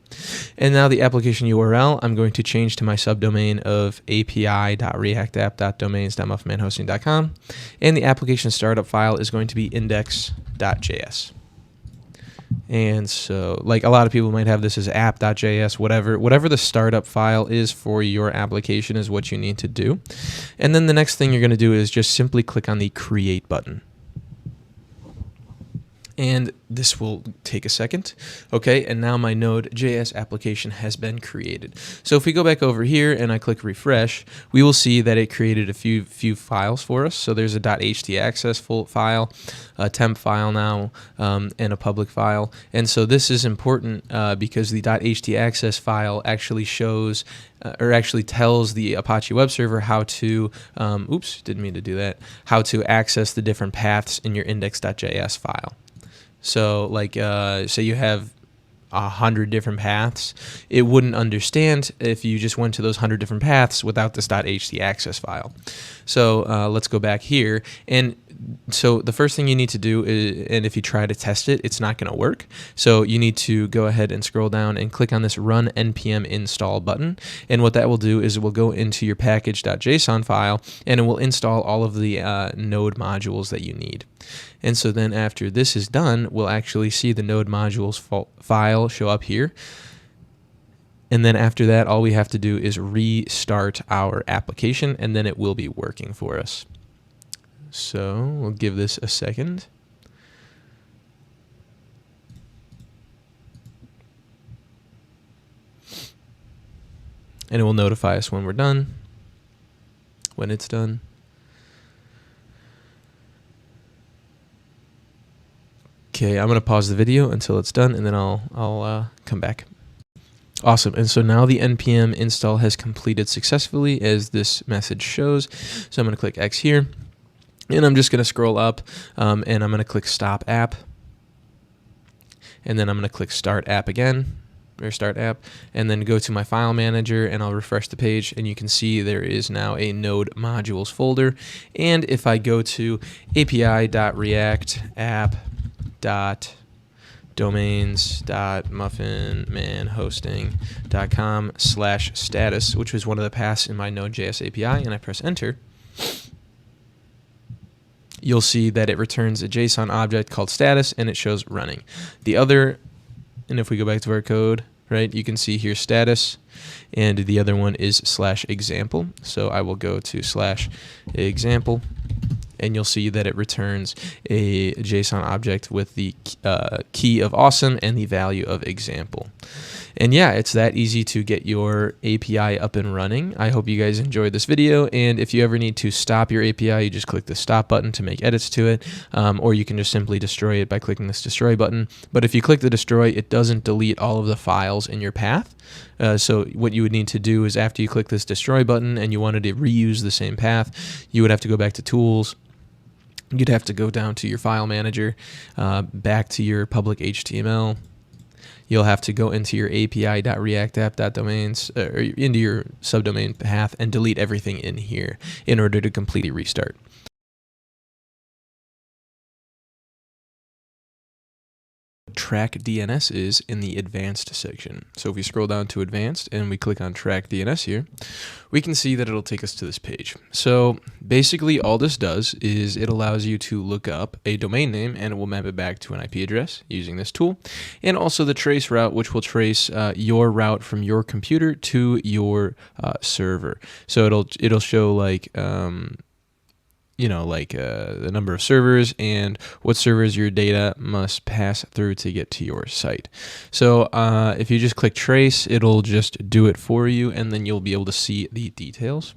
And now the application URL, I'm going to change to my subdomain of api.react-app.domains.muffinmanhosting.com, and the application startup file is going to be index.js. And so, like, a lot of people might have this as app.js, whatever the startup file is for your application is what you need to do. And then the next thing you're going to do is just simply click on the create button. And this will take a second. Okay, and now my Node.js application has been created. So if we go back over here and I click refresh, we will see that it created a few files for us. So there's a .htaccess file, a temp file now, and a public file. And so this is important because the .htaccess file actually shows or actually tells the Apache web server how to, oops, didn't mean to do that, how to access the different paths in your index.js file. So like, say you have 100 different paths, it wouldn't understand if you just went to those 100 different paths without this .htaccess file. So let's go back here. And so the first thing you need to do is, and if you try to test it, it's not going to work. So you need to go ahead and scroll down and click on this run npm install button. And what that will do is it will go into your package.json file and it will install all of the node modules that you need. And so then after this is done, we'll actually see the node modules file show up here. And then after that, all we have to do is restart our application and then it will be working for us. So we'll give this a second. And it will notify us when we're done, when it's done. Okay, I'm going to pause the video until it's done and then I'll come back. Awesome, and so now the npm install has completed successfully as this message shows. So I'm going to click X here. And I'm just going to scroll up and I'm going to click Stop App. And then I'm going to click Start App again, or Start App, and then go to my file manager and I'll refresh the page and you can see there is now a node modules folder. And if I go to api.react-app.domains.muffinmanhosting.com/status, which was one of the paths in my Node.js API, and I press enter, you'll see that it returns a JSON object called status and it shows running. The other, and if we go back to our code, right, you can see here status, and the other one is /example. So I will go to /example, and you'll see that it returns a JSON object with the key of awesome and the value of example. And yeah, it's that easy to get your API up and running. I hope you guys enjoyed this video, and if you ever need to stop your API, you just click the stop button to make edits to it, or you can just simply destroy it by clicking this destroy button. But if you click the destroy, it doesn't delete all of the files in your path. So what you would need to do is after you click this destroy button and you wanted to reuse the same path, you would have to go back to tools. You'd have to go down to your file manager, back to your public HTML. You'll have to go into your api.react-app.domains, or into your subdomain path and delete everything in here in order to completely restart. Track DNS is in the advanced section. So if we scroll down to advanced and we click on track DNS here, we can see that it'll take us to this page. So basically all this does is it allows you to look up a domain name and it will map it back to an IP address using this tool, and also the trace route, which will trace your route from your computer to your server. So it'll show like the number of servers and what servers your data must pass through to get to your site. So if you just click trace, it'll just do it for you, and then you'll be able to see the details.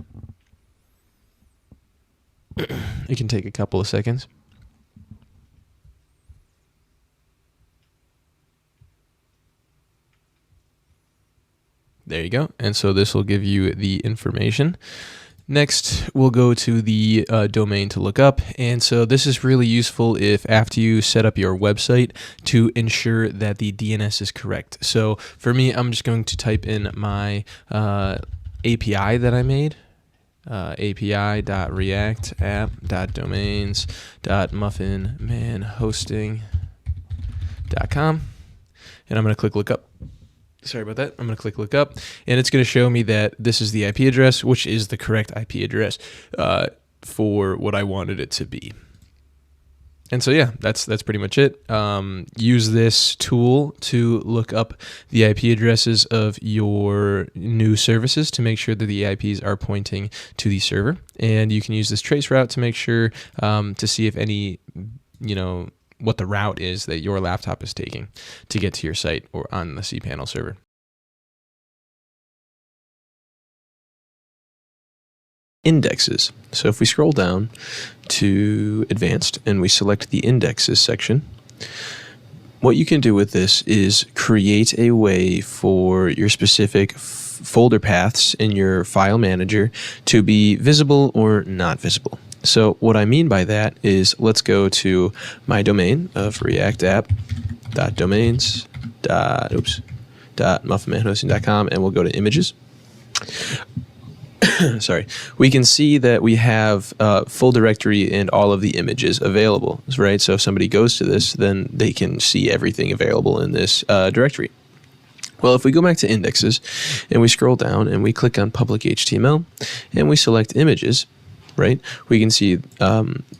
It can take a couple of seconds. There you go. And so this will give you the information. Next, we'll go to the domain to look up, and so this is really useful if after you set up your website to ensure that the DNS is correct. So for me, I'm just going to type in my API that I made, api.react.app.domains.muffinmanhosting.com. And I'm going to click look up. Sorry about that. I'm going to click look up, and it's going to show me that this is the IP address, which is the correct IP address for what I wanted it to be. And so yeah, that's pretty much it. Use this tool to look up the IP addresses of your new services to make sure that the IPs are pointing to the server. And you can use this trace route to make sure to see if any, what the route is that your laptop is taking to get to your site or on the cPanel server. Indexes. So if we scroll down to advanced and we select the indexes section, what you can do with this is create a way for your specific folder paths in your file manager to be visible or not visible. So what I mean by that is, let's go to my domain of react.app.domains.muffinmanhosting.com, and we'll go to images. Sorry, we can see that we have full directory and all of the images available, right? So if somebody goes to this, then they can see everything available in this directory. Well, if we go back to indexes and we scroll down and we click on public HTML and we select images, right? We can see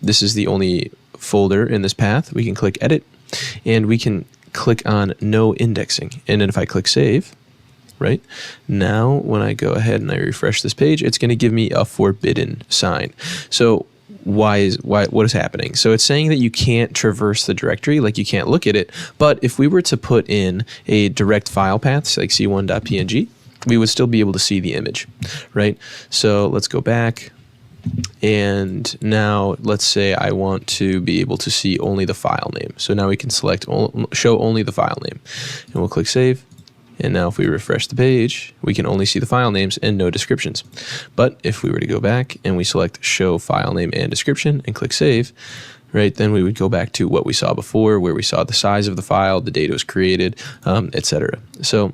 this is the only folder in this path. We can click edit and we can click on no indexing. And then if I click save, right now, when I go ahead and I refresh this page, it's going to give me a forbidden sign. So what is happening? So it's saying that you can't traverse the directory, like you can't look at it. But if we were to put in a direct file path, like c1.png, we would still be able to see the image, right? So let's go back. And now let's say I want to be able to see only the file name. So now we can select show only the file name, and we'll click save. And now if we refresh the page, we can only see the file names and no descriptions. But if we were to go back and we select show file name and description and click save, right, then we would go back to what we saw before, where we saw the size of the file, the date it was created, etc. So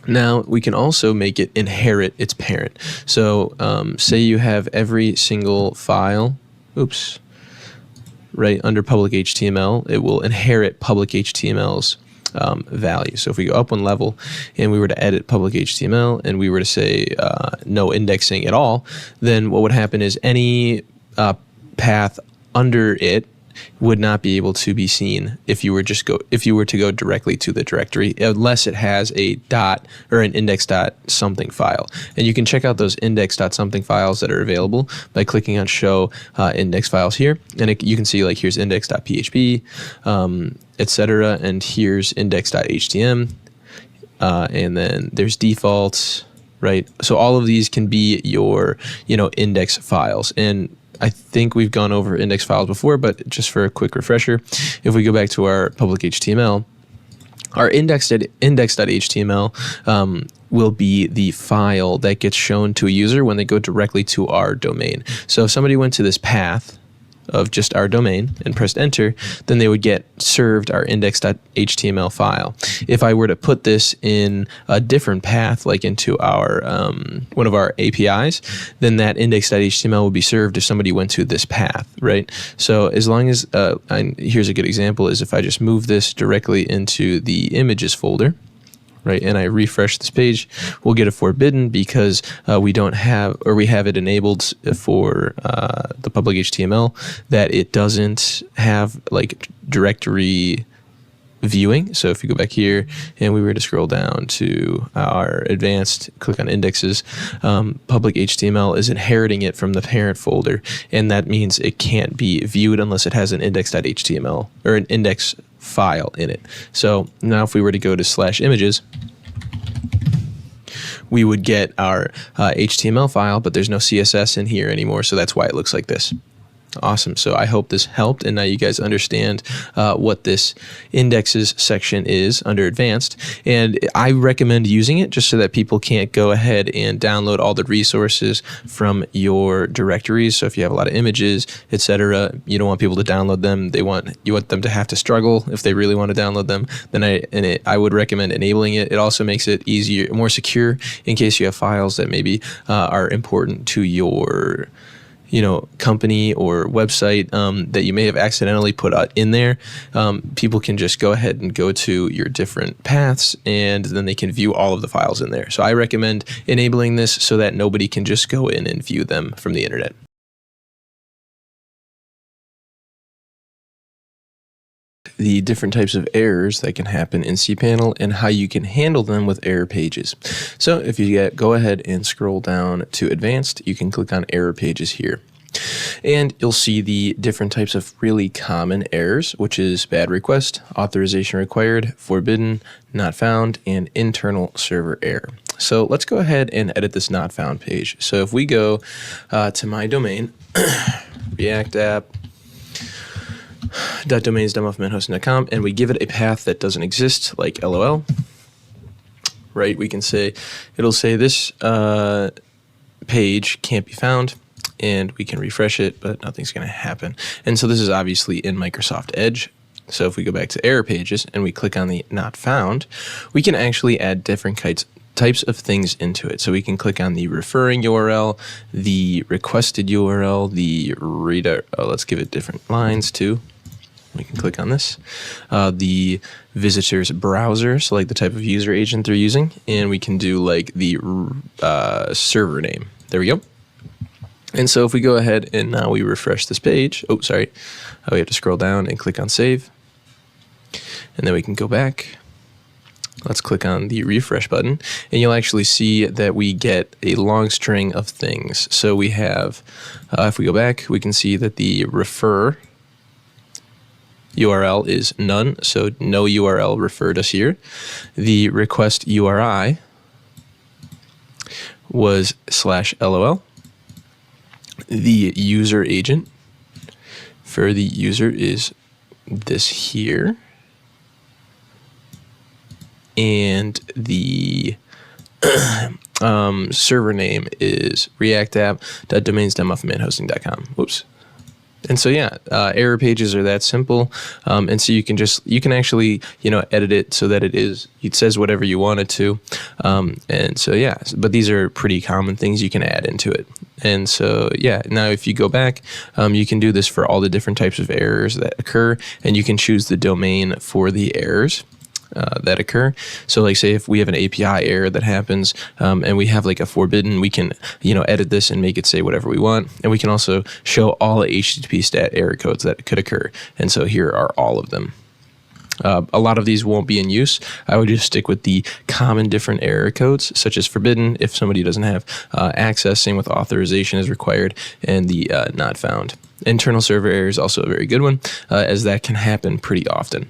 now we can also make it inherit its parent. So say you have every single file, right under public HTML, it will inherit public HTML's value. So if we go up one level and we were to edit public HTML and we were to say no indexing at all, then what would happen is any path under it would not be able to be seen if you were to go directly to the directory, unless it has a dot or an index.something file. And you can check out those index.something files that are available by clicking on show index files here, and you can see, like, here's index.php, etc., and here's index.htm, and then there's defaults, right? So all of these can be your index files. And I think we've gone over index files before, but just for a quick refresher, if we go back to our public HTML, our index.html will be the file that gets shown to a user when they go directly to our domain. So if somebody went to this path of just our domain and pressed enter, then they would get served our index.html file. If I were to put this in a different path, like into our one of our APIs, then that index.html would be served if somebody went to this path, right? So as long as, here's a good example, is if I just move this directly into the images folder, right, and I refresh this page, we'll get a forbidden because we have it enabled for the public HTML that it doesn't have like directory viewing. So if you go back here and we were to scroll down to our advanced, click on indexes, public HTML is inheriting it from the parent folder, and that means it can't be viewed unless it has an index.html or an index file in it. So now if we were to go to /images, we would get our HTML file, but there's no CSS in here anymore, so that's why it looks like this. Awesome. So I hope this helped, and now you guys understand what this indexes section is under advanced. And I recommend using it just so that people can't go ahead and download all the resources from your directories. So if you have a lot of images, etc., you don't want people to download them. You want them to have to struggle if they really want to download them. Then I would recommend enabling it. It also makes it easier, more secure in case you have files that maybe are important to your company or website that you may have accidentally put in there. People can just go ahead and go to your different paths, and then they can view all of the files in there. So I recommend enabling this so that nobody can just go in and view them from the internet. The different types of errors that can happen in cPanel and how you can handle them with error pages. So if you go ahead and scroll down to advanced, you can click on error pages here. And you'll see the different types of really common errors, which is bad request, authorization required, forbidden, not found, and internal server error. So let's go ahead and edit this not found page. So if we go to my domain, React app, .domains.muffmanhosting.com, and we give it a path that doesn't exist, like LOL, right? We can say, it'll say this page can't be found, and we can refresh it, but nothing's going to happen. And so this is obviously in Microsoft Edge. So if we go back to error pages and we click on the not found, we can actually add different types of things into it. So we can click on the referring URL, the requested URL, the reader. Let's give it different lines too. We can click on this, the visitor's browser, so like the type of user agent they're using, and we can do like the server name. There we go. And so if we go ahead and now we refresh this page, we have to scroll down and click on save, and then we can go back. Let's click on the refresh button, and you'll actually see that we get a long string of things. So we have, if we go back, we can see that the refer URL is none, so no URL referred us here. The request URI was /LOL. The user agent for the user is this here. And the server name is reactapp.domains.muffmanhosting.com. Whoops. And so yeah, error pages are that simple, and so you can actually edit it so that it says whatever you want it to, and so yeah. But these are pretty common things you can add into it. And so yeah, now if you go back, you can do this for all the different types of errors that occur, and you can choose the domain for the errors that occur. So like say if we have an API error that happens and we have like a forbidden, we can edit this and make it say whatever we want, and we can also show all the HTTP stat error codes that could occur. And so here are all of them. A lot of these won't be in use. I would just stick with the common different error codes, such as forbidden if somebody doesn't have access, same with authorization is required, and the not found. Internal server error is also a very good one, as that can happen pretty often.